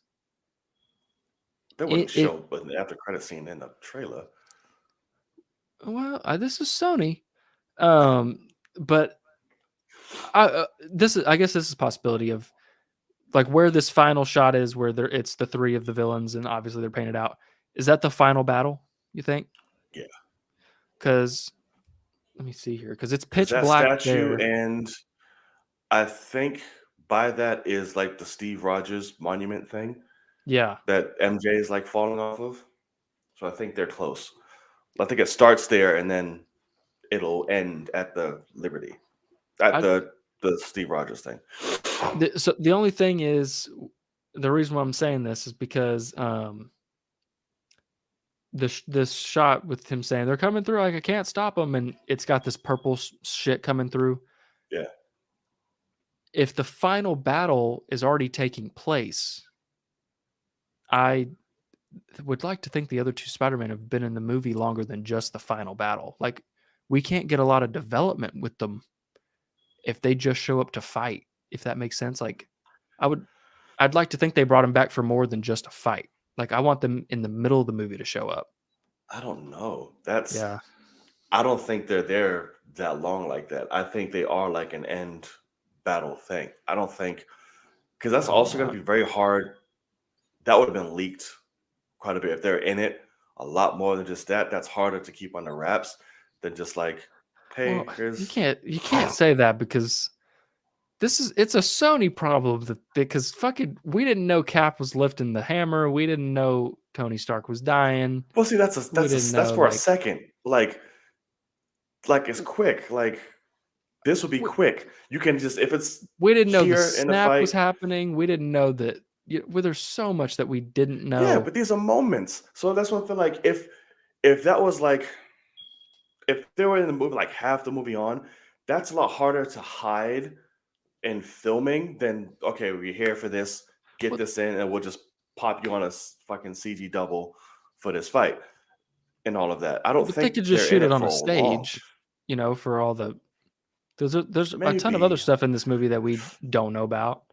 They wouldn't It- show but the after credit scene in the trailer. well, this is Sony, but I guess this is a possibility of like where this final shot is, where it's the 3 of the villains, and obviously they're painted out. Is that the final battle? You think? Yeah. Because let me see here, because it's 'Cause pitch that black statue, there. and I think by that is like the Steve Rogers monument thing Yeah, that MJ is like falling off of. So I think they're close. I think it starts there and then it'll end at the Liberty. At I- the Steve Rogers thing. So the only thing is, the reason why I'm saying this is because this shot with him saying they're coming through, like I can't stop them, and it's got this purple shit coming through. Yeah. If the final battle is already taking place, I would like to think the other 2 Spider-Man have been in the movie longer than just the final battle. Like, we can't get a lot of development with them if they just show up to fight, if that makes sense. Like, I'd like to think they brought him back for more than just a fight. Like, I want them in the middle of the movie to show up. I don't know. That's Yeah. I don't think they're there that long like that. I think they are like an end battle thing. I don't think because that's also going to be very hard. That would have been leaked quite a bit if they're in it a lot more than just that. That's harder to keep under wraps than just like, hey, Well, here's you can't say that because it's a Sony problem because fucking we didn't know Cap was lifting the hammer. We didn't know Tony Stark was dying. Well, see, that's didn't know, for a like- second. Like it's quick. Like this would be quick. You can just if it's We didn't know Here the in the snap was fight- happening. We didn't know that. Well, there's so much that we didn't know. yeah, but these are moments. So that's one thing. Like if that was like if they were in the movie like half the movie on, that's a lot harder to hide in filming than okay, we're here for this, get Well- this in, and we'll just pop you on a fucking CG double for this fight and all of that. I don't But think they could just they're shoot in it on for a long. stage, you know, for all the. There's a ton of other Maybe. stuff in this movie that we don't know about.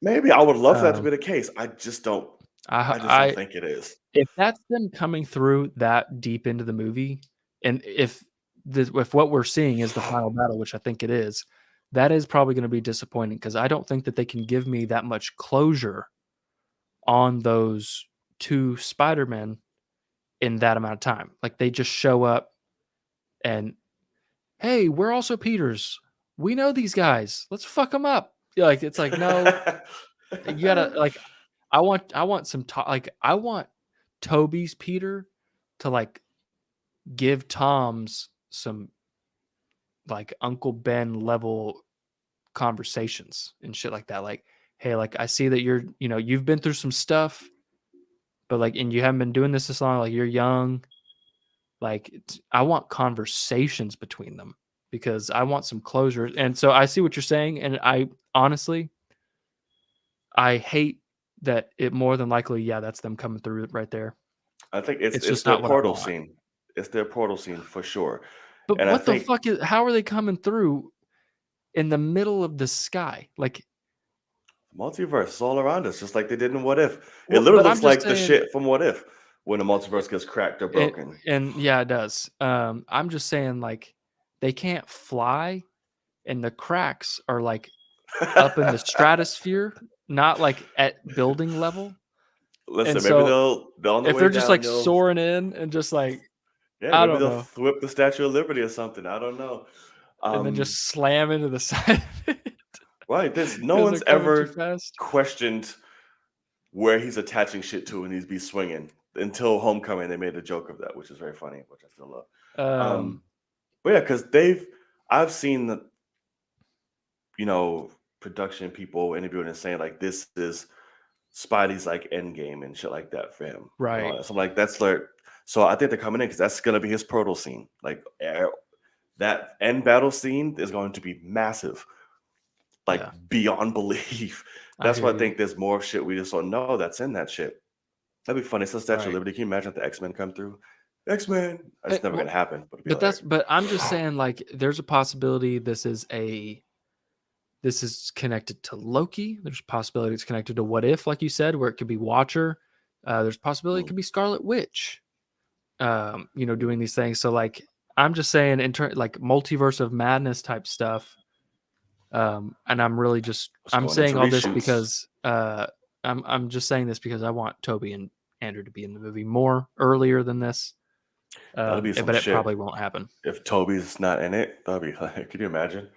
Maybe I would love for that to Um, be the case. I just don't I don't think it is. if that's them coming through that deep into the movie, and if what we're seeing is the final battle, which I think it is, that is probably going to be disappointing because I don't think that they can give me that much closure on those 2 Spider-Men in that amount of time. Like they just show up and, hey, we're also Peters. We know these guys. Let's fuck them up. Like it's like no. You gotta like. I want some like I want Toby's Peter to like give Tom's some like Uncle Ben level conversations and shit like that. Like, hey, like I see that you've been through some stuff, but like, and you haven't been doing this long. Like, you're young. Like, I want conversations between them because I want some closure. And so I see what you're saying, and I honestly, I hate that it more than likely, yeah, that's them coming through right there. I think It's it's just their not what I portal want. scene. It's their portal scene for sure. But And I what the think fuck is? How are they coming through in the middle of the sky? Like, multiverse is all around us, just like they did in What If. It literally but I'm looks just like the saying, shit from What If when the multiverse gets cracked or it, broken. and yeah, it does. I'm just saying, like, they can't fly, and the cracks are like up in the stratosphere, not like at building level. And Listen, maybe so they'll on the if way they're just down, like they'll soaring in and just like, yeah, I maybe don't they'll know, whip the Statue of Liberty or something. I don't know. and then Um, just slam into the side of it right. There's no because they're one's coming too ever fast. questioned where he's attaching shit to and he's be swinging until Homecoming. They made a joke of that, which is very funny, which I still love. Um, But yeah, because I've seen the production people interviewing and saying like this is Spidey's like end game and shit like that for him. And all right. that. So I'm like, that's like, so I think they're coming in because that's gonna be his proto scene. Like that end battle scene is going to be massive, like Yeah, beyond belief. I That's hear why I you. think there's more shit we just don't know that's in that shit. That'd be funny. It's the Statue of Right. Liberty. Can you imagine if the X-Men come through? X-Men. It's never Well, gonna happen, but it'd be but hilarious. but I'm just saying, like, there's a possibility this is connected to Loki. There's a possibility it's connected to What If, like you said, where it could be Watcher. There's a possibility it Mm, could be Scarlet Witch. Doing these things. So like, I'm just saying, like multiverse of madness type stuff. And it's I'm going into saying all this reshoots. because I'm just saying this because I want Toby and Andrew to be in the movie more earlier than this. That'll be some But it shit. probably won't happen. If Toby's not in it, that'd be like, can you imagine?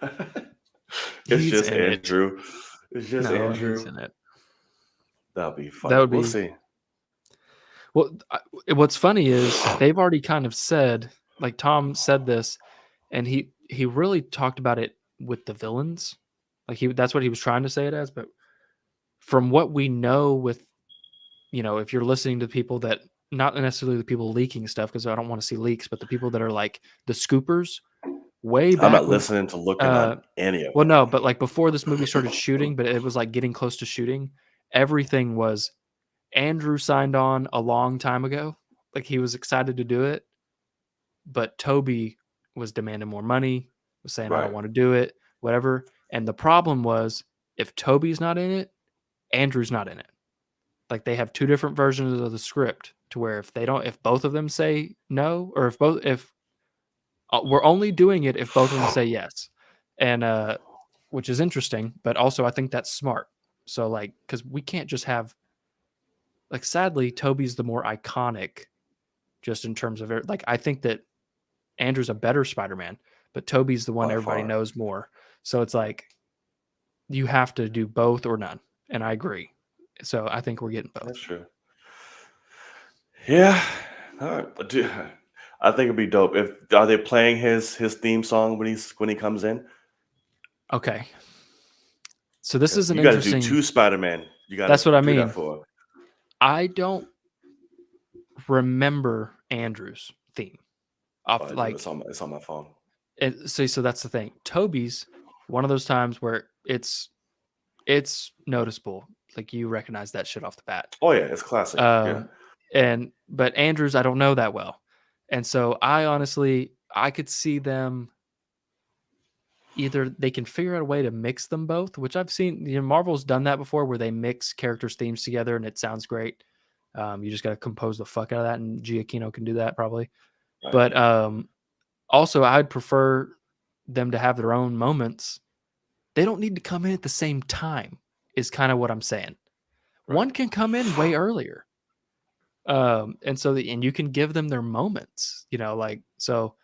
It's He's just in it. Andrew. It's just No, he's Andrew. in it. That'll be That funny. would We'll be see. well. What's funny is they've already kind of said, like Tom said this, and he really talked about it with the villains. Like that's what he was trying to say it as. But from what we know, with if you're listening to people that not necessarily the people leaking stuff, because I don't want to see leaks, but the people that are like the scoopers, way I'm not back when listening to looking uh on any of well, it. no, but like before this movie started shooting, but it was like getting close to shooting, everything was Andrew signed on a long time ago. Like he was excited to do it, but Toby was demanding more money, was saying, I don't Right. want to do it, whatever. And the problem was if Toby's not in it, Andrew's not in it. Like they have two different versions of the script to where if both of them say no, or if we're only doing it if both of them say yes. And, which is interesting, but also I think that's smart. So like, cause we can't just have, like, sadly, Toby's the more iconic just in terms of like, I think that Andrew's a better Spider-Man, but Toby's the one By everybody far. knows more. So it's like, you have to do both or none. And I agree. So I think we're getting both. That's true. Yeah. All right. But I think it'd be dope. If are they playing his theme song when he comes in? Okay. So this is Because an you got to do interesting. two Spider-Man. You got That's to what I do that mean. for. I don't remember Andrew's theme Oh, off I do. like It's on my phone. so that's the thing. Toby's one of those times where it's noticeable. Like you recognize that shit off the bat. Oh yeah, it's classic. Yeah. But Andrew's I don't know that well. And so I could see them either they can figure out a way to mix them both, which I've seen, Marvel's done that before where they mix characters' themes together and it sounds great. You just got to compose the fuck out of that, and Giacchino can do that probably. Right. But also, I'd prefer them to have their own moments. They don't need to come in at the same time, is kind of what I'm saying. Right. One can come in way earlier. And you can give them their moments, so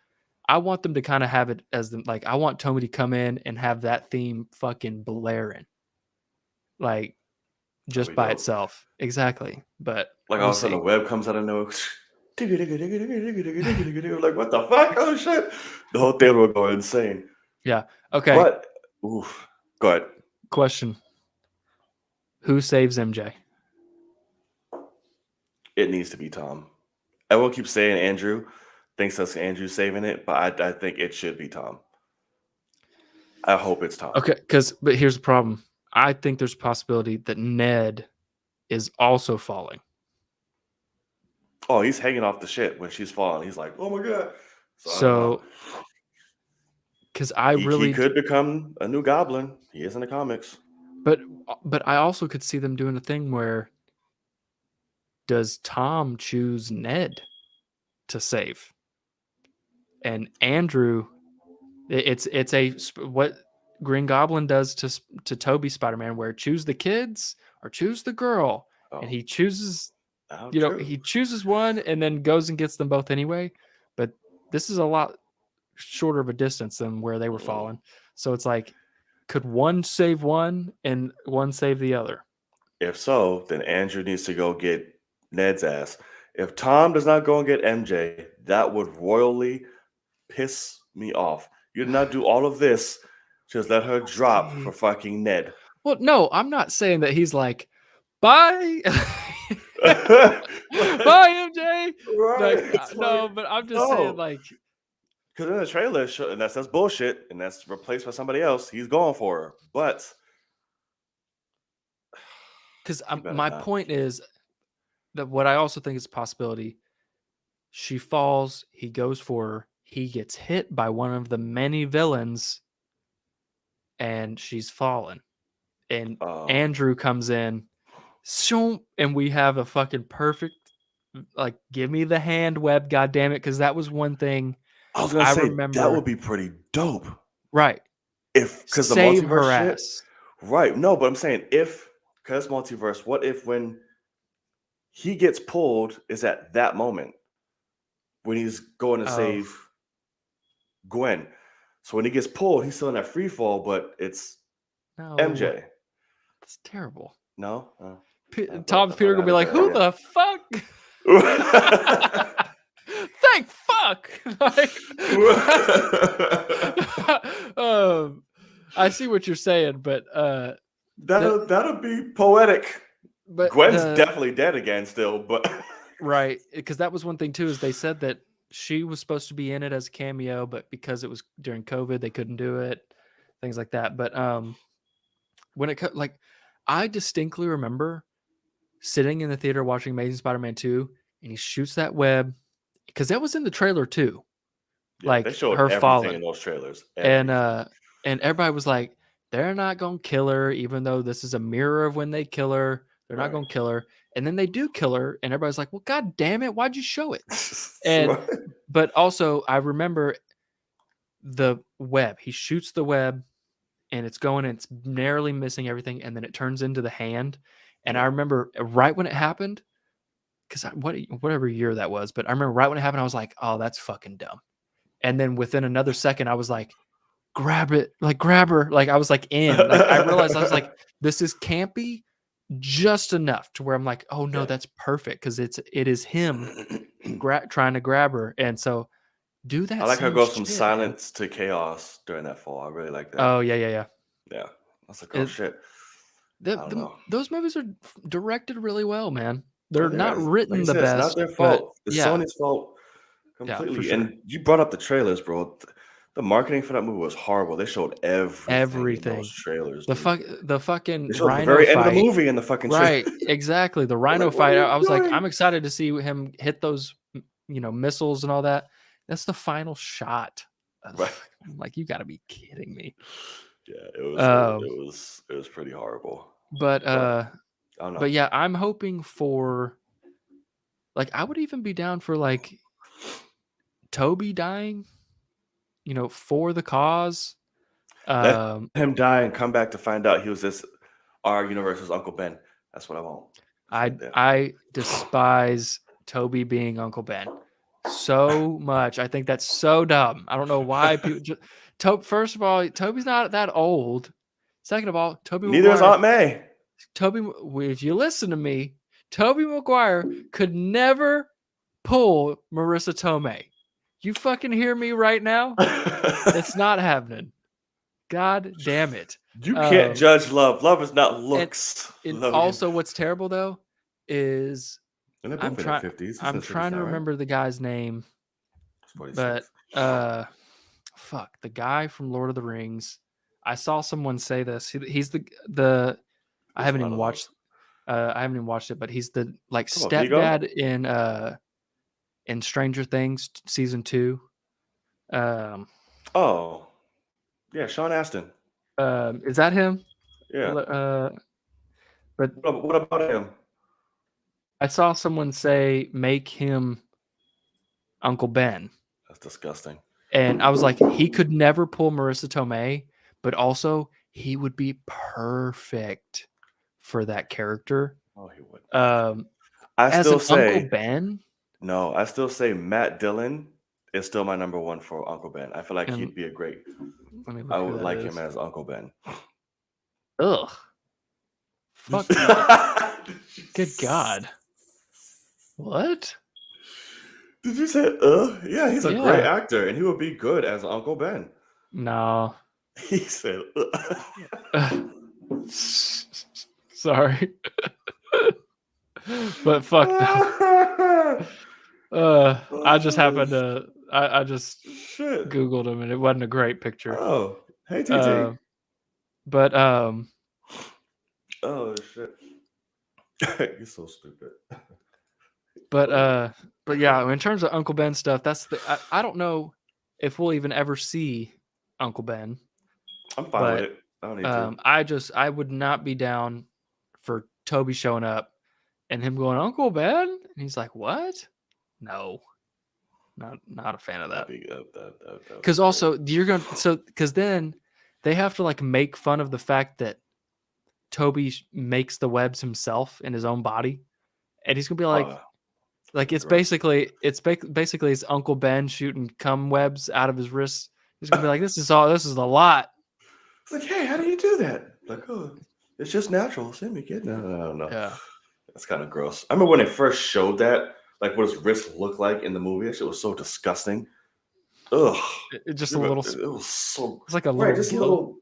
I want them to kind of have it as I want Tommy to come in and have that theme fucking blaring. like just be by dope. itself. Exactly. But Like we'll all of a sudden see. a web comes out of nowhere. Like, what the fuck? Oh shit. The whole thing will go insane. Yeah. Okay. But oof. Go ahead. Question. Who saves MJ? It needs to be Tom. Everyone keeps saying Andrew, thinks that's Andrew saving it, but I think it should be Tom. I hope it's Tom. Okay, but here's the problem. I think there's a possibility that Ned is also falling. Oh, he's hanging off the shit when she's falling. He's like, oh my god. So, because he could become a new Goblin. He is in the comics. But I also could see them doing a thing where does Tom choose Ned to save, and Andrew? It's what Green Goblin does to Toby Spider-Man, where choose the kids or choose the girl, and he chooses. He chooses one and then goes and gets them both anyway. But this is a lot shorter of a distance than where they were falling. So it's like, could one save one and one save the other? If so, then Andrew needs to go get Ned's ass. If Tom does not go and get MJ, that would royally piss me off. You did not do all of this. Just let her drop for fucking Ned. Well, no, I'm not saying that he's like, bye. Bye, MJ. Right. No, but I'm just saying, like, because in the trailer, and that's bullshit, and that's replaced by somebody else. He's going for her, but because my point is that what I also think is a possibility. She falls, he goes for her, he gets hit by one of the many villains, and she's fallen, and Andrew comes in. And we have a fucking perfect, like, give me the hand web, goddammit, because that was one thing I was gonna say remember, that would be pretty dope, right? Because the multiverse shit, right? No, but I'm saying because multiverse, what if when he gets pulled is at that moment when he's going to save Gwen? So when he gets pulled, he's still in that free fall, but it's MJ. That's terrible. No. Tom's Peter gonna be like, "Who the fuck?" Thank fuck. I see what you're saying, but that'll be poetic. But Gwen's definitely dead again, still. But right, because that was one thing too. Is they said that she was supposed to be in it as a cameo, but because it was during COVID, they couldn't do it. Things like that. But when it I distinctly remember sitting in the theater watching Amazing Spider-Man 2, and he shoots that web, because that was in the trailer too. Yeah, like, they showed her falling in those trailers. And everybody was like, they're not gonna kill her, even though this is a mirror of when they kill her. They're not gonna kill her. And then they do kill her, and everybody's like, well, god damn it, why'd you show it? And but also I remember the web. He shoots the web, and it's going, and it's narrowly missing everything, and then it turns into the hand. And I remember right when it happened, because whatever year that was, but I remember right when it happened, I was like, oh, that's fucking dumb. And then within another second, I was like, grab it, like grab her. Like I was like in. Like I realized I was like, this is campy just enough to where I'm like, oh no, that's perfect, because it is him trying to grab her. And so do that. I like how it goes from silence to chaos during that fall. I really like that. Oh yeah. That's like, oh shit. Those movies are directed really well, man. They're not written the best. It's not their fault. It's Sony's fault completely. Yeah, sure. And you brought up the trailers, bro. The marketing for that movie was horrible. They showed everything. In those trailers. The fucking they showed Rhino the very fight. End of the movie in the fucking right. Exactly. The Rhino fight. I was like, I'm excited to see him hit those, missiles and all that. That's the final shot. Right. I'm like, you got to be kidding me. Yeah, it was pretty horrible. But I don't know. But yeah, I'm hoping for, like, I would even be down for like Toby dying, for the cause. Let him die and come back to find out he was our universe's Uncle Ben. That's what I want. I despise Toby being Uncle Ben so much. I think that's so dumb. I don't know why people. First of all, Toby's not that old. Second of all, Toby. Neither is Aunt May. if you listen to me, Toby Maguire could never pull Marissa Tomei. You fucking hear me right now? It's not happening. God damn it. You can't judge love. Love is not looks. And Logan. also, what's terrible though is And they're I'm both in trying. their 50s. He's I'm in his trying 50s to now, right? remember the guy's name, He's 46. but fuck, the guy from Lord of the Rings. I saw someone say this. He's the. I haven't even watched. I haven't even watched it, but he's the like Come on, Vigo? stepdad in Stranger Things season 2. Oh, yeah, Sean Astin. Is that him? Yeah. But What about him? I saw someone say make him Uncle Ben. That's disgusting. And I was like, he could never pull Marissa Tomei, but also he would be perfect for that character. Oh, he would. As I still an say Uncle Ben. no. I still say Matt Dillon is still my number one for Uncle Ben. I feel like he'd be a great. Let me look I who would that like is. him as Uncle Ben. Ugh. Fuck. Good God. What? Did you say Yeah, he's a great actor, and he would be good as Uncle Ben. No. He said Sorry. But fuck no. I just happened to I just shit. Googled him and it wasn't a great picture. Oh, hey TT. But oh shit. You're so stupid. But yeah, in terms of Uncle Ben stuff, I don't know if we'll even ever see Uncle Ben. I'm fine with it. I don't need to. I would not be down for Toby showing up and him going, Uncle Ben? And he's like, what? No. Not a fan of that. Because also because then they have to like make fun of the fact that Toby makes the webs himself in his own body. And he's gonna be like it's gross. basically his Uncle Ben shooting cum webs out of his wrists. He's gonna be like, this is a lot. It's like, hey, how do you do that? Like, oh, it's just natural. Send me kid. No. Yeah. That's kind of gross. I remember when they first showed that, like what his wrist looked like in the movie. That shit was so disgusting. Ugh. It just a little. It was so. It's like a little. Just a little.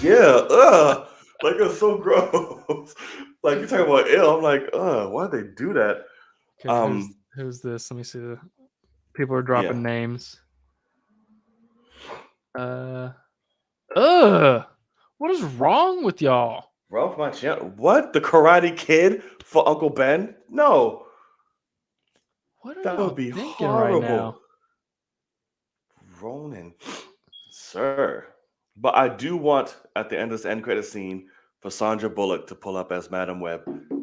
Yeah. Ugh. Like it was so gross. Like you're talking about ill. I'm like, why'd they do that? Okay, who's this? Let me see. People are dropping names. What is wrong with y'all? Ralph Macchio. What? The Karate Kid for Uncle Ben? No. That would be horrible. Right now? Ronan, sir. But I do want at the end of this end credit scene for Sandra Bullock to pull up as Madam Web.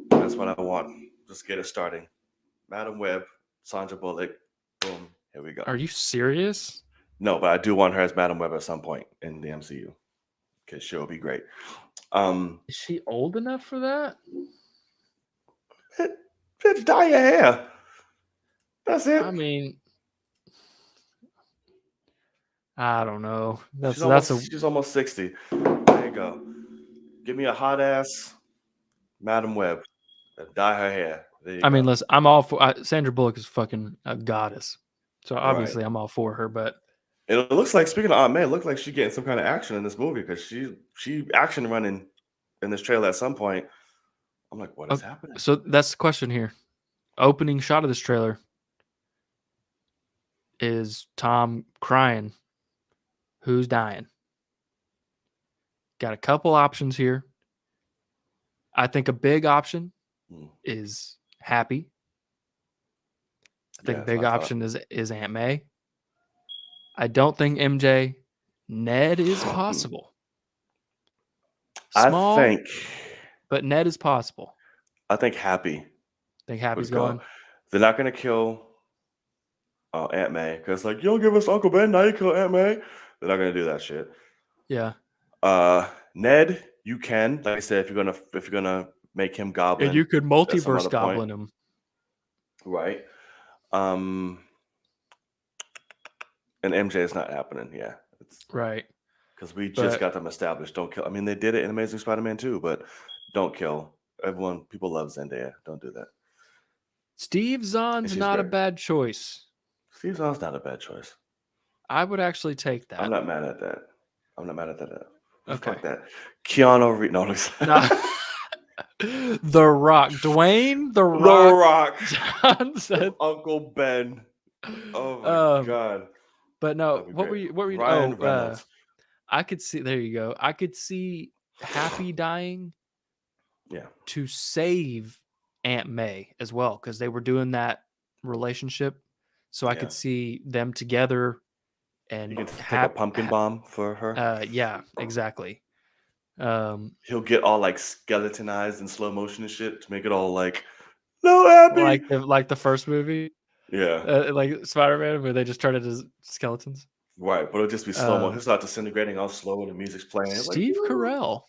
That's what I want. Just get it starting. Madam Web, Sandra Bullock. Boom. Here we go. Are you serious? No, but I do want her as Madam Web at some point in the MCU. Because she'll be great. Is she old enough for that? Bitch, dye your hair. That's it. I mean, I don't know. She's almost 60. There you go. Give me a hot ass Madam Web. Dye her hair. I mean, listen, I'm all for Sandra Bullock is fucking a goddess. So obviously I'm all for her, but it looks like, speaking of Aunt May, it looks like she's getting some kind of action in this movie because she action running in this trailer at some point. I'm like, what is happening? So that's the question here. Opening shot of this trailer is Tom crying. Who's dying? Got a couple options here. I think a big option is Happy. I think a big option is Aunt May. I don't think MJ. Ned is possible. Small, but Ned is possible. I think Happy. I think Happy's going. They're not going to kill Aunt May because, like, you don't give us Uncle Ben, now you kill Aunt May. They're not going to do that shit. Yeah. Ned, you can, like I said, if you're gonna make him Goblin, and you could multiverse Goblin him, right? And MJ is not happening. Yeah, right. Because we just got them established. Don't kill. I mean, they did it in Amazing Spider-Man 2, but don't kill People love Zendaya. Don't do that. Steve Zahn's she's not a great. bad choice. Steve Zahn's not a bad choice. I would actually take that. I'm not mad at that. Okay. Fuck that. Keanu Reeves. No, No. The Rock. Dwayne The The Rock Rock. Johnson. Uncle Ben. Oh my god. But no, That'd be what were great. you? What were you? Ryan Reynolds. I could see. There you go. I could see Happy dying Yeah. to save Aunt May as well, because they were doing that relationship. So I Yeah. could see them together and You can take a pumpkin bomb for her. yeah, exactly. He'll get all like skeletonized in slow motion and shit to make it all like no happy. like the first movie, Yeah. like Spider-Man, where they just turn it as skeletons. Right, but it'll just be slow mo. He'll start disintegrating all slow and the music's playing. Steve like, Carell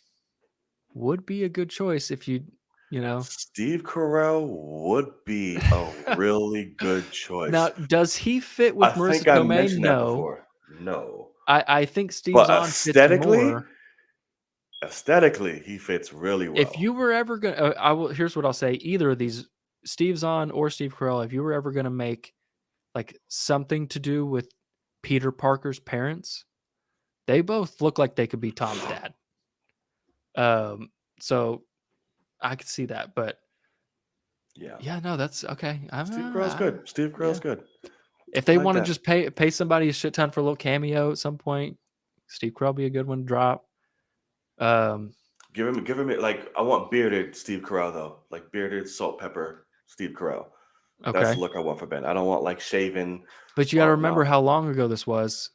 would be a good choice if you know. Steve Carell would be a really good choice. Now, does he fit with Marissa think I Tomei? mentioned that No. before. No. I think Steve But Zahn fits more. aesthetically, he fits really well. If you were ever gonna, here's what I'll say: either of these, Steve Zahn or Steve Carell, if you were ever gonna make like something to do with Peter Parker's parents, they both look like they could be Tom's dad. So I could see that, but yeah, no, that's okay. Steve Carell's good. Steve Carell's good. If they like want to that. just pay somebody a shit ton for a little cameo at some point, Steve Carell be a good one to drop. Give him like I want bearded Steve Carell though, like bearded salt pepper Steve Carell. Okay. That's the look I want for Ben. I don't want like shaven. But you got to remember how long ago this was.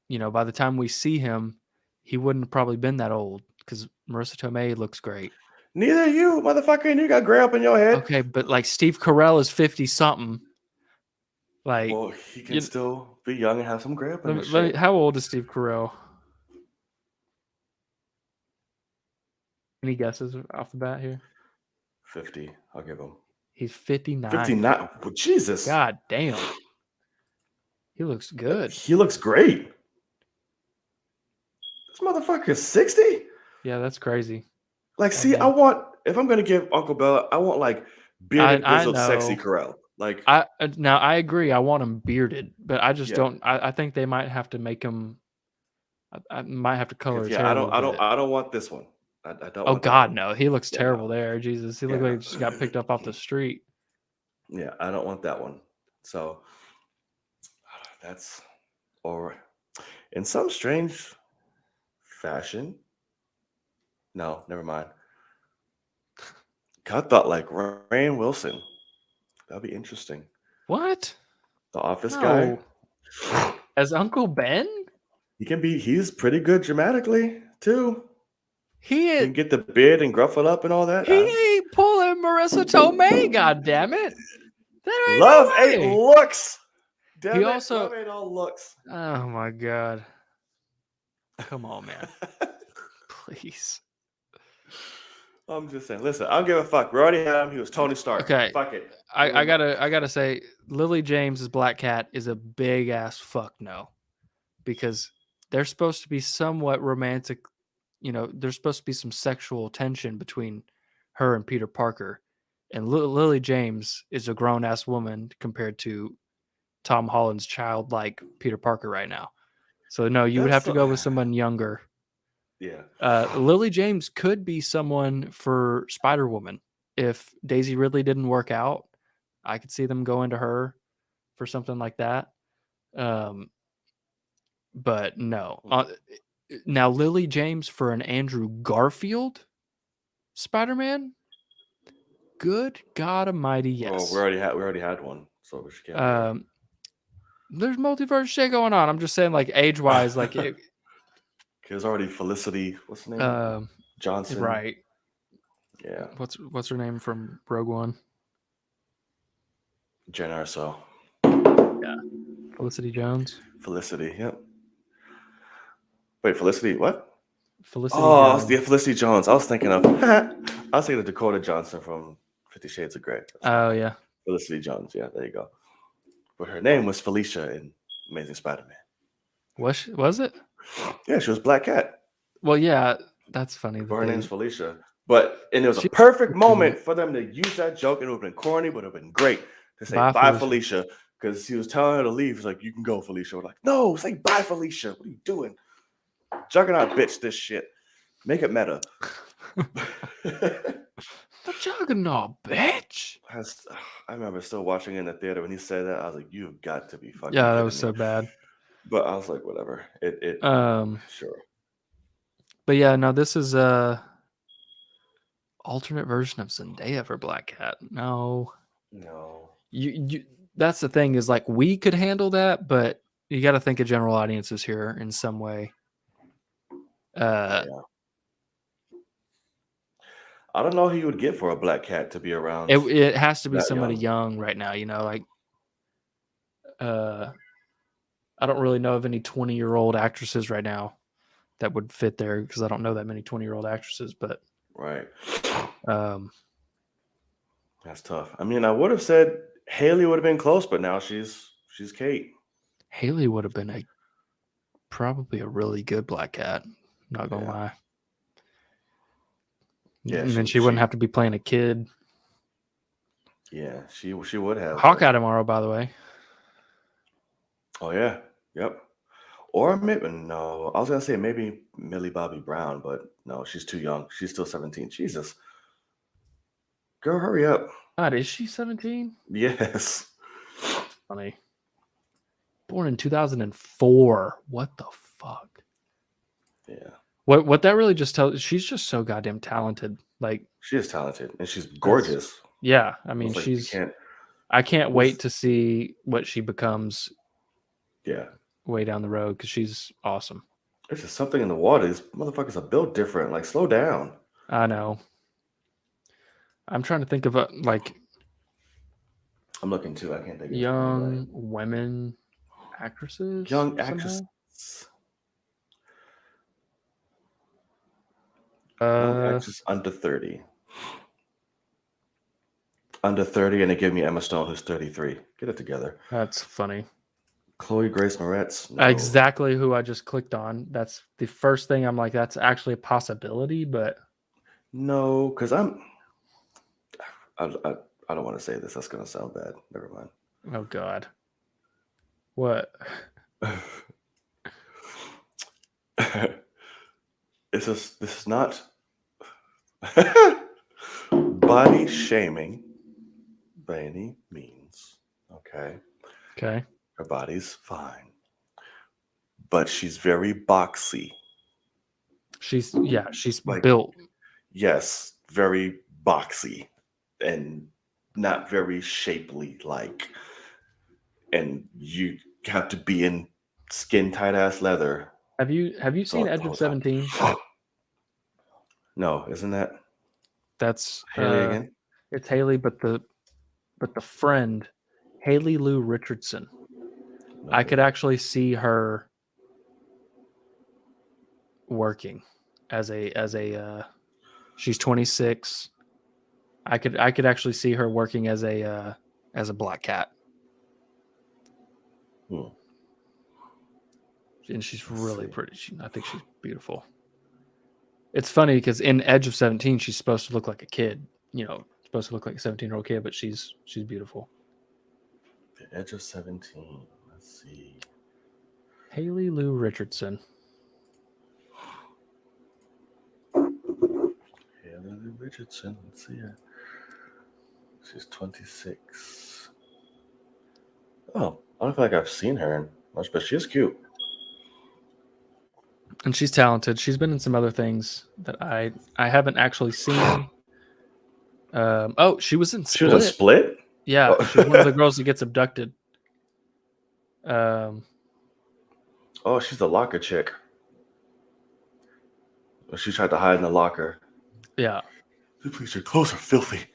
You know, by the time we see him, he wouldn't have probably been that old because Marissa Tomei looks great. Neither you, motherfucker, and you got gray up in your head. Okay, but like Steve Carell is 50 something. Like, well, he can still be young and have some gray up in his shit. How old is Steve Carell? Any guesses off the bat here? 50. I'll give him. He's 59. 59. Well, Jesus. God damn. He looks good. He looks great. This motherfucker's 60? Yeah, that's crazy. Like, see, I want, if I'm going to give Uncle Bella, I want like bearded, grizzled, know. sexy Carell. Like, now I agree. I want him bearded, but I just don't. I think they might have to make him. I might have to color his hair. I don't want this one. I don't. Oh God, no! He looks terrible there. Jesus, he looked like he just got picked up off the street. Yeah, I don't want that one. So that's, or in some strange fashion. No, never mind. I thought like Rainn Wilson. That'd be interesting. What? The Office guy as Uncle Ben? He's pretty good dramatically too. He can get the beard and gruff it up and all that. He ain't pulling Marissa Tomei. God damn it! Love ain't looks. Damn he also love ain't all looks. Oh my God! Come on, man. Please. I'm just saying. Listen, I don't give a fuck. We already had him. He was Tony Stark. Okay. Fuck it. I gotta say, Lily James's Black Cat is a big ass fuck no, because they're supposed to be somewhat romantic. You know, there's supposed to be some sexual tension between her and Peter Parker, and Lily James is a grown ass woman compared to Tom Holland's childlike Peter Parker right now. So no, you would have to go with someone younger. Yeah. Lily James could be someone for Spider-Woman. If Daisy Ridley didn't work out, I could see them going to her for something like that. But no. Now Lily James for an Andrew Garfield Spider-Man? Good God Almighty, yes. Well, we already had one, so we should get. There's multiverse shit going on. I'm just saying, like age-wise, like it. There's already Felicity. What's her name? Johnson. Right. Yeah. What's her name from Rogue One? Jen Erso. Yeah. Felicity Jones. Felicity. Yep. Wait, Felicity. What? Felicity. Jones. Yeah, Felicity Jones. I was thinking of Dakota Johnson from 50 Shades of Grey. Oh yeah. Felicity Jones. Yeah, there you go. But her name was Felicia in Amazing Spider-Man. Was it? Yeah, she was Black Cat. Well, yeah, that's funny. Her name's Felicia. And it was a She- perfect moment for them to use that joke. It would have been corny, but it would have been great to say Bye, bye, Felicia." Felicia, because he was telling her to leave. He's like, "You can go, Felicia." We're like, "No, say bye, Felicia. What are you doing? Juggernaut, bitch, this shit. Make it meta." The Juggernaut, bitch. I remember still watching it in the theater when he said that. I was like, "You've got to be fucking." Yeah, that kidding was me. so bad. But I was like, whatever. It sure. But yeah, no, this is a alternate version of Zendaya for Black Cat. No, No. you that's the thing is like we could handle that, but you got to think of general audiences here in some way. Yeah. I don't know who you would get for a Black Cat to be around. It has to be that somebody young. young right now, you know, like I don't really know of any 20-year-old actresses right now that would fit there because I don't know that many 20-year-old actresses, but Right. That's tough. I mean, I would have said Haley would have been close, but now she's Kate. Haley would have been probably a really good Black Cat. Not gonna lie. Yeah, and then she wouldn't have to be playing a kid. Yeah, she would have. Hawkeye tomorrow, by the way. Oh yeah, yep. Or maybe no. I was gonna say maybe Millie Bobby Brown, but no, she's too young. She's still 17. Jesus, girl, hurry up. God, is she 17? Yes. Funny. Born in 2004. What the fuck? Yeah. What that really just tells, she's just so goddamn talented. Like, she is talented and she's gorgeous. Yeah, I mean, Like, I can't wait to see what she becomes. Yeah. Way down the road because she's awesome. There's just something in the water. These motherfuckers are built different. Like, slow down. I know. I'm trying to think of I'm looking too. I can't think of young women actresses. Young actresses. Young actress under 30. Under 30, and they give me Emma Stone, who's 33. Get it together. That's funny. Chloe Grace Moretz. No. Exactly who I just clicked on. That's the first thing I'm like, that's actually a possibility, but no, because I don't want to say this. That's gonna sound bad. Never mind. Oh God. What? This is not body shaming by any means. Okay. Okay. Her body's fine, but she's very boxy. She's Like, built. Yes, very boxy and not very shapely. And you have to be in skin tight ass leather. Have you seen Edge of 17? No, isn't that That's Haley again? It's Haley, but the friend, Haley Lou Richardson. No, I could actually see her working as a she's 26. I could actually see her working as a Black Cat. And she's really pretty. I think she's beautiful. It's funny because in Edge of 17, she's supposed to look like a kid. You know, supposed to look like a 17-year-old kid, but she's beautiful. The Edge of 17. Let's see. Haley Lou Richardson. Haley Lou Richardson. Let's see her. She's 26. Oh, I don't feel like I've seen her in much, but she is cute. And she's talented. She's been in some other things that I haven't actually seen. She was in Split. She was in Split? Yeah, she's one of the girls that gets abducted. Oh, she's the locker chick. She tried to hide in the locker. Yeah. Please, your clothes are filthy.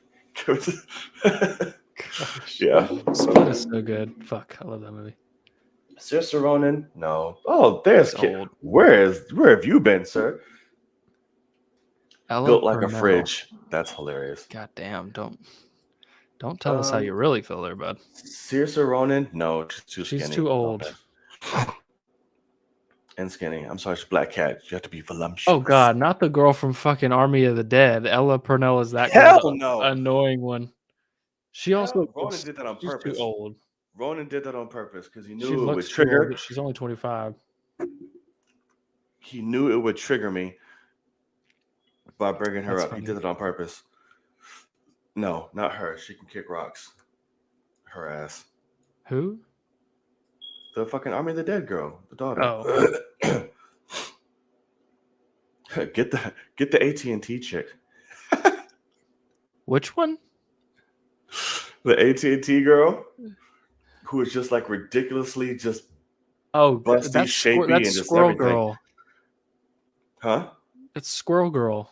Yeah. Split is so good. Fuck, I love that movie. Saoirse Ronan? No. Oh, there's Old. Where have you been, sir? Ella Built like Purnell. a fridge. That's hilarious. God damn! Don't tell us how you really feel there, bud. Saoirse Ronan? No, she's too skinny. She's too old. Okay. and skinny. I'm sorry, she's Black Cat. You have to be voluptuous. Oh God, not the girl from fucking Army of the Dead. Ella Purnell is that Hell kind of no. annoying one. She also Ronan did that on she's purpose. too old. Ronan did that on purpose because he She knew it would looks too old, trigger. but she's only 25. He knew it would trigger me by bringing her That's up. funny. He did it on purpose. No, not her. She can kick rocks. Her ass. Who? The fucking Army of the Dead girl, the daughter. Oh. Get the AT&T chick. Which one? The AT&T girl, who is just like ridiculously just Oh, busty, that's shapy, that's and just Squirrel everything. Girl. Huh? It's Squirrel Girl.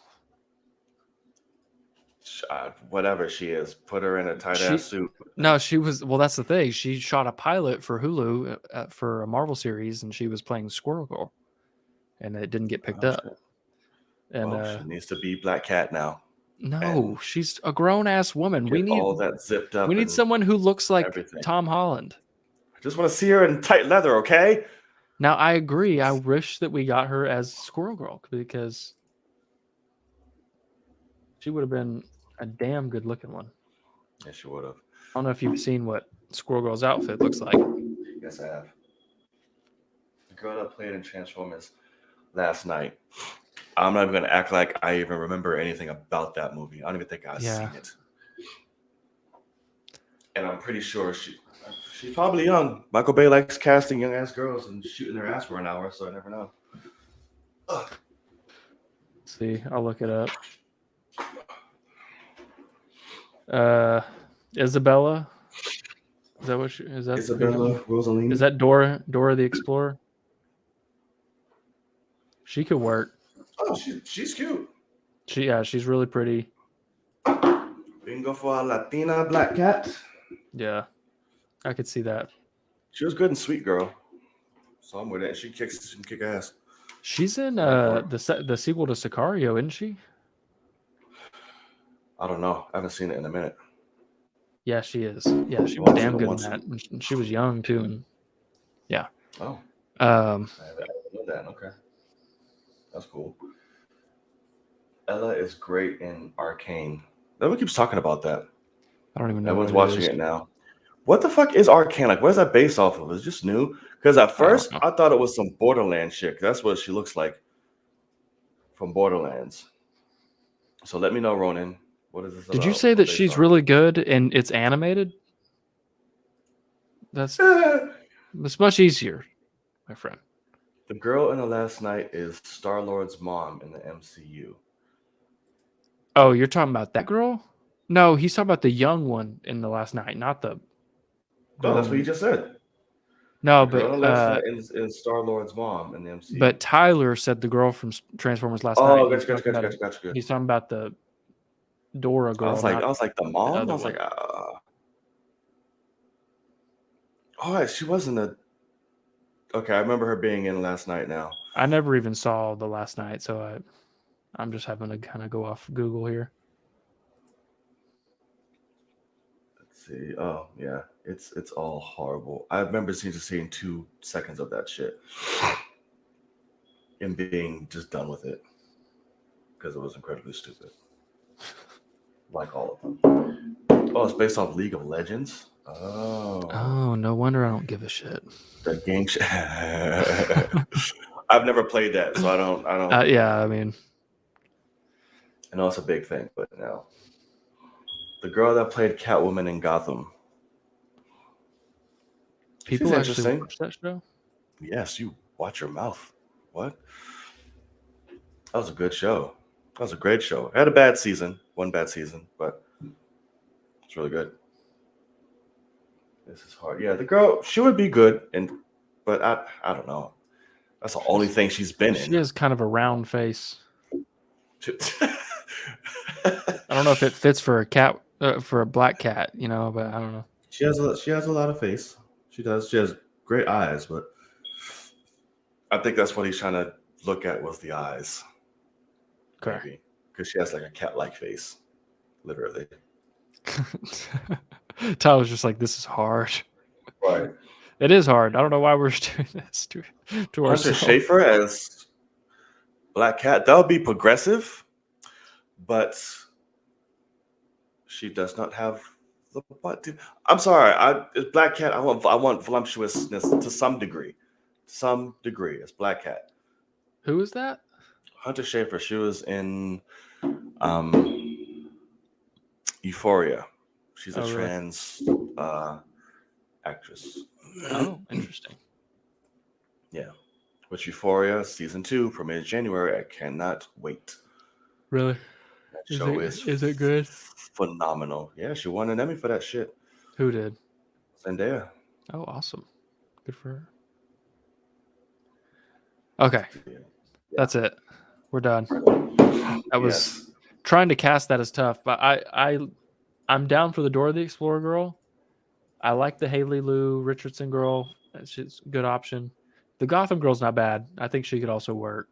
Whatever she is, put her in a tight She- ass suit. No, she was. Well, that's the thing. She shot a pilot for Hulu for a Marvel series, and she was playing Squirrel Girl, and it didn't get picked Oh, up. shit. And Well, she needs to be Black Cat now. no, and she's a grown ass woman. We Get need all that zipped up. we need and someone who looks like everything. Tom Holland. I just want to see her in tight leather, okay? Now I agree. I wish that we got her as Squirrel Girl because she would have been a damn good looking one. Yes, she would have. I don't know if you've seen what Squirrel Girl's outfit looks like. Yes, I have. The girl that played in Transformers last night. I'm not even going to act like I even remember anything about that movie. I don't even think I've Yeah. seen it. And I'm pretty sure she's probably young. Michael Bay likes casting young ass girls and shooting their ass for an hour, so I never know. Ugh. See, I'll look it up. Isabella. Is that what she is? That Isabella Rosaline. Is that Dora the Explorer? She could work. Oh, she's cute. She's really pretty. Bingo for a Latina Black Cat. Yeah, I could see that. She was good in Sweet Girl. So I'm with it. She can kick ass. She's in Yeah. the sequel to Sicario, isn't she? I don't know. I haven't seen it in a minute. Yeah, she is. Yeah, she was Watched damn it good in once. that. And she was young too. And Oh, um, I didn't know that. Okay. That's cool. Ella is great in Arcane. Everyone keeps talking about that. I don't even know. Everyone's what watching is. it now. What the fuck is Arcane? Like, where's that based off of? Is it just new? Because at first, know. I thought it was some Borderlands shit. That's what she looks like from Borderlands. So let me know, Ronan. What is this Did you about? say What that based she's off? really good and it's animated? That's it's much easier, my friend. The girl in the last night is Star-Lord's mom in the MCU. Oh, you're talking about that girl? No, he's talking about the young one in the last night, not the. No, that's what you just said. No, The girl in the but last night is Star-Lord's mom in the MCU. but Tyler said the girl from Transformers last night. oh, He's gotcha. talking about- Good. He's talking about the Dora girl. I was like the mom. other I was one. like, oh, she wasn't a. Okay, I remember her being in last night. Now, I never even saw the last night, so I'm just having to kind of go off Google here. let's see. Oh yeah, it's all horrible. I remember seeing 2 seconds of that shit and being just done with it because it was incredibly stupid. Like all of them. Oh, it's based off League of Legends. Oh, no wonder I don't give a shit. The game. I've never played that, so I don't. Yeah, I mean, I know it's a big thing, but no. The girl that played Catwoman in Gotham. people She's actually interesting. watch that show. Yes, you watch your mouth. What? That was a good show. That was a great show. It had a bad season, one bad season, but it's really good. This is hard. Yeah, the girl, she would be good, but I don't know. That's the only thing she's been She in. has kind of a round face. I don't know if it fits for a cat, for a black cat, but I don't know. She has a lot of face. She does. She has great eyes, but I think that's what he's trying to look at was the eyes. Okay. Maybe. Because she has like a cat-like face. Literally. Tyler's just like, this is hard. Right. It is hard. I don't know why we're doing this to Hunter ourselves. Schafer as Black Cat. That would be progressive, but she does not have the what? I'm sorry. It's Black Cat. I want voluptuousness to some degree. Some degree. It's Black Cat. Who is that? Hunter Schafer. She was in Euphoria. She's a Oh, really? trans actress. Oh, interesting. Yeah. Which Euphoria season 2 premieres January. I cannot wait. Really? That Is show is it good? phenomenal. Yeah, she won an Emmy for that shit. Who did? Zendaya. Oh, awesome. Good for her. Okay, Yeah. that's it. We're done. That was Yes. trying to cast that is tough, but I'm down for the Dora the Explorer girl. I like the Haley Lou Richardson girl. She's a good option. The Gotham girl's not bad. I think she could also work.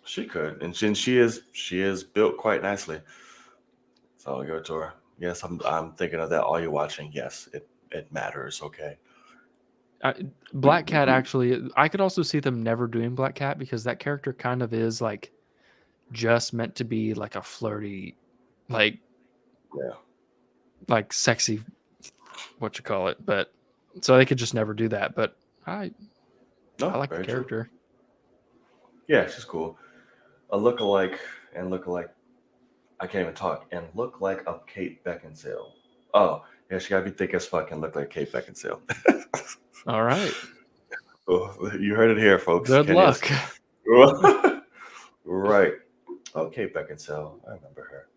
She could, and she is built quite nicely. So I'll give it to her. Yes, I'm thinking of that. All you're watching, yes, it matters. Okay. Black Cat actually, I could also see them never doing Black Cat because that character kind of is like just meant to be like a flirty, like Yeah. like sexy, what you call it. But so they could just never do that. But I No, like the very true. character. Yeah, she's cool. A lookalike and lookalike. I can't even talk and look like a Kate Beckinsale. Oh, yeah, she gotta be thick as fuck and look like Kate Beckinsale. All right. Oh, you heard it here, folks. Good Kenny is- luck. Right. Oh, Kate Beckinsale. I remember her.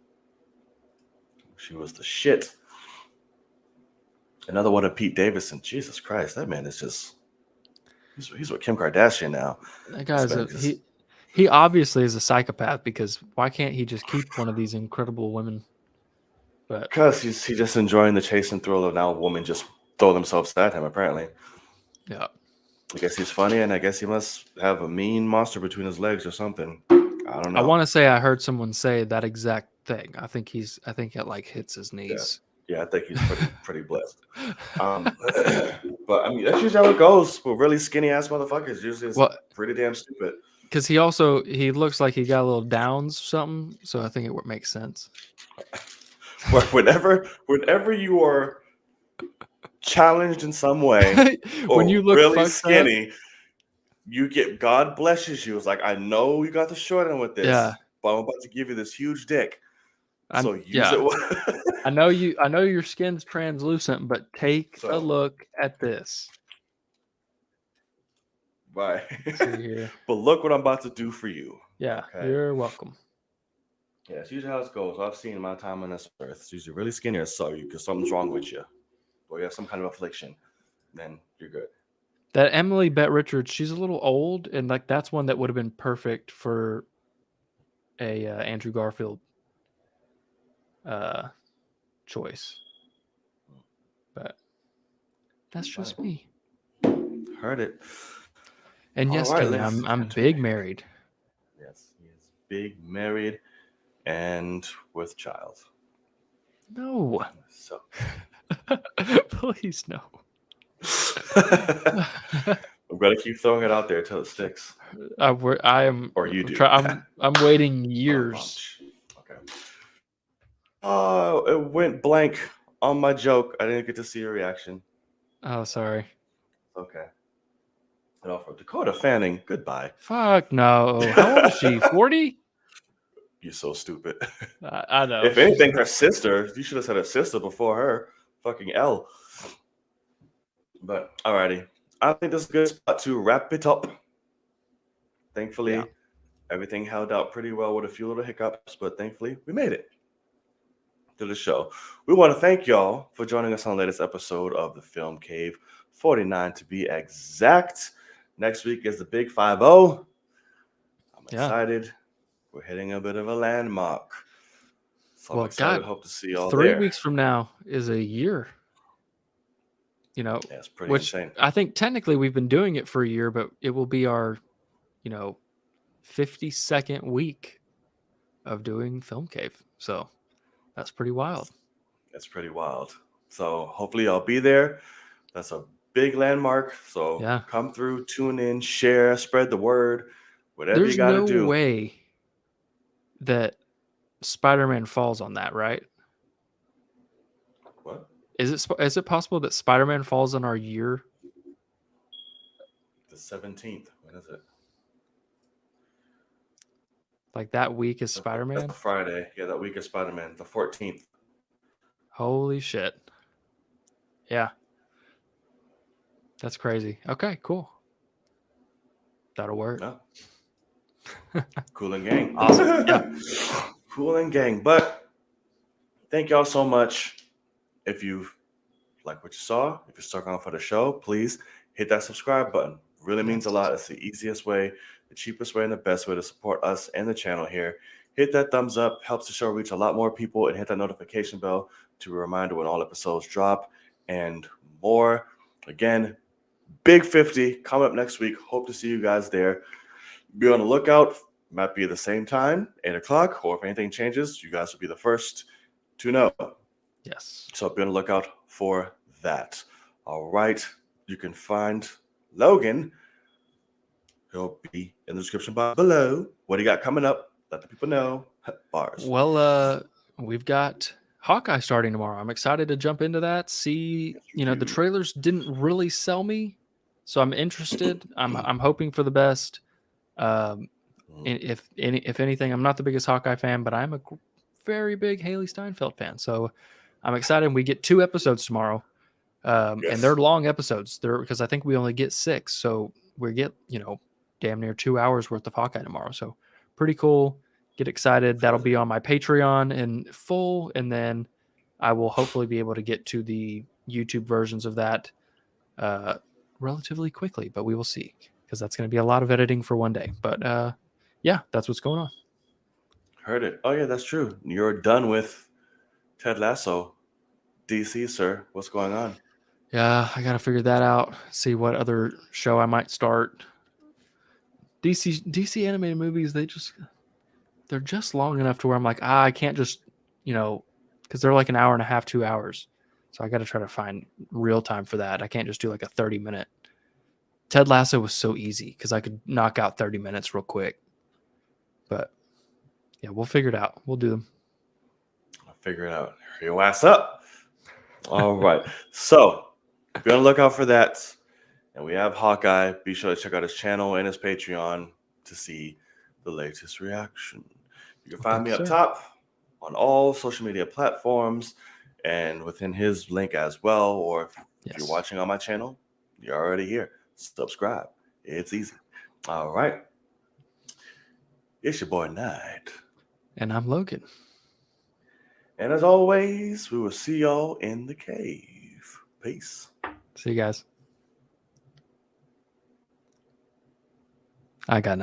She was the shit. Another one of Pete Davidson. Jesus Christ, that man is just. He's with Kim Kardashian now. That guy's man just- he obviously is a psychopath because why can't he just keep one of these incredible women? But Because he's just enjoying the chase and thrill of now women just throw themselves at him, apparently. yeah, I guess he's funny, and I guess he must have a mean monster between his legs or something. I don't know. I want to say I heard someone say that exact thing. I think it like hits his knees. Yeah, I think he's pretty blessed. But I mean, that's usually how it goes with really skinny ass motherfuckers. Usually, it's Well, pretty damn stupid. because he looks like he got a little Downs or something, so I think it would make sense. Whenever you are challenged in some way, When or you look really fucked skinny, you get God blesses you. It's like, I know you got the short end with this, Yeah. but I'm about to give you this huge dick. So use yeah. it. I know your skin's translucent, but take a So- look at this. Bye. See here. But look what I'm about to do for you. Yeah, Okay. you're welcome. Yeah, it's usually how it goes. I've seen in my time on this earth. It's usually really skinny or so you because something's wrong with you, or you have some kind of affliction. Then you're good. That Emily Bette Richards, she's a little old, and like that's one that would have been perfect for a Andrew Garfield choice. But that's just me. Heard it. And All yes, right, Kenny, ladies and I'm big married. Yes, he is big, married, and with child. No, So please no. I'm gonna keep throwing it out there till it sticks. I am. Or you do. I'm waiting years. Okay. Oh, it went blank on my joke. I didn't get to see your reaction. Oh, sorry. Okay. And off of Dakota Fanning. Goodbye. Fuck no. How old is she? 40? You're so stupid. I know. If anything, her sister. You should have said her sister before her. Fucking L. But alrighty. I think this is a good spot to wrap it up. Thankfully, Yeah. everything held out pretty well with a few little hiccups, but thankfully, we made it to the show. We want to thank y'all for joining us on the latest episode of the Film Cave, 49 to be exact. Next week is the Big 5-0. I'm Yeah. excited. We're hitting a bit of a landmark. So I'm Well, excited. God, Hope to see y'all 3 there. weeks from now is a year. You know, Yeah, it's pretty which insane. I think technically we've been doing it for a year, but it will be our, 52nd week of doing Film Cave. So that's pretty wild. It's pretty wild. So hopefully I'll be there. That's a big landmark. So Yeah. come through, tune in, share, spread the word, whatever There's you got to no do. way that Spider-Man falls on that, right? What? Is it possible that Spider-Man falls on our year? The 17th. When is it? Like that week is That's Spider-Man? a Friday. Yeah, that week is Spider-Man. The 14th. Holy shit. Yeah. That's crazy. Okay, cool. That'll work. No. Cool and gang. Awesome. Yeah. Cool and gang. But thank y'all so much. If you like what you saw, if you're stuck on for the show, please hit that subscribe button. Really means a lot. It's the easiest way, the cheapest way, and the best way to support us and the channel here. Hit that thumbs up, helps the show reach a lot more people, and hit that notification bell to be a reminder when all episodes drop and more. Again, Big 50 coming up next week. Hope to see you guys there. Be on the lookout. Might be at the same time, 8 o'clock, or if anything changes, you guys will be the first to know. Yes. So be on the lookout for that. All right. You can find Logan. He'll be in the description box below. What do you got coming up? Let the people know. Bars. Well, we've got Hawkeye starting tomorrow. I'm excited to jump into that. See, Yes, the trailers didn't really sell me, so I'm interested. I'm hoping for the best. If anything, I'm not the biggest Hawkeye fan, but I'm a very big Haley Steinfeld fan. So I'm excited. We get 2 episodes tomorrow, and they're long episodes. Because I think we only get 6, so we get damn near 2 hours worth of Hawkeye tomorrow. So pretty cool. Get excited. That'll be on my Patreon in full, and then I will hopefully be able to get to the YouTube versions of that relatively quickly. But we will see, because that's going to be a lot of editing for one day. But yeah, that's what's going on. Heard it. Oh, yeah, that's true. You're done with Ted Lasso. DC, sir. What's going on? Yeah, I got to figure that out. See what other show I might start. DC animated movies, they're just long enough to where I'm like, I can't just, because they're like an hour and a half, 2 hours. So I got to try to find real time for that. I can't just do like a 30-minute. Ted Lasso was so easy because I could knock out 30 minutes real quick. But yeah, we'll figure it out. We'll do them. I'll figure it out. Hurry your ass up. All right. So be on the lookout for that. And we have Hawkeye. Be sure to check out his channel and his Patreon to see the latest reaction. You can find me up top on all social media platforms and within his link as well. Or if you're watching on my channel, you're already here. Subscribe. It's easy. All right. It's your boy Knight. And I'm Logan. And as always, we will see y'all in the cave. Peace. See you guys. I got nothing.